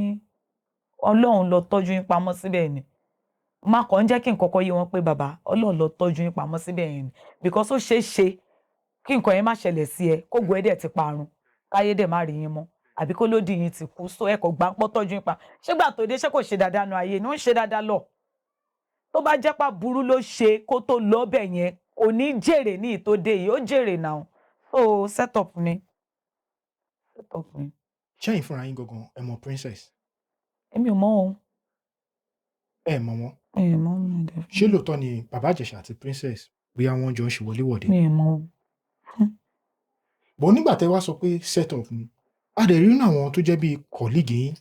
S1: Ọlọ́run lọ tọ́jú yín pamọ́ síbẹ̀ ni má kàn ń jẹ́ kí n kọ́kọ́ yé wọn pé bàbá Ọlọ́run lọ tọ́jú yín pamọ́ síbẹ̀ yẹn ni because ó ṣeé ṣe kí nǹkan yẹn má ṣẹlẹ̀ sí ẹ kó gbọ́ ẹ dẹ̀ ti parun káyé dẹ̀ má rí yín mọ́ àbí kó lódì yín ti kú so ẹ kò gbà ń pọ́ tọ́jú yín pa ṣégbà tó dé ṣé kò ṣe dáadáa nu ayé ni ó ń ṣe dáadáa lọ tó bá jẹ́ pá burú ló ṣe kó tó lọ́bẹ̀ yẹn kò ní jèrè ní ìtòdé yìí ó jèrè náà so set up ni.
S2: ṣẹ́yìn fúnra yín gangan ẹ mọ princess.
S1: Èmi ò mọ̀ wọn.
S2: Ẹ mọ̀ wọn.
S1: Mi ò mọ̀ wọn dẹ̀.
S2: Ṣé lóòótọ́ ni bàbá Ìjẹ̀ṣà àti princess bóyá wọ́n jọ ń ṣe wọléwọ̀de?
S1: Mi ò mọ̀ wọn.
S2: Bọ̀ nígbà tẹ́ wá sọ pé set up ni a dẹ̀ rí nínú àwọn tó jẹ́ bíi colleague yín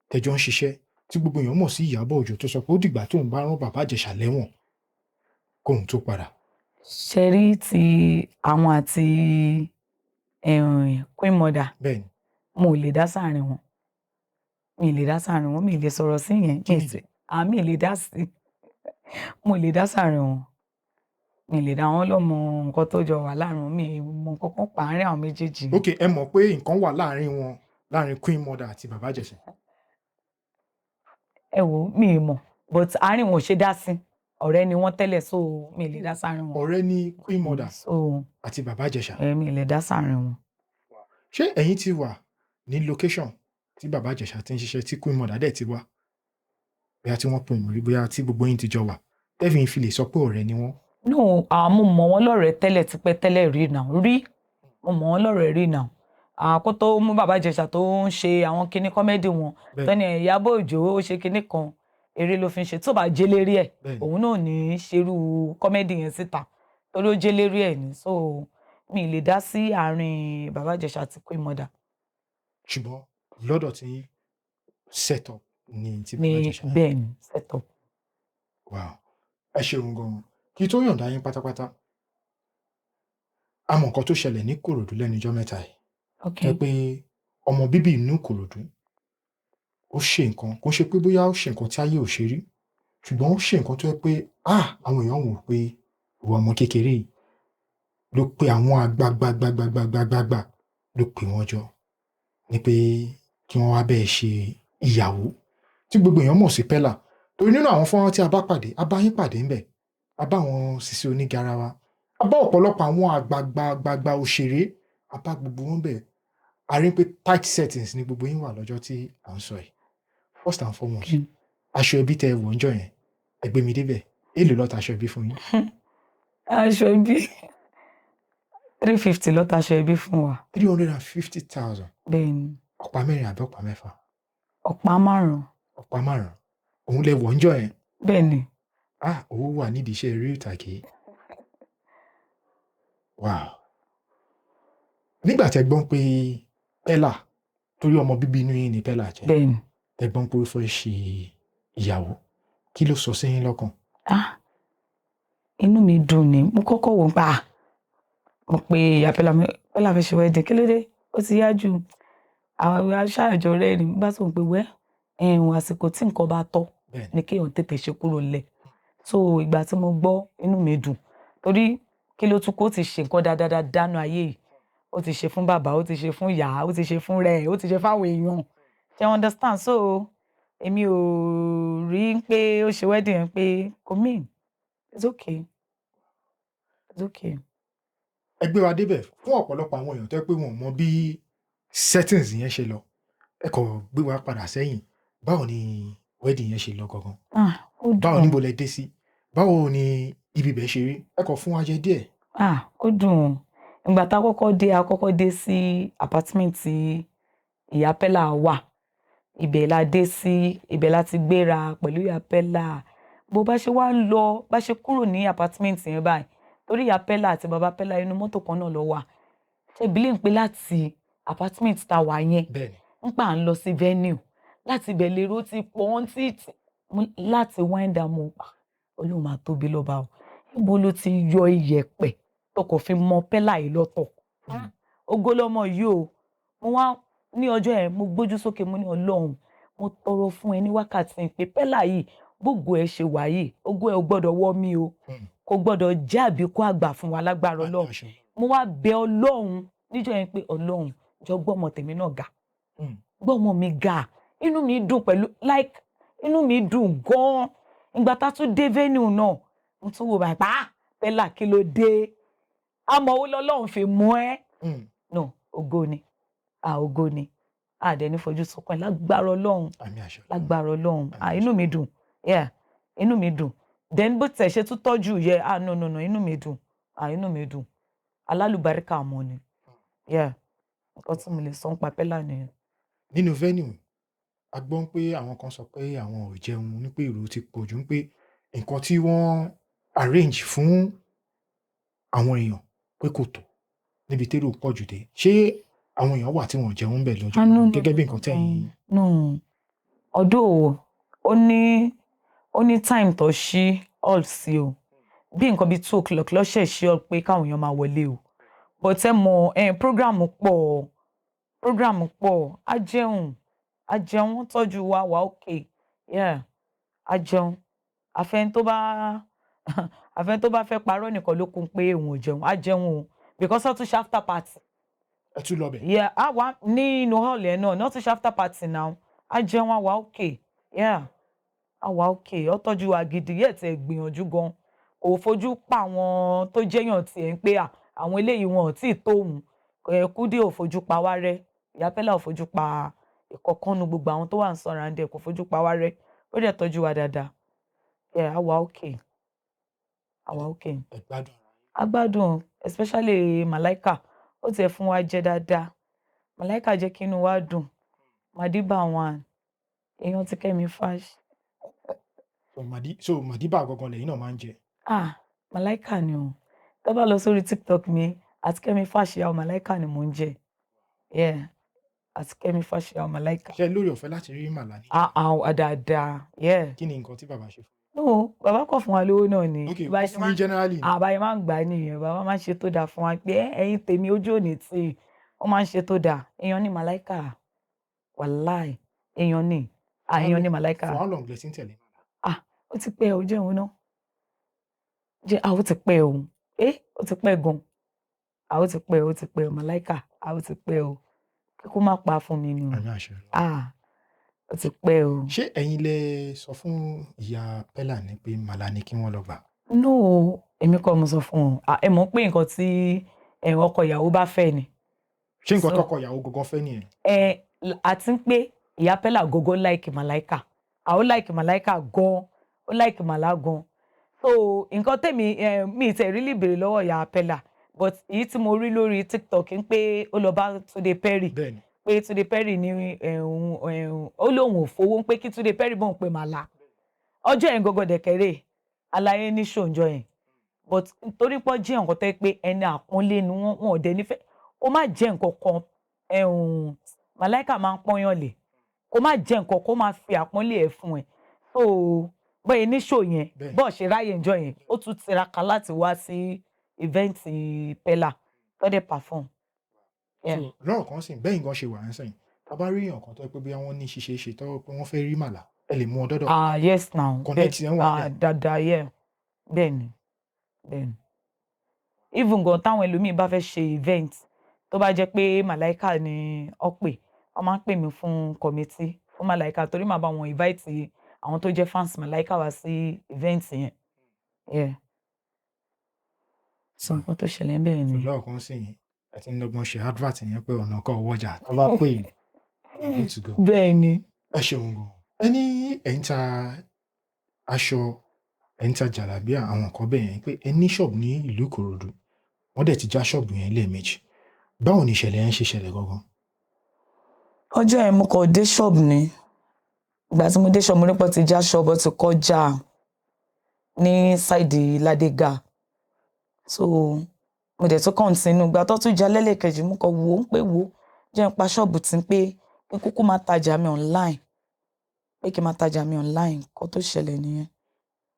S2: tẹ́jọ́ ń ṣiṣẹ́ tí gbogbo èèyàn mọ̀ sí Ìyábọ̀ Òjó tó sọ pé ó dìgbà tóun bá rán bàbá Ìjẹ̀ṣà lẹ́wọ̀n kóun tó padà.
S1: Ṣe rí ti àwọn àti Queen Mother.
S2: Bẹ́ẹ̀ni.
S1: Mo lè dá sáàrin wọn. Mi lè dá sáàrin wọn, mi lè sọ̀rọ̀ sí yẹn. Mi lè dá sí. Mo lè dá sáàrin wọn. Mi lè dá wọn lọ́mọ nǹkan tó jọ wà láàrin wọn. Mi mọ nǹkan kan pàárín àwọn méjèèjì.
S2: Ok, ẹ mọ̀ pé nǹkan wà láàrin wọn láàrin Queen Mother àti bàbá Ìjẹ̀ṣà.
S1: Ẹ wo mi mọ̀ but àárín wọn ò ṣe dá sí. Ọ̀rẹ́ ni wọ́n tẹ́lẹ̀ so mi lè dá sáàrin wọn.
S2: Ọ̀rẹ́ ni Queen Mother
S1: so
S2: àti bàbá Ìjẹ̀ṣà.
S1: Mi lè dá sáàrin wọn.
S2: Ṣé ẹ̀yin ti wà ní location tí bàbá Ìjẹ̀ṣà ti ń ṣiṣẹ́ tí Queen Mother dẹ̀ ti wá? Bóyá tí wọ́n pè mí rí, bóyá tí gbogbo yín ti jọ wà. Tẹ́fìn fi lè sọ pé ọ̀rẹ́ ni wọ́n.
S1: No, mo mọ̀ wọ́n lọ́rẹ̀ẹ́ tẹ́lẹ̀ tipẹ́ tẹ́lẹ̀ rí náà. Mo mọ̀ wọ́n lọ́rẹ̀ẹ́ rí náà. Kó tó mú bàbá Ìjẹ̀ṣà tó ń ṣe àwọn kinní kọ́mẹ́dì wọn. Tọ́ni Ìyábọ̀ Òjó ó ṣe kinní kan, eré ló fi ń ṣe. Tó bá jẹ́ lérí ẹ̀, òun náà ní ṣerú kọ́mẹ́dì yẹn síta. Torí ó jẹ́ lérí ẹ̀ ni. So mi lè dá sí àárín bàbá Ìjẹ̀ṣà àti Queen Mother.
S2: Ṣùgbọ́n lọ́dọ̀ tí set up ni ti bàbá Ìjẹ̀ṣà.
S1: Bẹ́ẹ̀ ni set up.
S2: Wow. Ẹ ṣeun gan-an. Kí tó yọ̀ǹda yín pátápátá. A mọ̀ nǹkan tó ṣẹlẹ̀ ní Ìkòròdú lẹ́nu ọjọ́ mẹ́ta yìí.
S1: Okay.
S2: Pé ọmọ bíbí inú Ìkòròdú ó ṣe nǹkan kó ṣe pé bóyá ó ṣe nǹkan tí ayé ò ṣe rí ṣùgbọ́n ó ṣe nǹkan tó yẹ pé àwọn èèyàn wò pé ìwà ọmọ kékeré yìí ló pe àwọn àgbàgbàgbàgbàgbàgbà ló pè wọ́n jọ ní pé kí wọ́n wá bẹ́ẹ̀ ṣe ìyàwó tí gbogbo èèyàn mọ̀ sí Pella torí nínú àwọn fọ́nrán tí a bá pàdé a bá yín pàdé ńbẹ̀ a bá àwọn Sisi Onígarawa a bá ọ̀pọ̀lọpọ̀ àwọn àgbàgbàgbà òṣèré a bá gbogbo wọn bẹ̀ a rí pé tight settings ni gbogbo yín wà lọ́jọ́ tí à ń sọ yìí first and foremost aṣọ ẹbí tẹ wọ̀ ńjọ́ yẹn ẹ gbé mi débẹ̀ èlò lọ́ta aṣọ ẹbí fún yín.
S1: Aṣọ ẹbí 350 lọ́ta aṣọ ẹbí fún wa.
S2: 350,000.
S1: Bẹ́ẹ̀ni.
S2: Ọ̀pá mẹ́rin àbí ọ̀pá mẹ́fà?
S1: Ọ̀pá márùn-ún.
S2: Ọ̀pá márùn-ún. Òun lẹ wọ̀ ńjọ́ yẹn.
S1: Bẹ́ẹ̀ni.
S2: Owó wà nídìí iṣẹ́ eré ìtàgé. Wow. Nígbà tẹ́ gbọ́n pé Pella torí ọmọ bíbí inú yín ni Pella jẹ́.
S1: Bẹ́ẹ̀ni.
S2: Tẹ́ gbọ́n pé ó fẹ́ ṣe ìyàwó. Kí ló sọ sí yín lọ́kàn?
S1: Inú mi dùn ni. Mo kọ́kọ́ wò pé mo pe ìyá Pella fẹ́ ṣe wedding. Kí ló dé? Ó ti yá jù. Àwọn aṣáájọ rẹ̀ ni bá sọ pé àsìkò tí nǹkan bá tọ́ ni kéèyàn tètè ṣe kúrò nílẹ̀. So ìgbà tí mo gbọ́ inú mi dùn torí kí ló tún kó ti ṣe nǹkan dáadáa dánú ayé yìí. Ó ti ṣe fún bàbá, ó ti ṣe fún ìyá, ó ti ṣe fún rẹ̀, ó ti ṣe fáwọn èèyàn. Ṣé you understand? So èmi ò rí pé ó ṣe wedding yẹn pé kò mean. It's okay. It's okay.
S2: Ẹ gbé wa débẹ̀ fún ọ̀pọ̀lọpọ̀ àwọn èèyàn tó yẹ pé wọn ò mọ bí settings yẹn ṣe lọ. Ẹ kò gbé wa padà sẹ́yìn. Báwo ni wedding yẹn ṣe lọ gangan? Báwo níbo lẹ dé sí? Báwo ni ibi bẹ̀ ṣe rí? Ẹ kò fún wa jẹ díẹ̀.
S1: Ó dùn. Ìgbà tá a kọ́kọ́ dé sí apartment tí ìyá Pella wà. Ibẹ̀ la dé sí, ibẹ̀ la ti gbéra pẹ̀lú ìyá Pella. Bó bá ṣe wá ń lọ, bá ṣe kúrò ní apartment yẹn báyìí. Torí ìyá Pella àti bàbá Pella inú mọ́tò kan náà lọ wà. Ṣé ìbílẹ̀ ń pé láti apartment tá wà yẹn.
S2: Bẹ́ẹ̀ni.
S1: Ń pa à ń lọ sí venue. láti ibẹ̀ lérò ti pọ̀ títí láti wind down mo pa Ọlọ́run máa tóbi lọ́ba o níbo ló ti yọ iyẹ̀pẹ̀ tọkọ̀ fi mọ pẹ́là yìí lọ́tọ̀ ògo lọmọ yìí o mo wá ní ọjọ́ yẹn mo gbójú sókè mo ní Ọlọ́run mo tọrọ fún ẹ ní wákàtí pé pẹ́là yìí gbogbo ẹ ṣe wà yìí ògo ẹ ò gbọ́dọ̀ wọ́ mi o kò gbọ́dọ̀ jẹ́ àbíkú àgbà fún wa lágbára Ọlọ́run mo wá bẹ Ọlọ́run níjọ́ yẹn pé Ọlọ́run jọ gbọ́mọ tèmi náà ga gbọ́mọ mi ga inú mi dùn pẹ̀lú like inú mi dùn gan-an ìgbà tá tún dé venue náà mo tún wò báyìí pẹ́là kí ló dé àmọ́ owó lọ́lọ́run fi mú ẹ́ no ògo ni ògo ni àdẹ ní fojú sunkún lágbára Ọlọ́run lágbára Ọlọ́run inú mi dùn inú mi dùn then bó tẹ̀ ṣe tún tọ́jú yẹ no inú mi dùn inú mi dùn alálùbáríkà mọ́ ni nǹkan tí mo lè sọ ń pa pẹ́là nìyẹn.
S2: Nínú venue a gbọ́ pé àwọn kan sọ pé àwọn ò jẹun ní pé èrò ti pọ̀ jù pé nǹkan tí wọ́n arrange fún àwọn èèyàn pé kò tó níbi térò pọ̀ jù dé ṣé àwọn èèyàn wà tí wọ́n jẹun ń bẹ̀ lọ́jọ́ gẹ́gẹ́ bí nǹkan tẹ̀yìn.
S1: ọdún ó ní time tó ṣí hall sí o bí nǹkan bíi 2 o'clock lọ́sẹ̀ ṣí ọ pé káwọn èèyàn máa wọlé o but ẹ mọ̀ program pọ̀ á jẹun wọ́n tọ́jú wa wà okay á jẹun àfẹn tó bá fẹ́ parọ́ nìkan ló kún pé òun ò jẹun á jẹun o because ó tún ṣe after party.
S2: ẹ tún lọ bẹ̀.
S1: á wà nínú hall yẹn náà tún ṣe after party now á jẹun á wà okay á wà okay ó tọ́jú wa gidi yẹ̀ tẹ̀ gbìyànjú gan kò fojú pa àwọn tó jẹ́yàn tiẹ̀ ń pé àwọn eléyìí wọn ò tí ì tó òun Kúdí ò fojú pa wá rẹ́ Ìyá Pẹ́lá ò fojú pa ìkọ̀kànnù gbogbo àwọn tó wà ń sọ̀rọ̀ àǹdẹ̀ kò fojú pa wá rẹ́ ó dẹ̀ tọ́jú wa dáadáa àwa okay agbádùn especially Màláíkà ó tiẹ̀ fún wa jẹ dáadáa Màláíkà jẹ́ kí inú wa dùn Madiba wọn èèyàn ti Kẹ́mi Fash.
S2: so Madiba gangan lẹ́yìn náà máa ń jẹ.
S1: Màláíkà ni o tó bá lọ sórí TikTok mi àti Kẹ́mi Fash yà Màláíkà ni mò ń jẹ àti Kẹ́mi Fash yà Màláíkà.
S2: ṣe lórí ọ̀fẹ́ láti rí màlá ní.
S1: dáadáa.
S2: kí ni nǹkan tí bàbá ṣe fún mi.
S1: no bàbá kọ̀ fún wa lówó náà ni.
S2: ok ó fún yín generally.
S1: àbáyé máa ń gbà á nìyẹn bàbá máa ń ṣe tó dáa fún wa pé ẹ̀yin tèmi ojú òní tí wọ́n máa ń ṣe tó dáa èèyàn ní Màláíkà wàláì èèyàn ní Màláíkà.
S2: for how long lẹ ti ń tẹ̀lé màlá.
S1: ó ti pẹ́ o jẹun náà ó ti pẹ́ o ó ti pẹ́ gan ó ti pẹ́ o Màláíkà ó ti pẹ́ o kíkú má pa fún mi ni o ó ti pẹ́ o.
S2: ṣé ẹ̀yin lẹ sọ fún ìyá Pẹ́lá ní pé màlá ni kí wọ́n lọ gbà.
S1: no èmi kọ́ mo sọ fún wọn ẹ mọ̀ pé nǹkan tí ọkọ ìyàwó bá fẹ́ ni.
S2: ṣé nǹkan tọkọ ìyàwó gangan fẹ́ nìyẹn.
S1: àti pé ìyá Pẹ́lá gógó láìkì Màláíkà àwọn láìkì Màláíkà gan ó láìkì màlá gan so nǹkan tèmi mi tẹ̀ really béèrè lọ́wọ́ ìyá Pẹ́lá but èyí tí mo rí lórí TikTok ń pé ó lọ bá Túndé Perry pé Túndé Perry ní ó lóun ò fowó ń pé kí Túndé Perry bóun pé màlá ọjọ́ yẹn gọ́gọ́ dẹ̀kẹ́rẹ́ aláyé ní ṣòǹjọ́ yẹn but torí pọ́ jẹ́ nǹkan tẹ́ pé ẹni àpọ́nlé ni wọ́n ò dẹ̀ nífẹ̀ẹ́ kó má jẹ́ nǹkan kan Màláíkà máa ń pọ́nyàn lè kó má jẹ́ nǹkan kó má fi àpọ́nlé ẹ̀ fún ẹ so bọ́ẹ̀ ní ṣò yẹn bọ́ọ̀ ṣe ráyè ńjọ́ yẹn ó tún tiraka láti wá sí ìvẹ́ǹtì Pẹ́lá tó dẹ̀ perform.
S2: lọ́rọ̀ kan sìn bẹ́yìn gan ṣe wà ń sẹ́yìn tá a bá rí èèyàn kan tó pé bí wọ́n ní ṣíṣe ṣe tó pé wọ́n fẹ́ rí màlá ẹ lè mú ọ dọ́dọ̀.
S1: yes now
S2: connect yẹn wà bẹ́ẹ̀.
S1: dáadáa bẹ́ẹ̀ni even gan táwọn ẹlòmíín bá fẹ́ ṣe event tó bá jẹ́ pé Màláíkà ni ó pè wọ́n máa ń pè mí fún committee fún Màláíkà torí màá bá wọn invite àwọn tó jẹ́ fans Màláíkà wá sí event yẹn. sọ nǹkan tó ṣẹlẹ̀ ń bẹ̀rẹ̀ ni.
S2: lọ́ọ̀ kan sì yín ẹ ti ń lọ́gbọ́n ṣe advert yẹn pé ọ̀nà kan wọ́jà tó bá pè é need to go.
S1: bẹ́ẹ̀ ni.
S2: ẹ ṣeun gan. ẹ ní ẹ̀ ń ta aṣọ ẹ̀ ń ta jàlábíà àwọn nǹkan bẹ́ẹ̀ yẹn pé ẹ ní ṣọ́ọ̀bù ní ìlú Ìkòròdú wọ́n dẹ̀ ti já ṣọ́ọ̀bù yẹn lẹ́ẹ̀mejì báwo ni ìṣẹ̀lẹ̀ yẹn ṣe ṣẹlẹ̀ gangan.
S1: ọjọ́ yẹn mo kàn dé ṣọ́ọ̀bù ni ìgbà tí mo dé ṣọ́ọ̀bù nípa ti já ṣọ́ọ̀bù ti kọjá ní ṣáìdì Ládégà so mo dẹ̀ tún kọ́ńtínú ìgbà tó tún já lẹ́lẹ́kejì mo kàn wò ó pé wò ó jẹ́ ń pa ṣọ́ọ̀bù tí ń pé kí kúkú máa tajà mi online pé kí n máa tajà mi online kó tó ṣẹlẹ̀ nìyẹn.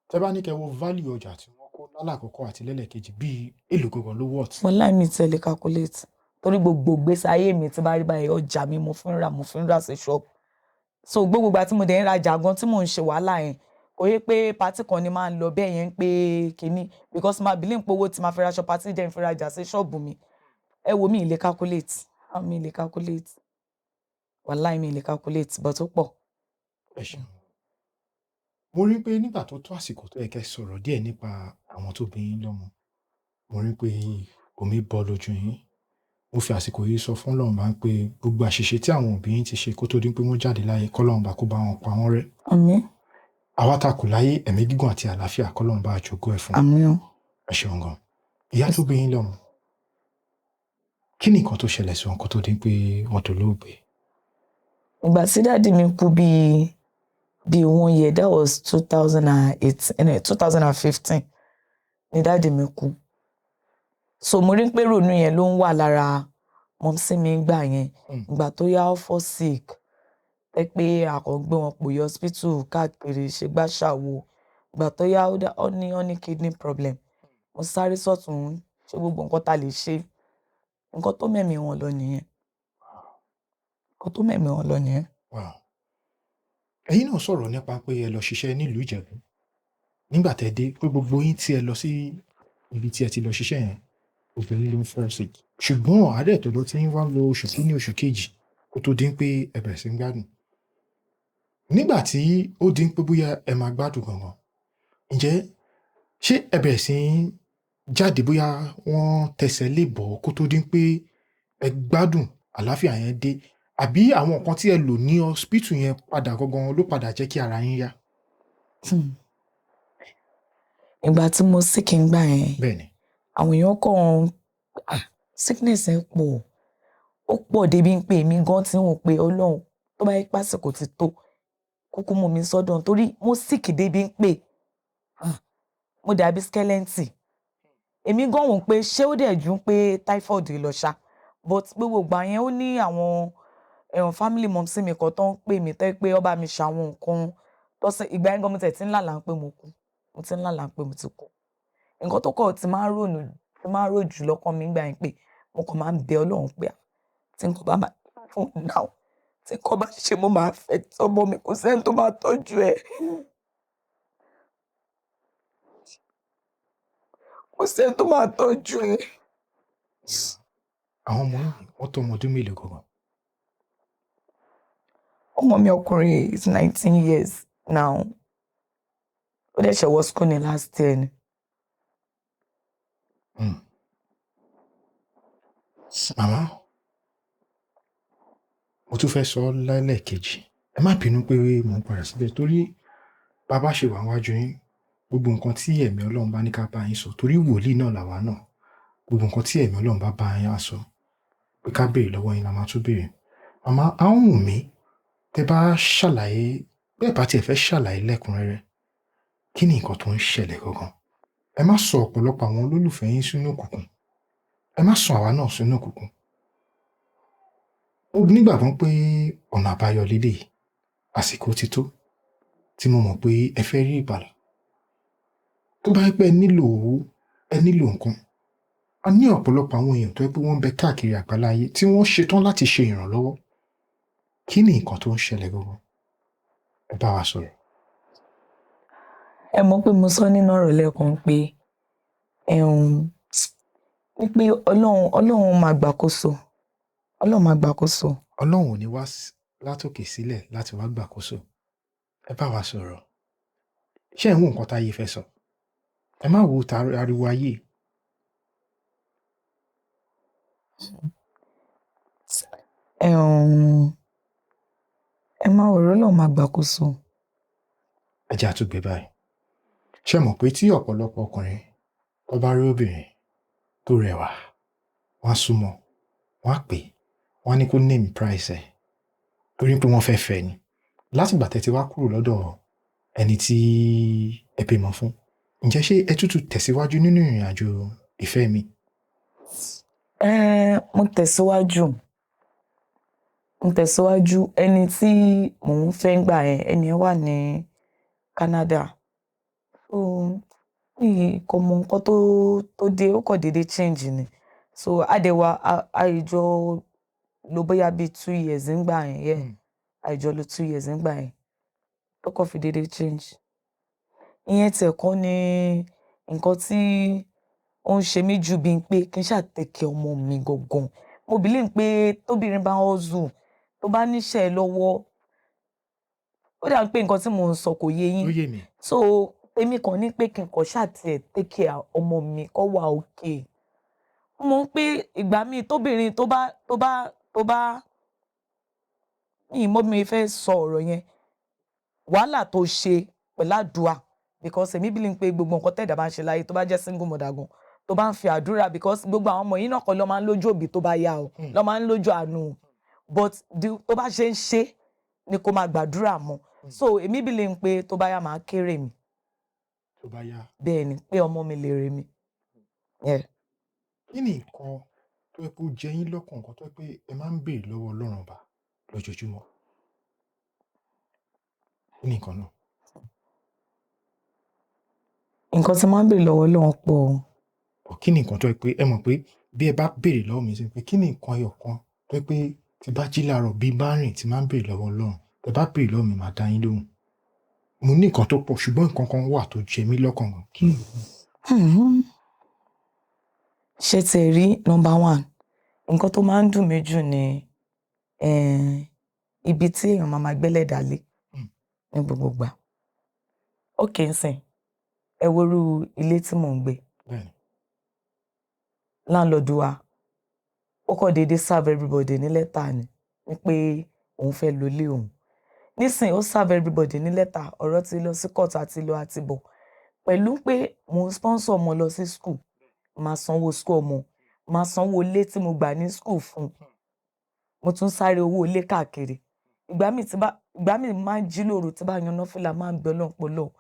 S2: Tẹ́ bá ní kẹ́ wo value ọjà tí wọ́n kó lálàkọ́kọ́ àti lẹ́lẹ́kejì bíi èlò gangan ló worth.
S1: Wallahi mi tẹ̀lé calculate torí gbogbo ìgbésí ayé mi tí bá rí báyìí ọjà mi mo fi ń rà sí shop. So gbogbo ìgbà tí mo dẹ̀ ń rajà gan tí mò ń ṣe wàhálà yẹn kò yẹ pé party kan ni máa ń lọ bẹ́ẹ̀ yẹn pé kíní because ma believe pé owó tí ma fi raṣọ party jẹ́ ń fi rajà sí ṣọ́ọ̀bù mi. Ẹ wo mi ì lè calculate. Mi ì lè calculate. Wallahi mi ì lè calculate but ó pọ̀.
S2: Ẹ ṣeun. Mo rí pé nígbà tó tó àsìkò tó yẹ kẹ́ sọ̀rọ̀ díẹ̀ nípa àwọn tó bí yín lọ́mọ. Mo rí pé omi bọ́ lójú yín. Mo fi àsìkò yìí sọ fún Ọlọ́run bá ń pé gbogbo àṣìṣe tí àwọn òbí yín ti ṣe kó tó di pé wọ́n jáde láyé k'Ọlọ́run bá kó bá wọn pa wọ́n rẹ́.
S1: Àmín.
S2: Àwa tá kù láyé ẹ̀mí gígùn àti àlàáfíà k'Ọlọ́run bá jogún ẹ̀ fún.
S1: Àmín.
S2: Ẹ ṣeun gan. Ìyá tó bí yín lọ́mọ. Kí ni nǹkan tó ṣẹlẹ̀ sí wọn kó tó di pé wọ́n dolóògbé?
S1: Ìgbà tí dáàdì mi kú bí 1 year, that was 2015 ni dáàdì mi kú. So mo rí pé ronú yẹn ló ń wà lára mọ́mísí mi gbà yẹn. Ìgbà tó yá ó fall sick. Ẹ pé a kàn gbé wọn pòyì hospital káàkiri ṣe gbá ṣàwo. Ìgbà tó yá ó ní kidney problem. Mo sáré sọ́tùn ṣe gbogbo nǹkan tá lè ṣe. Nǹkan tó mẹ́mìí wọn lọ nìyẹn.
S2: Wow. Ẹ̀yin náà sọ̀rọ̀ nípa pé ẹ lọ ṣiṣẹ́ nílùú Ìjẹ̀bú. Nígbà tẹ́ dé pé gbogbo yín tí ẹ lọ sí ibi tí ẹ ti lọ ṣiṣẹ́ yẹn obìnrin ló ń fall sick. Ṣùgbọ́n àárẹ̀ tó lọ tí ń wá lọ oṣù kìíní oṣù kejì kó tó di pé ẹ bẹ̀rẹ̀ sí ń gbádùn. Nígbà tí ó di pé bóyá ẹ máa gbádùn gangan, ǹjẹ́ ṣé ẹ bẹ̀rẹ̀ sí ń jáde bóyá wọ́n tẹsẹ̀ lé bọ̀ kó tó di pé ẹ gbádùn àlàáfíà yẹn dé àbí àwọn nǹkan tí ẹ lò ní hospital yẹn padà gangan ló padà jẹ́ kí ara yín yá?
S1: Ìgbà tí mo sick ńgbà yẹn.
S2: Bẹ́ẹ̀ni.
S1: Àwọn èèyàn kàn sickness yẹn pọ̀. Ó pọ̀ débi pé èmi gan tí ń wò pé Ọlọ́run tó bá yẹ pé àsìkò ti tó kúkú mú mi sọ́dọ̀ torí mo sick débi pé mo dàbí skeleton. Èmi gan wò pé ṣé ó dẹ̀ jù pé typhoid lọ ṣá. But gbogbo ìgbà yẹn ó ní àwọn family mọ̀mísí mi kan tó ń pè mí tó pé ó bá mi ṣàwọn nǹkan tó ṣe ìgbà yẹn gan mo tẹ̀ tí ń lálàá pé mo kú. Mo ti ń lálàá pé mo ti kú. Nǹkan tó kọ̀ tí máa ń rò jù lọ́kàn mi gbà yẹn pé mo kàn máa ń bẹ Ọlọ́run pé tí nǹkan bá máa fún mi náà tí nǹkan bá ṣe mo máa fẹ́ tọ́mọ mi kò sẹ́ni tó máa tọ́jú ẹ̀. Kò sẹ́ni tó máa tọ́jú ẹ̀.
S2: Àwọn ọmọ yìí wọ́n tó ọmọ ọdún mélòó gangan?
S1: Ọmọ mi ọkùnrin is 19 years now. Ó dẹ̀ ṣe wọ school ní last year ni.
S2: Màmá, mo tún fẹ́ sọ lẹ́lẹ́kejì. Ẹ má bínú pé mò ń padà síbẹ̀ torí bàbá ṣe wà níwájú yín gbogbo nǹkan tí ẹ̀mí Ọlọ́run bá ní ká bá yín sọ torí wòlíì náà làwa náà. Gbogbo nǹkan tí ẹ̀mí Ọlọ́run bá yín á sọ pé ká béèrè lọ́wọ́ yín la máa tún béèrè. Màmá, á ń wù mí tẹ́ bá ṣàlàyé bẹ́ẹ̀ bá tiẹ̀ fẹ́ ṣàlàyé lẹ́kùnrẹ́rẹ́ kí ni nǹkan tó ń ṣẹlẹ̀ gangan. Ẹ má sọ ọ̀pọ̀lọpọ̀ àwọn olólùfẹ́ yín sínú òkùnkùn. Ẹ má sọ àwa náà sínú òkùnkùn. Mo nígbàgbọ́ pé ọ̀nà àbáyọ lélẹ̀ àsìkò ti tó tí mo mọ̀ pé ẹ fẹ́ rí ìgbàlà. Tó bá yẹ pé ẹ nílò owó, ẹ nílò nǹkan. A ní ọ̀pọ̀lọpọ̀ àwọn èèyàn tó yẹ pé wọ́n ń bẹ káàkiri àgbáláyé tí wọ́n ṣetán láti ṣe ìrànlọ́wọ́. Kí ni nǹkan tó ń ṣẹlẹ̀ gangan? Ẹ bá wa sọ̀rọ̀.
S1: Ẹ mọ̀ pé mo sọ nínú ọ̀rọ̀ lẹ́ẹ̀kan pé wípé Ọlọ́run máa gbàkóso. Ọlọ́run máa gbàkóso.
S2: Ọlọ́run ò ní wá látòkè sílẹ̀ láti wá gbàkóso. Ẹ bá wa sọ̀rọ̀. Ṣé ẹ̀ ń wo nǹkan táyé fẹ́ sọ? Ẹ má wo ariwo ayé.
S1: Ẹ má wo Ọlọ́run máa gbàkóso.
S2: Ẹ jẹ́ àtúgbè báyìí. Ṣé mọ̀ pé tí ọ̀pọ̀lọpọ̀ ọkùnrin tó bá rí obìnrin tó rẹwà, wọ́n á súnmọ́, wọ́n á pè, wọ́n á ní kó name price ẹ̀ torí pé wọ́n fẹ́ fẹ́ ni. Látìgbà tẹ́ ti wá kúrò lọ́dọ̀ ẹni tí ẹ bímọ fún. Ǹjẹ́ ṣé ẹ tútù tẹ̀síwájú nínú ìrìn àjò ìfẹ́ mi?
S1: Mo tẹ̀síwájú. ń tẹ̀síwájú. Ẹni tí mò ń fẹ́ ń gbà yẹn, ẹni yẹn wà ní Canada. So mi kò mọ nǹkan tó dé, ó kàn déédéé change ni. So adẹ̀wà àìjọ ló bóyá bíi 2 years ńgbà yẹn, yeah. Àìjọ ló 2 years ńgbà yẹn. Tó kàn fi déédéé change. Ìyẹn tiẹ̀ kọ́ ni nǹkan tí ó ń ṣe mí jù, bíi pé kí n ṣáà take care ọmọ mi gangan. Mo believe pé tóbìnrin bá hustle, tó bá níṣẹ́ lọ́wọ́, ó dà pé nǹkan tí mò ń sọ kò yé yín.
S2: Ó yé mi.
S1: So èmi kàn ní pé kí n kàn ṣáà tiẹ̀ take care ọmọ mi kó wà okay. Mo mọ̀ pé ìgbà míì tóbìnrin tó bá mi mọ̀ bí mo fẹ́ sọ ọ̀rọ̀ yẹn, wàhálà tó ṣe pẹ̀lú àdúrà, because èmi believe pé gbogbo nǹkan tẹ̀dá bá ń ṣe láyé, tó bá jẹ́ single mother gan, tó bá ń fi àdúrà, because gbogbo àwọn ọmọ yìí náà kọ́ ló máa ń lójú òbí tó bá yá o, ló máa ń lójú àánú, but tó bá ṣe ń ṣe ni kó máa gbàdúrà mọ́. So èmi believe pé tó bá yá máa kéré mi.
S2: Tó bá yá.
S1: Bẹ́ẹ̀ ni, pé ọmọ mi lè rè mi.
S2: Kí ni nǹkan tó yẹ kó jẹ yín lọ́kàn, nǹkan tó yẹ pé ẹ máa ń béèrè lọ́wọ́ Ọlọ́run Ọba lójoojúmọ́? Kí ni nǹkan náà?
S1: Nǹkan tí máa ń béèrè lọ́wọ́ Ọlọ́run pọ̀.
S2: Kí ni nǹkan tó yẹ pé ẹ mọ̀ pé bí ẹ bá béèrè lọ́wọ́ mi sí pé kí ni nǹkan ẹyọ kan tó yẹ pé tí bá jí láàárọ̀ bí bá rìn tí máa ń béèrè lọ́wọ́ Ọlọ́run, tẹ bá béèrè lọ́wọ́ mi máa dá yín lóhùn. Mo ní nǹkan tó pọ̀, ṣùgbọ́n nǹkan kan wà tó jẹ mí lọ́kàn gan. Kí ni?
S1: Ṣé tẹ̀ rí number 1, nǹkan tó máa ń dùn mí jù ni ibi tí èèyàn máa gbẹ́lẹ̀ dálé ní gbogbo ìgbà. Okay nsìn, ẹ worú ilé tí mò ń gbé. Láńlọ́ọ̀dù wa, ó kàn déédéé serve everybody ní lẹ́tà ni pé òun fẹ́ lo ilé òun. Nísìn ó serve everybody ní lẹ́tà, ọ̀rọ̀ ti lọ sí court, àti lọ àti bọ̀. Pẹ̀lú pé mo sponsor ọmọ lọ sí school, máa sanwó school ọmọ, máa sanwó ilé tí mo gbà ní school fún. Mo tún sáré owó ilé káàkiri. Ìgbà míì máa ń jí lóru tí bá yan náfìlà, máa ń bẹ Ọlọ́run pọ̀ lọ́wọ́.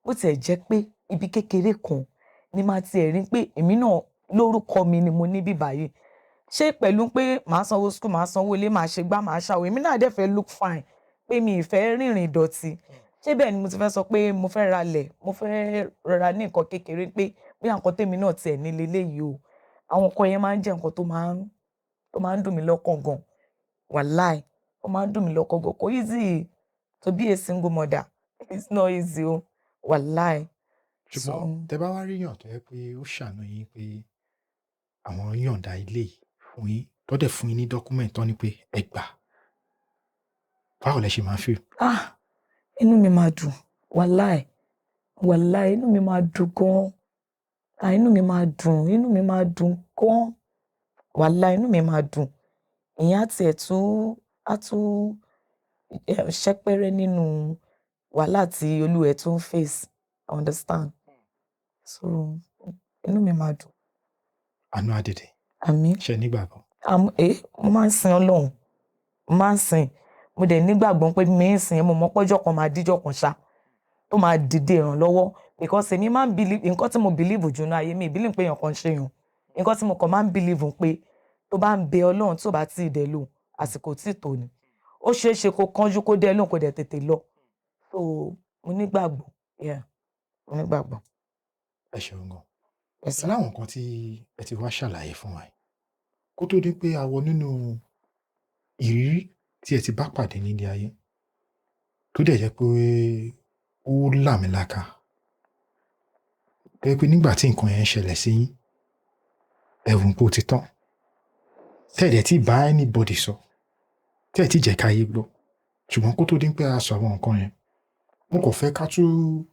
S1: Bó tiẹ̀ jẹ́ pé ibi kékeré kan ni máa tiẹ̀ rí pé èmi náà lórúkọ mi ni mo ní bíbá yìí. Ṣé pẹ̀lú pé màá sanwó school, màá sanwó ilé, màá ṣe gbá, màá ṣàwò, èmi náà dẹ̀ fẹ́ look fine, pé mi ì fẹ́ rìnrìn ìdọ̀tí. Ṣé bẹ́ẹ̀ ni mo ti fẹ́ sọ pé mo fẹ́ ralẹ̀, mo fẹ́ rọra ní nǹkan kékeré, pé bí nǹkan tèmi náà tiẹ̀ ní leléyìí o. Àwọn nǹkan yẹn máa ń jẹ́ nǹkan tó máa ń dùn mí lọ́kàn gan. Wàláì, ó máa ń dùn mí lọ́kàn gan. Kò easy to be a single mother. It's not easy o. Wàláì.
S2: Ṣùgbọ́n tẹ bá wá rí èèyàn tó yẹ pé ó ṣàánú yín pé àwọn yọ̀ǹda ilé yìí fún yín, tó dẹ̀ fún yín ní document tó ní pé ẹ gbà, báwo lẹ ṣe máa feel?
S1: Inú mi máa dùn. Wàláì, inú mi máa dùn gan. Inú mi máa dùn gan. Wàláì, inú mi máa dùn. Ìyẹn á tún ṣẹ́pẹ́rẹ́ nínú wàhálà tí olúwẹ̀ tún face. Understand? So inú mi máa dùn.
S2: Àánú á dìde.
S1: Àmín.
S2: Ṣé nígbàgbọ́?
S1: Mo máa ń sin Ọlọ́run. Mo máa ń sìn. Mo dẹ̀ nígbàgbọ́ pé mi ń sìn, mo mọ̀ pọ́jọ́ kan máa díjọ́ kan ṣá, tó máa dìde ìrànlọ́wọ́. Because èmi máa ń believe, nǹkan tí mo believe jù ní ayé mi, believe pé èèyàn kan ṣe yàn. Nǹkan tí mo kàn máa ń believe pé tó bá ń bẹ Ọlọ́run tó bá ti dẹ̀ lò, àsìkò tí tó ni. Ó ṣeé ṣe kó kánjú kó dẹ̀ lóhùn kó dẹ̀ tètè lọ. So mo nígbàgbọ́. Mo nígbàgbọ́.
S2: Ẹ ṣeun gan. Láwọn nǹkan tí ẹ ti wá ṣàlàyé fún wa yìí, kó tó di pé a wọ nínú ìrírí tí ẹ ti bá pàdé nílé ayé, tó dẹ̀ jẹ́ pé ó làmìlaka, pé nígbà tí nǹkan yẹn ṣẹlẹ̀ sí yín, ẹ̀rù pé ó ti tán, tẹ́ẹ̀dẹ̀ tí bá anybody sọ, tẹ́ẹ̀ tí jẹ́ káyé gbọ́, ṣùgbọ́n kó tó di pé a sọ àwọn nǹkan yẹn, mo kàn fẹ́ ká tún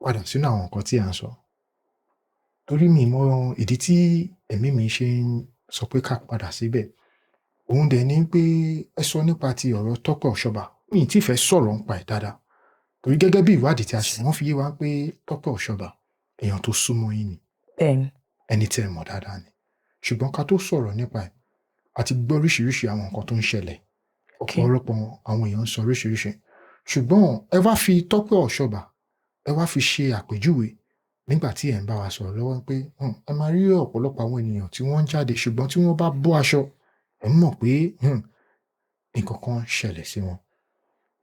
S2: padà sínú àwọn nǹkan tí à ń sọ. Torí mi mọ ìdí tí ẹ̀mí mi ṣe ń sọ pé ká padà síbẹ̀. Òun dẹ̀ ni pé ẹ sọ nípa ti ọ̀rọ̀ Tọ́pẹ́ Ọ̀ṣọ́bà. Mi ì tí fẹ́ sọ̀rọ̀ nípa ẹ̀ dáadáa. Torí gẹ́gẹ́ bí ìwádìí tí a ṣe, wọ́n fi yé wa pé Tọ́pẹ́ Ọ̀ṣọ́bà èèyàn tó súnmọ́ yín ni. Ẹni tí ẹ mọ̀ dáadáa ni. Ṣùgbọ́n ká tó sọ̀rọ̀ nípa ẹ̀, a ti gbọ́ oríṣiríṣi àwọn nǹkan tó ń ṣẹlẹ̀. Ọ̀pọ̀lọpọ̀ àwọn èèyàn ń sọ oríṣiríṣi. Ṣùgbọ́n ẹ wá fi Tọ́pẹ́ Ọ̀ṣọ́bà, ẹ wá fi ṣe àpèjúwe nígbà tí ẹ̀ ń bá wa sọ̀rọ̀ lọ́wọ́ pé ẹ máa rí ọ̀pọ̀lọpọ̀ àwọn ènìyàn tí wọ́n ń jáde, ṣùgbọ́n tí wọ́n bá bọ́ aṣọ, ẹ mọ̀ pé nǹkan kan ṣẹlẹ̀ sí wọn.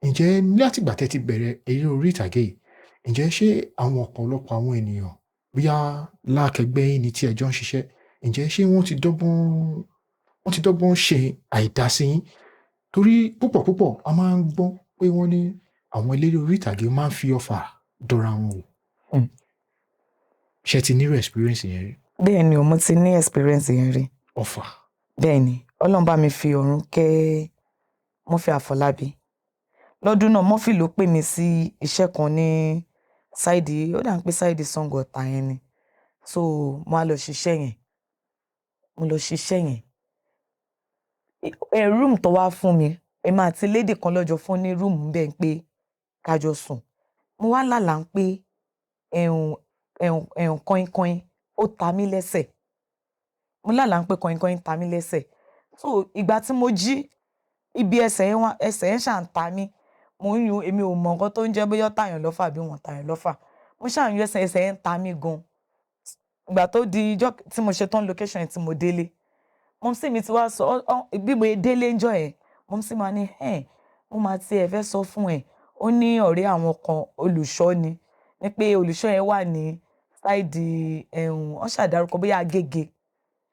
S2: Ǹjẹ́ látìgbà tẹ́ ti bẹ̀rẹ̀ eré orí ìtàgé yìí, ǹjẹ́ ṣé àwọn ọ̀pọ̀lọpọ̀ àwọn ènìyàn bóyá lákẹgbẹ́ yín ni tí ẹ jọ ń ṣiṣẹ́, ǹjẹ́ ṣé wọ́n ti dọ́gbọ́n ṣe àìdá sí yín? Torí púpọ̀ a máa ń gbọ́ pé wọ́n ní àwọn eléré orí ìtàgé máa ń fi ọfà dọra wọn wò. Ṣé ẹ ti nírú experience yẹn rí?
S1: Bẹ́ẹ̀ ni o, mo ti ní experience yẹn rí.
S2: Ọfà.
S1: Bẹ́ẹ̀ ni, Ọlọ́run bá mi fi ọ̀run kẹ́ Murphy Àfọlábí. Lọ́dún náà Murphy ló pè mí sí iṣẹ́ kan ní sáìdì, ó dà ń pé sáìdì Sango Ọ̀tà yẹn ni. So mo wá lọ ṣiṣẹ́ yẹn. Room tó wá fún mi, èmi àti lady kan lọ́jọ́ fún ní room bẹ́ẹ̀ pé ká jọ sùn. Mo wá lálàá pé kọ̀ìnkọ̀ìn ó ta mí lẹ́sẹ̀. Mo lálàá pé kọ̀ìnkọ̀ìn ta mí lẹ́sẹ̀. So ìgbà tí mo jí, ibi ẹsẹ̀ yẹn ṣà ń ta mí. Mo ń yún, èmi ò mọ nǹkan tó ń jẹ́ bóyá tàyàn lọ́fà bí wọ́n tàyàn lọ́fà. Mo ṣà ń yún ẹsẹ̀ yẹn ń ta mí gan. Ìgbà tó di ijọ́ tí mo ṣe tán location tí mo délé, mọ́mísí mi ti wá sọ, bí mo délé ńjọ́ yẹn, mọ́mísí máa ní, mo máa ti ẹ̀ fẹ́ sọ fún ẹ. Ó ní ọ̀rẹ́ àwọn kan olùṣọ́ ni pé olùṣọ́ yẹn wà ní sáìdì wọ́n ṣàdárúkọ bóyá Agége.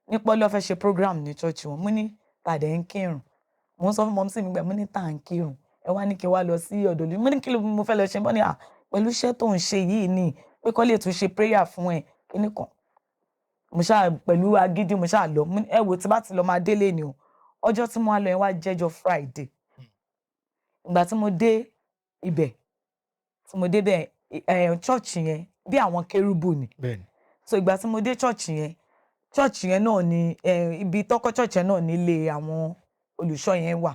S1: Ní pé ló fẹ́ ṣe program ní church wọn. Mo ní tàdé ń kírun. Mo ń sọ fún mọ́mísí mi gbà, mo ní tà ń kírun. Ẹ wá ní kí n wá lọ sí ọ̀dọ̀ olùṣọ́. Mo ní kí ló mo fẹ́ lọ ṣe? Mo ní pẹ̀lú iṣẹ́ tó ń ṣe yìí ni pé kó lè tún ṣe prayer fún ẹ. Kíní kan. Mo ṣáà pẹ̀lú agídí mo ṣáà lọ. Ẹ wò tí bá ti lọ máa délé ni o. Ọjọ́ tí mo wá lọ yẹn wá jẹ́jọ́ Friday. Ìgbà tí mo dé ibẹ̀, church yẹn bí àwọn kérúbù ni.
S2: Bẹ́ẹ̀ni.
S1: So ìgbà tí mo dé church yẹn náà ni ibi tọ́kọ́ church yẹn náà nílé àwọn olùṣọ́ yẹn wà.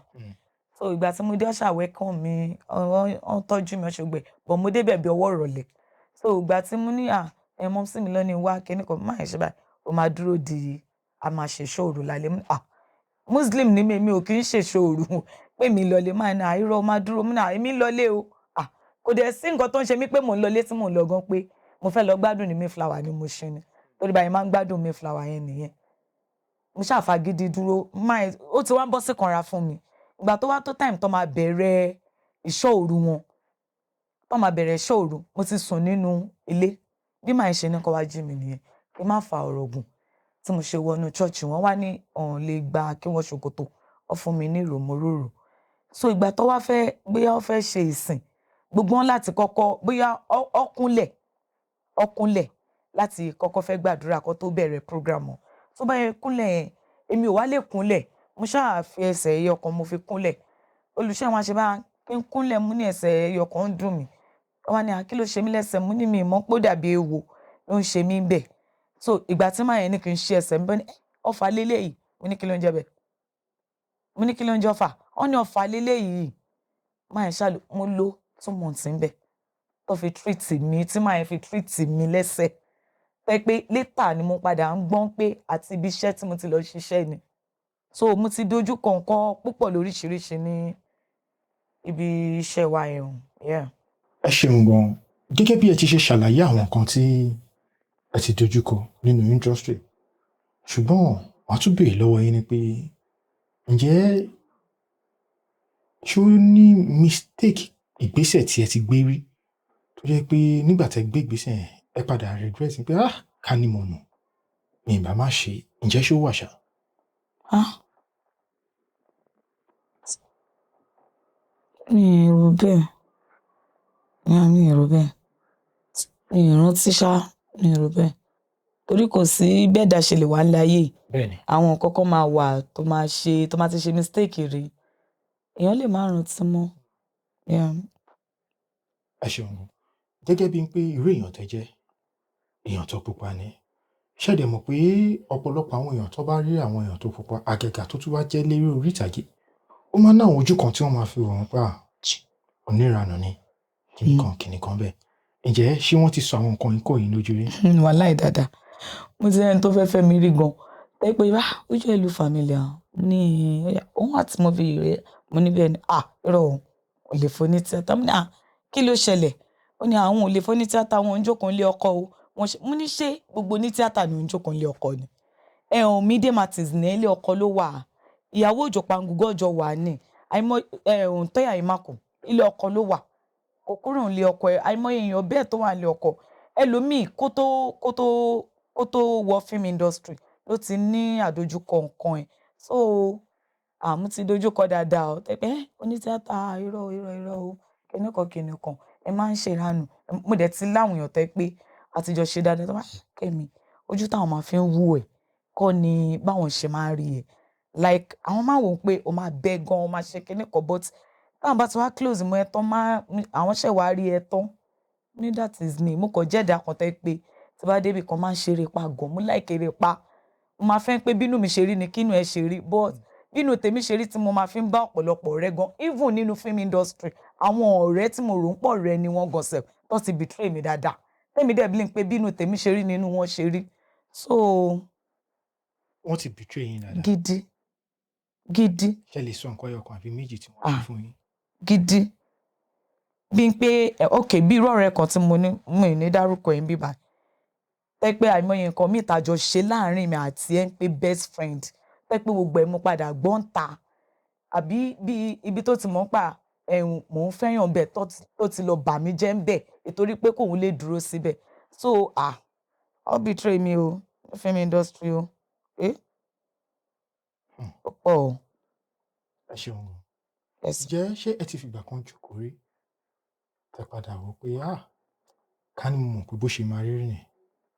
S1: So ìgbà tí mo dé ọ̀ṣà welcome mi, wọ́n tọ́jú mi ọ̀ṣọ́gbẹ̀, but mo dé bẹ̀bẹ̀ ọwọ́ ìrọ̀lẹ́. So ìgbà tí mo ní mọ́mísí mi lọ́ni wá kíní kan, máa ṣe báyìí, ó máa dúró di a máa ṣe ṣọ́òru lálẹ́. Muslim ni mi ò kì í ṣe ṣọ́òru pé mi lọlé máa ní irọ́ máa dúró. Mo ní èmi lọlé o. Kò dẹ̀ sí nǹkan tó ń ṣe mí pé mò ń lọlé tí mò ń lọ gan pé mo fẹ́ lọ gbádùn ní Mayflower ni mo ṣe ni. Torí báyìí máa ń gbádùn Mayflower yẹn nìyẹn. Mo ṣàfagídí dúró. Ó ti wá ń bọ́ sí kanra fún mi. Ìgbà tó wá tó time tó máa bẹ̀rẹ̀ ìṣọ́òru wọn. Tó máa bẹ̀rẹ̀ ìṣọ́òru, mo ti sùn nínú ilé. Bí màá ṣe ní kó wá jí mi nìyẹn. Kí n má fa ọ̀rọ̀ gùn. Tí mo ṣe wọnú church wọn wá ní ọ̀n lè gba kí wọ́n ṣòkòtò. Wọ́n fún mi ní ìròmóròrò. So ìgbà tó wá fẹ́ bóyá ó fẹ́ ṣe ìsìn, gbogbo wọn láti kọ́kọ́ bóyá ọkúnlẹ̀ láti kọ́kọ́ fẹ́ gbàdúrà kó tó bẹ̀rẹ̀ program wọn. Tó bá yẹ kúnlẹ̀ yẹn, èmi ò wá lè kúnlẹ̀. Mo ṣáà fi ẹsẹ̀ ẹyọ kan mo fi kúnlẹ̀. Olùṣọ́ wọn ṣe bá kí n kúnlẹ̀, mo ní ẹsẹ̀ ẹyọ kan ń dùn mí. Wọ́n wá ní kí ló ṣe mí lẹ́sẹ̀? Mo ní mi mọ̀ pé ó dàbí ewo ló ń ṣe mí bẹ́ẹ̀. So ìgbà tí màá yẹn ní kí n ṣe ẹsẹ̀ mi bọ́ ní ọfà lélẹ̀ yìí. Mo ní kí ló ń jẹ bẹ́ẹ̀? Mo ní kí ló ń jẹ ọfà? Wọ́n ní ọfà lélẹ̀ yìí. Màá yẹn ṣáà mo lò 2 months níbẹ̀. Tó fi treat mi, tí màá yẹn fi treat mi lẹ́sẹ̀. Pé later ni mo padà ń gbọ́n pé àti ibi iṣẹ́ tí mo ti lọ ṣiṣẹ́ ni. So mo ti dojú kọ nǹkan púpọ̀ lóríṣiríṣi ní ibi iṣẹ́ wa yẹn.
S2: Ẹ ṣeun gan. Gẹ́gẹ́ bí ẹ ti ṣe ṣàlàyé àwọn nǹkan tí ẹ ti dojú kọ nínú industry. Ṣùgbọ́n màá tún béèrè lọ́wọ́ yín ni pé ǹjẹ́ ṣé ó ní mistake ìgbésẹ̀ tí ẹ ti gbé rí tó jẹ́ pé nígbà tí ẹ gbé ìgbésẹ̀ yẹn ẹ padà regret pé ká ní mo mọ̀ mi ìbá má ṣe? Ǹjẹ́ ṣó wà ṣá?
S1: Mi ò rò bẹ́ẹ̀. Mi ò rò bẹ́ẹ̀. Mi ò rántí ṣá, mi ò rò bẹ́ẹ̀. Torí kò sí bẹ́ẹ̀ dá ṣe lè wà láyé.
S2: Bẹ́ẹ̀ni.
S1: Àwọn nǹkan kan máa wà tó máa ti ṣe mistake rí. Èèyàn lè má rántí mọ́.
S2: Ẹ ṣeun. Gẹ́gẹ́ bí pé irú èèyàn tẹ́ jẹ́, èèyàn tó pupa ni. Ṣé ẹ dẹ̀ mọ̀ pé ọ̀pọ̀lọpọ̀ àwọn èèyàn tó bá rí àwọn èèyàn tó pupa, àgàgà tó tún wá jẹ́ eléré orí ìtàgé, ó máa ń ní àwọn ojú kan tí wọ́n máa fi wò wọ́n pé oníranù ni, kíní kan bẹ́ẹ̀. Ǹjẹ́ ṣé wọ́n ti sọ àwọn nǹkan yìí kọ́ yín lójú rí?
S1: Wàláì dáadáa. Mo ti ẹni tó fẹ́ mi rí gan. Ẹ pé ojú ẹ̀ ló familiar ní òun àti mo fi rẹ̀. Mo ní bẹ́ẹ̀ ni irọ́ o, ò lè fọ́ ní tíátà. Mo ní kí ló ṣẹlẹ̀? Ó ní àwọn ò lè fọ́ ní tíátà, wọn ń jókòó nílé ọkọ o. Mo ní ṣé gbogbo ní tíátà ni ó ń jókòó nílé ọkọ ni? Media Martins ní ilé ọkọ ló wà. Ìyàwó Òjó Pangugọ́ ọjọ́ wà ní. àìmọ̀ Tóyà Ìmákù ilé ọkọ ló wà kò kúrò nílé ọkọ ẹ̀ àìmọye èèyàn bẹ́ẹ̀ tó wà nílé ọkọ ẹlòmíì kó tó wọ film industry ló ti ní àdójúkọ nǹkan ẹ̀ so àmú ti dojúkọ dáadáa ọ tẹpẹ onítíátà irọ́ o kìnìkan ẹ máa ń ṣèrànù mo dẹ̀ ti láwọn èèyàn tẹ́ pé àtijọ́ ṣe dáadáa tó bá Kẹ́mi ojú táwọn máa fi ń wú ẹ̀ kọ́ ni báwọn ṣe máa rí ẹ̀ like àwọn máa wò ó pé o máa bẹ́ gan o máa ṣe kìnìkan but táwọn bá ti wá close mọ́ ẹ tán àwọn ṣẹ̀ wá rí ẹ tán ní that is me mo kàn jẹ́dá kan tẹ́ pé tí bá débi kan máa ń ṣeré pa gan mo like eré pa mo máa fẹ́ pé bínú mi ṣe rí ni kínú ẹ ṣe rí but bínú tèmi ṣe rí tí mo máa fi ń bá ọ̀pọ̀lọpọ̀ ọ̀rẹ́ gan even nínú film industry àwọn ọ̀rẹ́ tí mo rò ń pọ̀ rẹ ni wọ́n gan sef tó ti betray mi dáadáa tèmi dẹ̀ believe pé bínú tèmi ṣe rí nínú wọn ṣe rí so.
S2: wọ́n ti betray yín dáadáa.
S1: gidi.
S2: ṣe lè sọ nǹkan ẹyọkan àbí méjì tí wọ́n ṣe fún yín.
S1: gidi bí n pé ok bí irú ọ̀rẹ́ kan tí mo ní dárúkọ ẹ̀ ń bíbá tẹ́ pé àìmọye nǹkan mi ìtajọ ṣe láàrin mi àti ẹ̀ ń pé best friend tẹ́ pé gbogbo ẹ̀ mo padà gbọ́n ta àbí bí ibi tó ti mọ̀ ń pa mò ń fẹ́yàn bẹ̀ tó ti lọ bà mí jẹ́ ń bẹ̀ nítorí pé kòun lè dúró síbẹ̀ so all betray me o film industry o ó pọ̀ o.
S2: ẹ ṣeun jẹ́ ṣé ẹ ti fìgbà kan jókòó rí tẹ padà wò pé ká ní mo mọ̀ pé bó ṣe máa rí rìn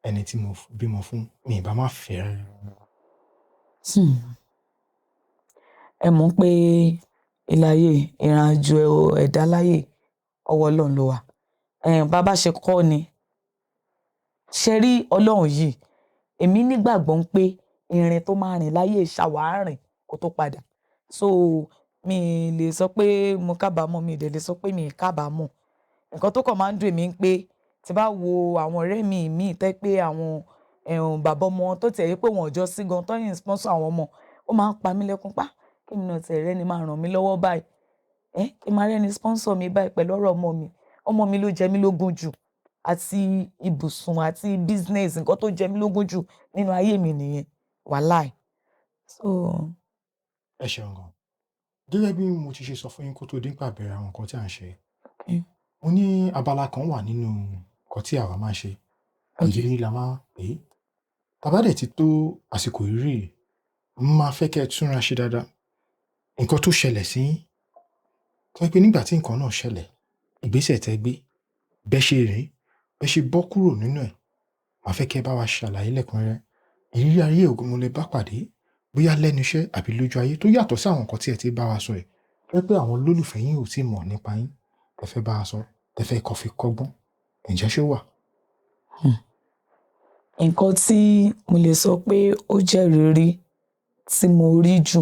S2: ẹni tí mo bímọ fún mi ìbá má fẹ́ rẹ̀.
S1: ẹ mọ̀ pé ìlàyé ìrìnàjò ẹ̀dá láyé ọwọ́ Ọlọ́run ló wà bàbá ṣe kọ́ ni ṣe rí Ọlọ́run yìí èmi nígbàgbọ́ pé ìrìn tó máa rìn láyé ṣàwárìn kó tó padà so mi lè sọ pé mo kábàámọ̀ mi dẹ̀ lè sọ pé mi kábàámọ̀ nǹkan tó kàn máa ń dùn mí pé tí bá wo àwọn ọ̀rẹ́ mi tẹ́ pé àwọn bàbá ọmọ tó tiẹ̀ yé pé wọn ò jọ sí gan tó yìn sponsor àwọn ọmọ ó máa ń pa mí lẹ́kún pa kí mi náà tiẹ̀ rẹ́ni máa ràn mí lọ́wọ́ báyìí kí n máa rẹ́ni sponsor mi báyìí pẹ̀lú ọ̀rọ̀ ọmọ mi ló jẹ mí lógún jù àti ibùsùn àti business nǹkan tó jẹ mí lógún jù nínú ayé mi nìyẹn wàláì so.
S2: ẹ ṣeun gan gẹ́gẹ́ bí mo ti ṣe sọ fún yín kó tó dín pàbẹ̀rẹ̀ àwọn nǹkan tí à ń ṣe mo ní abala kan wà nínú nǹkan tí àwa máa ń ṣe ìrírí la máa pè é tàbá dẹ̀ ti tó àsìkò ìrírí máa fẹ́ kẹ́ ẹ túnra ṣe dáadáa nǹkan tó ṣẹlẹ̀ sí yín tó pé nígbà tí nǹkan náà ṣẹlẹ̀ ìgbésẹ̀ tẹ́ gbé bẹ́ ṣe rìn bẹ́ ṣe bọ́ kúrò nínú ẹ̀ máa fẹ́ kẹ́ ẹ bá wa ṣàlàyé lẹ́kùnrẹ́rẹ́ ìrírí ayé ògùn mo lè bá pàdé bóyá lẹ́nu iṣẹ́ àbí lójú ayé tó yàtọ̀ sí àwọn nǹkan tí ẹ ti bá wa sọ ẹ̀ pé àwọn olólùfẹ́ yín ò tí ì mọ̀ nípa yín tẹ́ fẹ́ bá wa sọ tẹ́ fẹ́ kọ́ fi kọ́gbọ́n ǹjẹ́ ṣé wà.
S1: nǹkan tí mo lè sọ pé ó jẹ́ rírí tí mo rí jù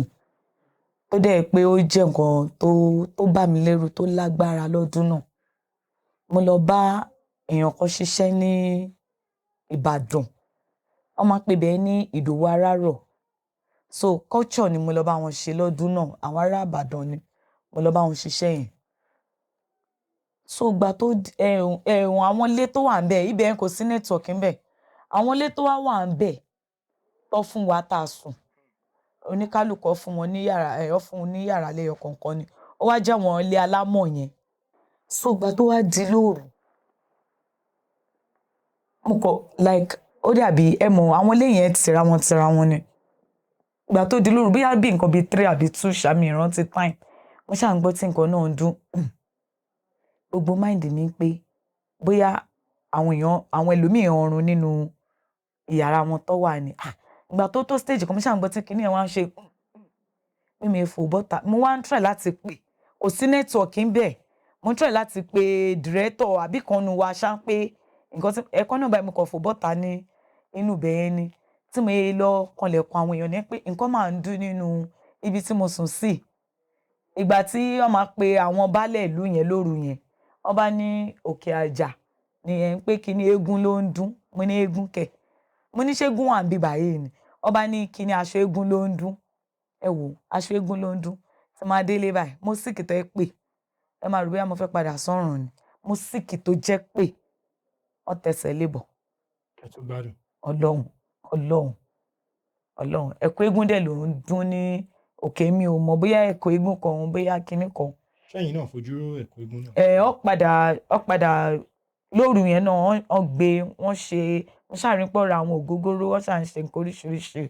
S1: tó dẹ̀ pé ó jẹ́ nǹkan tó bá mi lẹ́rù tó lágbára lọ́dún náà mo lọ bá èèyàn kan ṣiṣẹ́ ní Ìbàdàn wọ́n máa ń pè bẹ́ẹ̀ ní Ìdòwú Arárọ̀ so culture ni mo lọ bá wọn ṣe lọ́dún náà àwọn ará Ìbàdàn ni mo lọ bá wọn ṣiṣẹ́ yẹn so gbà tó àwọn ilé tó wà ń bẹ̀ ibẹ̀ kò sí network ń bẹ̀ àwọn ilé tó wà ń bẹ̀ tó fún wa tá a sùn oníkálùkù fún wọn ní yàrá fún un ní yàrá lẹ́yọ kọ̀ọ̀kan ni ó wá jẹ́ àwọn ilé alámọ̀ yẹn so gbà tó wá di lóru mo kọ like ó dàbí àwọn ilé yẹn tira wọn ni gbà tó di lóru bóyá bí nǹkan bíi 3 àbí 2 ṣàmì ìrántí time mo ṣáà ń gbọ́ tí nǹkan náà ń dún gbogbo mind mi pé bóyá àwọn ẹlòmíì ọrùn nínú ìyàrá wọn tó wà ní ìgbà tó stage kan mo ṣáà ń gbọ́ tí kinní ẹ̀ wá ń ṣe mímí fò bọ́ta mo wá ń try láti pè kò sí network ń bẹ̀ mo ń try láti pè director àbí kan nu wa ṣá ń pé nǹkan tí ẹ̀kọ́ náà báyìí mo kàn fò bọ́ta ní inú ibẹ̀ yẹn ni tí mo yẹ lọ kanlẹ̀kùn àwọn èèyàn ní pé nǹkan máa ń dún nínú ibi tí mo sùn sí ìgbà tí wọ́n máa pe àwọn baálẹ̀ ìlú yẹn lóru yẹn wọ́n bá ní òkè àjà nìyẹn pé kíní eégún ló ń dún mo ní eégún kẹ̀ mo ní ṣẹ́gun wà ń bí báyìí ni wọ́n bá ní kíní aṣọ eégún ló ń dún ẹ wò aṣọ eégún ló ń dún tí máa délé báyìí mo síkì tó pè ẹ máa rò bóyá mo fẹ́ padà sọ́run ni mo síkì tó jẹ́ pé wọ́n tẹsẹ̀ lébọ̀ ọlọ́run ẹ̀kú eégún dẹ̀ ló ń dún ní òkè mi ò mọ̀ bóyá ẹ̀kọ́ eégún kan bóyá kinní kan.
S2: Ṣẹ́yìn náà fojú ró ẹ̀kọ́ eégún náà?
S1: Ó padà lóru yẹn náà wọ́n gbé wọ́n ṣàárín pọ̀ ra àwọn ògógóró wọ́n ṣà ń ṣe nǹkan oríṣiríṣi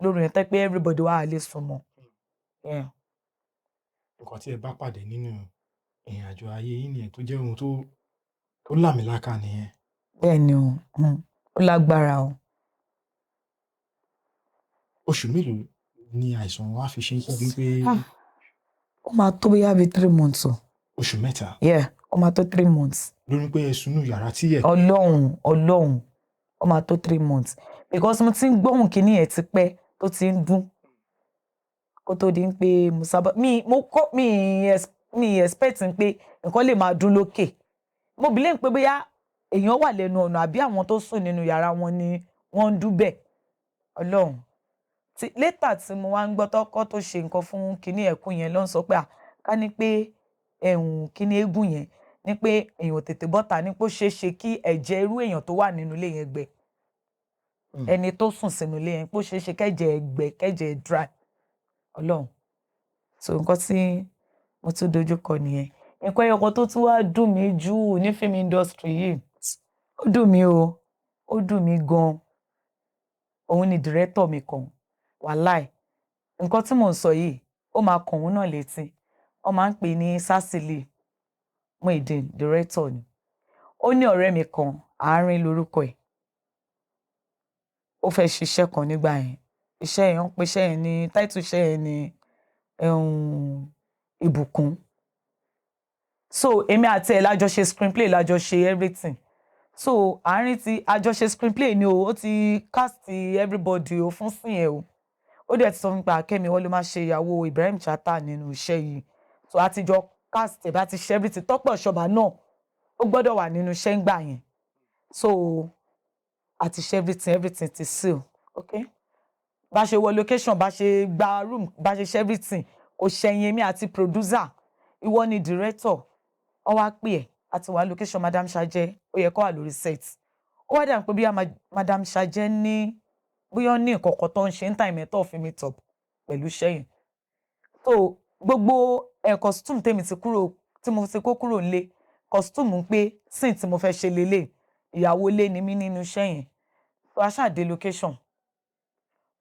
S1: lóru yẹn tẹ́ pé everybody wà á lè sùn mọ́.
S2: Nǹkan tí ẹ bá pàdé nínú ìrìn àjò ayé yín nìyẹn tó jẹ́ ohun tó làmìlaka nìyẹn.
S1: Bẹ́ẹ̀ ni o, ó lágbára o.
S2: Oṣù mélòó ni àìsàn wa fi ṣe ń tọ́jú pé?
S1: Ó máa tó bóyá bíi 3 months o.
S2: Oṣù mẹ́ta?
S1: Ó máa tó 3 months.
S2: Lórí pé ẹ sùnú yàrá tí ẹ.
S1: Ọlọ́run ó máa tó 3 months because mo ti ń gbóhùn kínní ẹ̀ ti pẹ́ tó ti ń dún kó tó di pé mo sábà mi expect pé nǹkan lè máa dún lókè. Mo believe pé bóyá èèyàn wà lẹ́nu ọ̀nà àbí àwọn tó sùn nínú yàrá wọn ni wọ́n ń dún bẹ́ẹ̀. Ọlọ́run later tí mo wá ń gbọ́ tọ́kọ́ tó ṣe nǹkan fún kínní ẹ̀kún yẹn ló ń sọ pé ká ní pé kínní eégún yẹn ní pé èèyàn tètè bọ́ta ní pé ó ṣeé ṣe kí ẹ̀jẹ̀ irú èèyàn tó wà nínú ilé yẹn gbẹ. Ẹni tó sùn sínú ilé yẹn pé ó ṣeé ṣe kẹ́jẹ̀ gbẹ kẹ́jẹ̀ dry. Ọlọ́run so nǹkan tí mo tún dojú kọ nìyẹn. Nǹkan ẹyọkan tó tún wá dùn mí jù ní film industry yìí ó dùn mí o ó dùn mí gan. Òun ni director mi kan wàláì nǹkan tí mò ń sọ yìí ó máa kàn òun náà létí. Wọ́n máa ń pè ní Sásìlì Muideen director ni. Ó ní ọ̀rẹ́ mi kan Àárín lórúkọ ẹ̀. Ó fẹ́ ṣiṣẹ́ kan nígbà yẹn. Iṣẹ́ yẹn ń pe iṣẹ́ yẹn ní title iṣẹ́ yẹn ní Ìbùkún. So èmi àti ẹ̀ lájọ ṣe screenplay lájọ ṣe everything. So Àárín tí àjọ ṣe screenplay ni ó ti cast everybody o fún sìn ẹ̀ o. Ó dẹ̀ ti sọ fún mi pé Kẹ́mi wọ́n ló máa ṣe ìyàwó Ibrahim Chatta nínú iṣẹ́ yìí. So àtijọ́ cast ẹ̀ bá ti ṣe everything Tọ́pẹ́ Ọ̀ṣọ́bà náà ó gbọ́dọ̀ wà nínú iṣẹ́ ńgbà yẹn. So àti ṣe everything ti seal. Okay? Bá ṣe wọ location bá ṣe gba room bá ṣe ṣe everything kò ṣẹ̀yìn èmi àti producer ìwọ ni director. Ó wá pè ẹ́ àti wà location Madam Ṣajẹ́ ó yẹ kó wà lórí set. Ó wá dà pé bí Madam Ṣajẹ́ ní bóyá ní ìkọ̀kọ̀ tó ń ṣe ń time tó fi meet up pẹ̀lú iṣẹ́ yẹn. So gbogbo costume tí mo ti kó kúrò nílé costume ń pé scene tí mo fẹ́ ṣe lélẹ̀ ìyàwó ilé ni mí nínú iṣẹ́ yẹn. So a ṣáà dé location.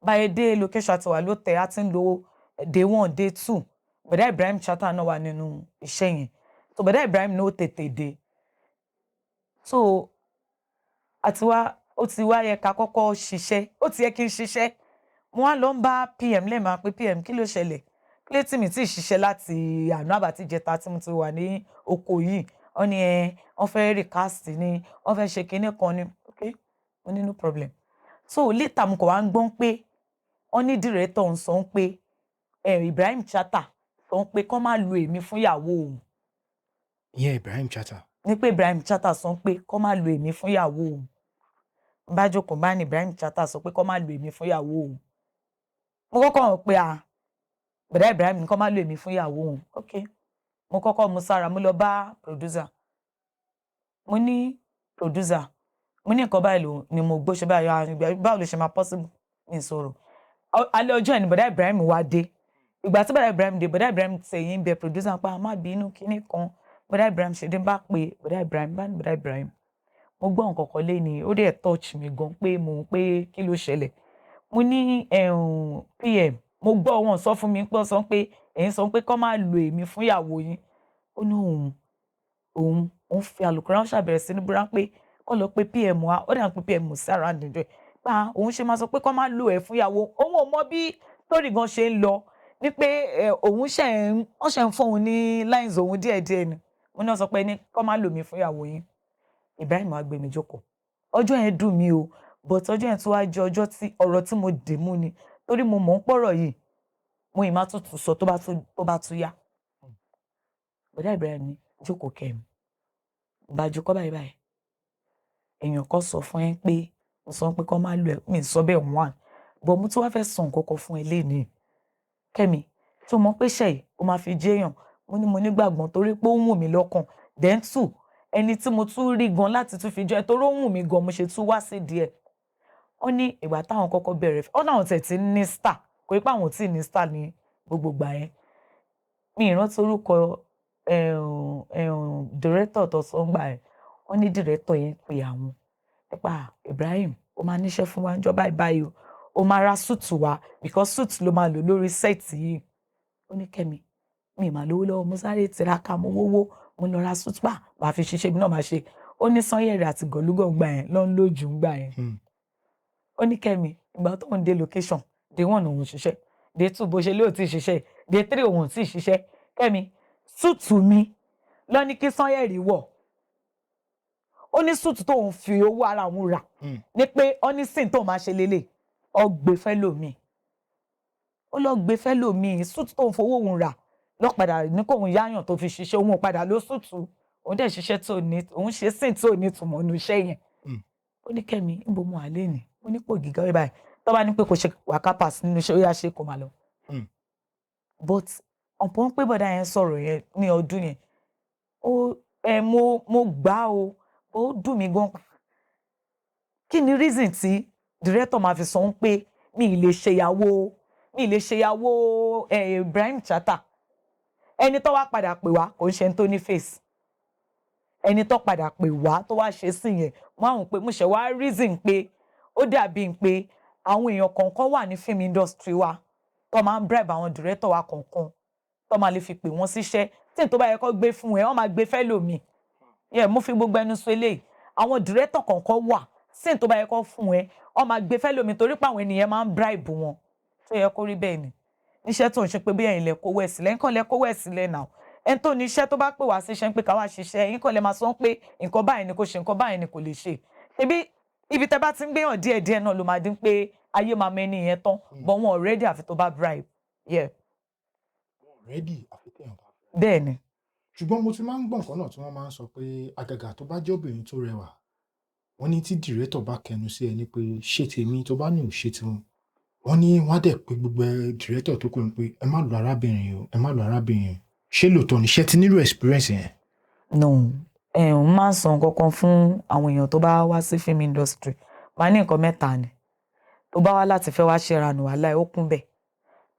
S1: Báyé dé location àti wà lótẹ̀ á ti ń lo day 1 day 2 bọ̀dá Ibrahim Chatta náà wà nínú iṣẹ́ yẹn. So bọ̀dá Ibrahim náà ó tètè dé. So ó ti wá yẹ ká kọ́kọ́ ṣiṣẹ́ ó ti yẹ kí n ṣiṣẹ́. Mo wá lọ ń bá PM lẹ́ẹ̀ma pé PM kí ló ṣẹlẹ̀ kí ló tí mi ti ṣiṣẹ́ láti àná àbàtí jẹta tí mo ti wà ní oko yìí. Wọ́n ní wọ́n fẹ́ recast ni wọ́n fẹ́ ṣe kinní kan ni. Okay, mo ní no problem. So later mo kàn wá ń gbọ́n pé wọ́n ní director ń sọ pé Ibrahim Chatta sọ pé kó má lu èmi fún ìyàwó òun.
S2: Ìyẹn Ibrahim Chatta.
S1: Ní pé Ibrahim Chatta sọ pé kó má lu èmi fún ìyàwó òun. Bá jókòó bá ní Ibrahim Chatta sọ pé kó má lu èmi fún ìyàwó òun. Mo kọ́kọ́ mọ̀ pé bọ̀dá Ibrahim ní kó má lu èmi fún ìyàwó òun. Okay, mo kọ́kọ́ mú sára mo lọ bá producer. Mo ní producer mo ní nǹkan báyìí ni mo gbọ́ ṣe báwo ló ṣe máa possible ní sọ̀rọ̀. Alẹ́ ọjọ́ yẹn ni bọ̀dá Ibrahim wá dé. Ìgbà tí bọ̀dá Ibrahim dé bọ̀dá Ibrahim tẹ̀yìn bẹ producer pa má bínú kinní kan. Bọ̀dá Ibrahim ṣe dé bá pé bọ̀dá Ibrahim bá ní bọ̀dá Ibrahim. Mo gbọ́ nǹkan kan lẹ́ni ó dẹ̀ touch mi gan pé mo pé kí ló ṣẹlẹ̀. Mo ní PM mo gbọ́ wọn sọ fún mi pé sọ pé ẹ̀yin sọ pé kó má lu èmi fún ìyàwó yín. Ó ní òun fi àlùkùránì ṣàbẹ̀rẹ̀ sí ní búra pé kó lọ pé PM wa ó dà pé PM sí around níjọ́ pa òun ṣe máa sọ pé kó má lu ẹ̀ fún ìyàwó òun ò mọ bí story gan ṣe ń lọ ní pé òun ṣe ń fún òun ní lines òun díẹ̀díẹ̀ ni. Mo náà sọ pé ní kó má lu mi fún ìyàwó yín. Ibrahim wá gbé mi jókòó. Ọjọ́ yẹn dùn mí o but ọjọ́ yẹn tún wá jẹ́ ọjọ́ tí ọ̀rọ̀ tí mo dì mú ni torí mo mọ̀ ń pọ̀rọ̀ yìí mo ì máa tútù sọ tó bá tún yá. Bọ̀dá Ibrahim ní jókòó Kẹ́mi. Bá jókòó báyìí. Èèyàn kan sọ fún ẹ pé mo sọ pé kó má lu ẹ mi sọ bẹ́ẹ̀ one but mo tún wá fẹ́ sọ nǹkan kan fún ẹ lénìí. Kẹ́mi tí o mọ̀ pé ṣẹ́yìn o máa fi jẹ́yàn mo nígbàgbọ́ torí pé ó wù mí lọ́kàn then two ẹni tí mo tún rí gan láti tún fi jẹ́ torí ó wù mí gan mo ṣe tún wá sí díẹ̀. Ó ní ìgbà táwọn kọ́kọ́ bẹ̀rẹ̀ ó náà tẹ̀ tí ní star kò rí pé àwọn tí ní star ní gbogbo gbà yẹn mi ìrántí orúkọ director tó sọ gbà yẹn wọ́n ní director yẹn pè àwọn nípa Ibrahim ó máa níṣẹ́ fún wa níjọba ìbáyìí ó máa ra suit wa because suit ló máa lò lórí set yìí ó ní Kẹ́mi mi ì máa lówó lọ́wọ́ mo sáré tiraka mo wówó mo lọ ra suit pa máa fi ṣiṣẹ́ mi náà máa ṣe ó ní Sanyẹ̀rì àti Gọ̀lúgọ̀ gbà yẹn ló ń lójú gbà yẹn ó ní Kẹ́mi ìgbà tó ń dé location day 1 òun ṣiṣẹ́ day 2 bó ṣe lé ò tí ì ṣiṣẹ́ day 3 òun ò tí ì ṣiṣẹ́ Kẹ́mi súùtù mi lọ ní kí Sanyẹ̀rì wọ̀ ó ní súùtù tóun fi owó ara òun rà ní pé ọ́nísìn tóun máa ṣe lélẹ̀ ọgbẹ́ fẹ́ lòmíì ó lọ gbé fẹ́ lòmíì súùtù tóun fowó òun rà lọ́padà ní kóun yáyàn tó fi ṣiṣẹ́ òun ò padà ló súùtù òun dẹ̀ ṣiṣẹ́ tó ní òun ṣe sìn tó ní ìtumọ̀ nínú iṣẹ́ yẹn ó ní Kẹ́mi níbo mo wà lénìí ó ní pò gíga wí báyìí tó bá ní pé kò ṣe wákàpàs nínú iṣẹ́ ó yá ṣe kò máa lọ but ọ̀pọ̀ ń pé bọ́dà yẹn sọ̀rọ̀ yẹn ní ọdún yẹn mo gbà ó dùn mí gan kí ni reason tí director máa fi sọ pé mi ì lè ṣèyàwó Ibrahim Chatta ẹni tó wá padà pè wá kò ń ṣe tó ní face ẹni tó padà pè wá tó wá ṣe sí yẹn wọ́n àwọn pé mo ṣe wá reason pé ó dàbí pé àwọn èèyàn kọ̀ọ̀kan wà ní film industry wa tó máa ń bribe àwọn director wa kọ̀ọ̀kan tó máa lè fi pè wọ́n síṣẹ́ tí n tó bá yẹ kó gbé fún ẹ wọ́n máa gbé fẹ́ lòmíì mo fi gbogbo ẹnu sọ eléyìí àwọn director kọ̀ọ̀kan wà tí n tó bá yẹ kó fún ẹ wọ́n máa gbé fẹ́ lòmíì torí pé àwọn ènìyàn máa ń bribe wọn tó yẹ kó rí bẹ́ẹ̀ ni níṣẹ́ tó ń ṣe pé bí ẹ̀yin lẹ kówó ẹ̀ sílẹ̀ nǹkan lẹ kówó ẹ̀ sílẹ̀ náà ẹni tó ní iṣẹ́ tó bá pè wá síṣẹ́ ń pé ká wá ṣiṣẹ́ ẹ̀yin kan lè máa sọ pé nǹkan báyìí ni kò ṣe nǹkan báyìí ni kò lè ṣe ṣebí ibi tẹ́ bá ti ń gbéyàn díẹ̀díẹ̀ náà ló máa dín pé ayé máa mẹ́ni yẹn tán but wọn already àfi tó bá bribe
S2: ready àfi téèyàn bá fẹ́.
S1: bẹ́ẹ̀ ni.
S2: ṣùgbọ́n mo ti máa ń gbọ́ nǹkan náà tí wọ́n máa ń sọ pé àgàgà tó bá jẹ́ obìnrin tó rẹwà wọ́n ní tí dìrẹ́tọ̀ bá kẹnu sí ẹni pé ṣé tèmi tó bá ní ò ṣe tiwọn wọ́n ní wọ́n á dẹ̀ pé gbogbo dìrẹ́tọ̀ tó kù ní pé ẹ má lo arábìnrin o ẹ má lo arábìnrin o ṣé lóòótọ́ ni ṣé ti nílò experience yẹn.
S1: no n máa ń sọ kankan fún àwọn èèyàn tó bá wá sí film industry máa ní nǹkan mẹ́ta ni tó bá wá láti fẹ́ wá ṣe ìranù wàhálà ó kún bẹ́ẹ̀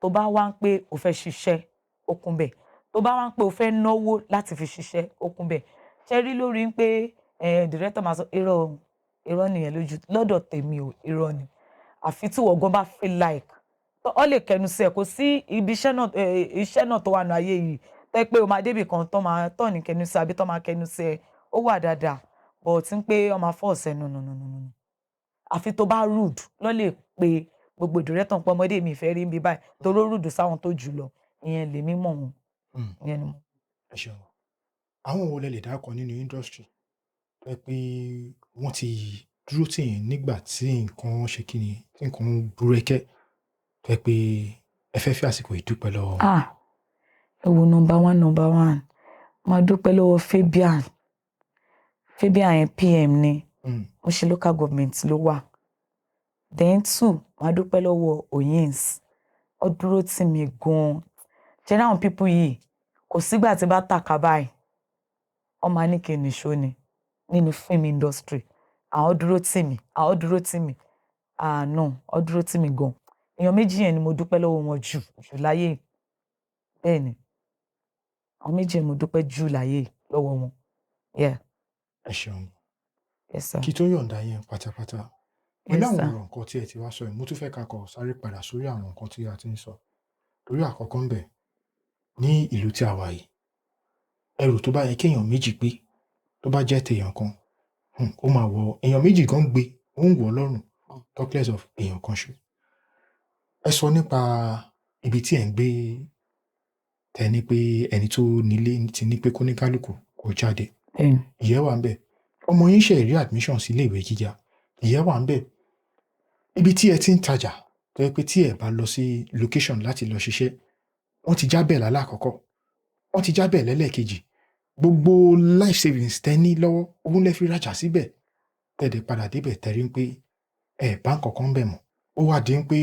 S1: tó bá wá ń pé ó fẹ́ ṣiṣẹ́ ó kún bẹ́ẹ̀ tó bá wá ń pé ó fẹ́ náwó láti fi ṣiṣẹ́ ó kún bẹ́ẹ̀ ṣe rí lórí ń pé director máa sọ irọ́ nìyẹn lójú lọ́dọ̀ tèmi ò irọ́ ni àfi tí wọ́n gan bá feel like ọ lè kẹnu sí ẹ kò sí ibi iṣẹ́ náà tó wà ní ayé yìí tẹ́ pé o máa débì kan tó máa tọ̀ ní kẹnu sí àbí tó máa kẹnu sí ẹ ó wà dáadáa but tí ń pé ọmọ afọ́ọ̀sẹ̀ nù àfi tó bá rude lọ́ lè pe gbogbo director pọ̀ ọmọdé mi ìfẹ́ rí bí báyìí torí ó rude sáwọn tó jù lọ ìyẹn lèmi mọ̀ wọn ìyẹn ni mo.
S2: ẹ ṣeun àwọn wo lẹ lè dákọ nínú industry pé pé wọ́n ti dúró tì yín nígbà tí nǹkan ṣe kí ni tí nǹkan búrẹ́kẹ́ pé pé ẹ fẹ́ fi àsìkò ìdúpẹ́ lọ́wọ́.
S1: ẹ wo number one máa dúpẹ́ lọ́wọ́ Fabian yẹn PM ni mo ṣe local government ló wà then 2 máa dúpẹ́ lọ́wọ́ Oyins ó dúró tì mí gan-an ṣe náà people yìí kò sígbà tí bá tàka báyìí ọmọ aníkè nìṣó ni nínú film industry àwọn dúró tì mí ó dúró tì mí gan èèyàn méjì yẹn ni mo dúpẹ́ lọ́wọ́ wọn jù láyé bẹ́ẹ̀ ni àwọn méjì yẹn mo dúpẹ́ jù láyé lọ́wọ́ wọn.
S2: ẹ ṣeun
S1: yes sir.
S2: kí tó yọ̀ǹda yẹn pátápátá pẹ̀lú àwọn ọ̀rọ̀ nǹkan tí ẹ ti wá sọ yìí mo tún fẹ́ ká kọ sáré padà sórí àwọn nǹkan tí a ti ń sọ torí àkọ́kọ́ ń bẹ ní ìlú tí a wà yìí ẹrù tó bá yẹ kéèyàn méjì gbé tó bá jẹ́ tèèyàn kan ó máa wọ èèyàn méjì gan gbé ó ń wọ̀ lọ́rùn talk less of èèyàn kan ṣo. ẹ sọ nípa ibi tí ẹ ń gbé tẹ ní pé ẹni tó nílé ti ní pé kóníkálùkù kò jáde ìyẹn wà ń bẹ ọmọ yín ṣe rí admission sí iléèwé gíga ìyẹn wà ń bẹ ibi tí ẹ ti ń tajà tó yẹ pé tí ẹ bá lọ sí location láti lọ ṣiṣẹ́ wọ́n ti jábẹ̀ lálákọ̀ọ́kọ́ wọ́n ti jábẹ̀ lẹ́lẹ́kejì gbogbo life savings tẹ́ ní lọ́wọ́ owó lẹ́ fi rajà síbẹ̀ tẹ̀dẹ̀ padà débẹ̀ tẹ̀rí pé bá ń kọ̀ọ̀kan bẹ̀ mọ́ ó wà dín pé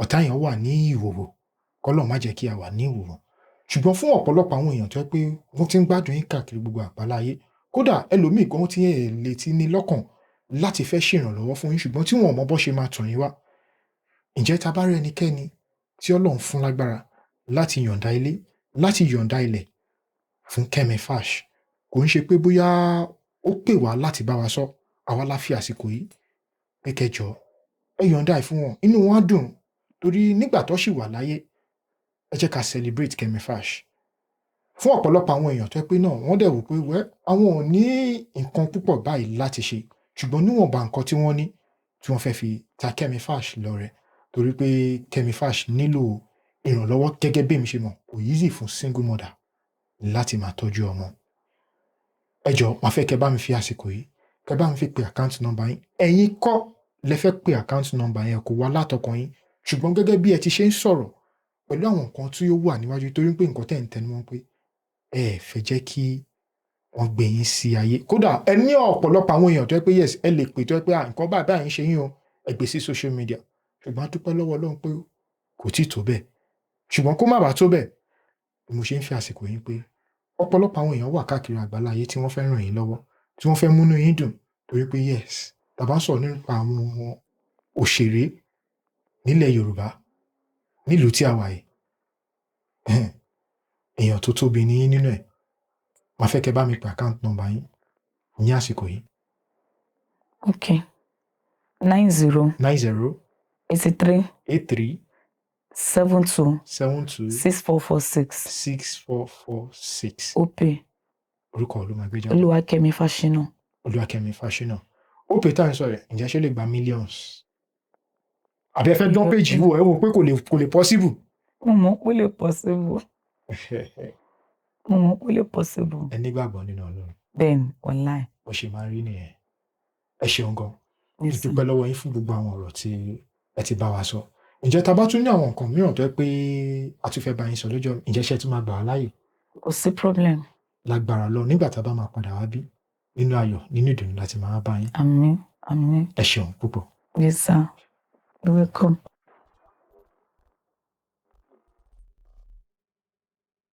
S2: ọ̀tá yẹn wà ní ìhòòhò kọ́lọ̀ má jẹ́ kí a wà ní ìhòòhò ṣùgbọ́n fún ọ̀pọ̀lọpọ̀ àwọn èèyàn tó yẹ pé wọ́n ti ń gbádùn yín káàkiri gbogbo àgbáláyé kódà ẹlòmíì kan tí ẹ lè ti ní lọ́kàn láti fẹ́ ṣèrànlọ́wọ́ fún yín ṣùgbọ́n tí wọn ò mọ bó ṣe máa tàn yín wá ǹjẹ́ ta bá rí ẹnikẹ́ni tí Ọlọ́run fún lágbára láti yọ̀ǹda ilé, láti yọ̀ǹda ilẹ̀ fún Kẹ́mi Fash. Kò ń ṣe pé bóyá ó pè wá láti bá wa sọ, àwa la fi àsìkò yìí pé kẹ́ jọ̀ọ́ ẹ yọ̀ǹda ẹ̀ fún wọn. Inú wọn á dùn torí nígbà tó ṣì wà láyé, ẹ jẹ́ ká celebrate Kẹ́mi Fash. Fún ọ̀pọ̀lọpọ̀ àwọn èèyàn tó jẹ́ pé náà wọ́n dẹ̀ wò pé àwọn ò ní nǹkan púpọ̀ báyìí láti ṣe, ṣùgbọ́n níwọ̀nba nǹkan tí wọ́n ní tí wọ́n fẹ́ fi ta Kẹ́mi Fash lọ́rẹ torí pé Kẹ́mi Fash nílò ìrànlọ́wọ́ gẹ́gẹ́ bí èmi ṣe mọ̀, kò easy fún single mother láti máa tọ́jú ọmọ. Ẹ jọ̀ọ́ máa fẹ́ kẹ́ bá mi fi àsìkò yìí, kẹ́ bá mi fi pe account number yín. Ẹ̀yin kọ́ lẹ fẹ́ pe account number yẹn, kò wá látọkàn yín, ṣùgbọ́n gẹ́gẹ́ bí ẹ ti ṣe ń sọ̀rọ̀ pẹ̀lú àwọn nǹkan tí ó wà níwájú torí pé nǹkan tẹ̀ ń tẹnu mọ́ pé ẹ fẹ́ jẹ́ kí wọ́n gbé yín sí ayé. Kódà ẹ ní ọ̀pọ̀lọpọ̀ àwọn èèyàn tó jẹ́ pé yes, ẹ lè pè tó jẹ́ pé nǹkan báyìí ń ṣe yín o, ẹ gbé sí social media. Ṣùgbọ́n a dúpẹ́ lọ́wọ́ Ọlọ́run pé kò tíì tó bẹ́ẹ̀. Ṣùgbọ́n kó má bàa tó bẹ́ẹ̀, ni mo ṣe ń fi àsìkò yín pé ọ̀pọ̀lọpọ̀ àwọn èèyàn wà káàkiri àgbáláyé tí wọ́n fẹ́ ràn yín lọ́wọ́, tí wọ́n fẹ́ múnú yín dùn torí pé yes, tá bá sọ̀rọ̀ nípa àwọn òṣèré nílẹ̀ Yorùbá, nílùú tí a wà yìí, èèyàn tó tóbi ní yín nínú ẹ̀. Máa fẹ́ kẹ́ bá mi pe account number yín ní àsìkò yìí.
S1: Okay. 90
S2: 90
S1: 83
S2: 83
S1: 72
S2: 72
S1: 6446.
S2: 6446.
S1: Opay.
S2: Orúkọ ló máa gbé jáde.
S1: Olúwakẹ́mi Fáṣínà.
S2: Olúwakẹ́mi Fáṣínà. Opay tá à ń sọ rẹ̀, ǹjẹ́ ṣé lè gba millions? Àbí ẹ fẹ́ dán péjì wò ẹ wò pé kò lè possible.
S1: Mo mọ̀ pé lè possible. Mo mọ̀ pé lè possible.
S2: Ẹ nígbàgbọ́ nínú Ọlọ́run.
S1: Bẹ́ẹ̀ni, wàláì.
S2: Bó ṣe máa rí nìyẹn. Ẹ ṣeun gan.
S1: Yes,
S2: Mo dúpẹ́ lọ́wọ́ yín fún gbogbo àwọn ọ̀rọ̀ tí ẹ ti bá wa sọ. Ǹjẹ́ tá bá tún ní àwọn nǹkan mìíràn tó jẹ́ pé a tún fẹ́ bá yín sọ lọ́jọ́, ǹjẹ́ ṣé ẹ tún máa gbà wá láàyè?
S1: Kò sí problem.
S2: Lágbára Ọlọ́run nígbà tá bá máa padà wá bí, nínú ayọ̀, nínú ìdùnnú láti máa bá yín.
S1: Àmín, àmín.
S2: Ẹ ṣeun púpọ̀.
S1: Yes, sir. You're welcome.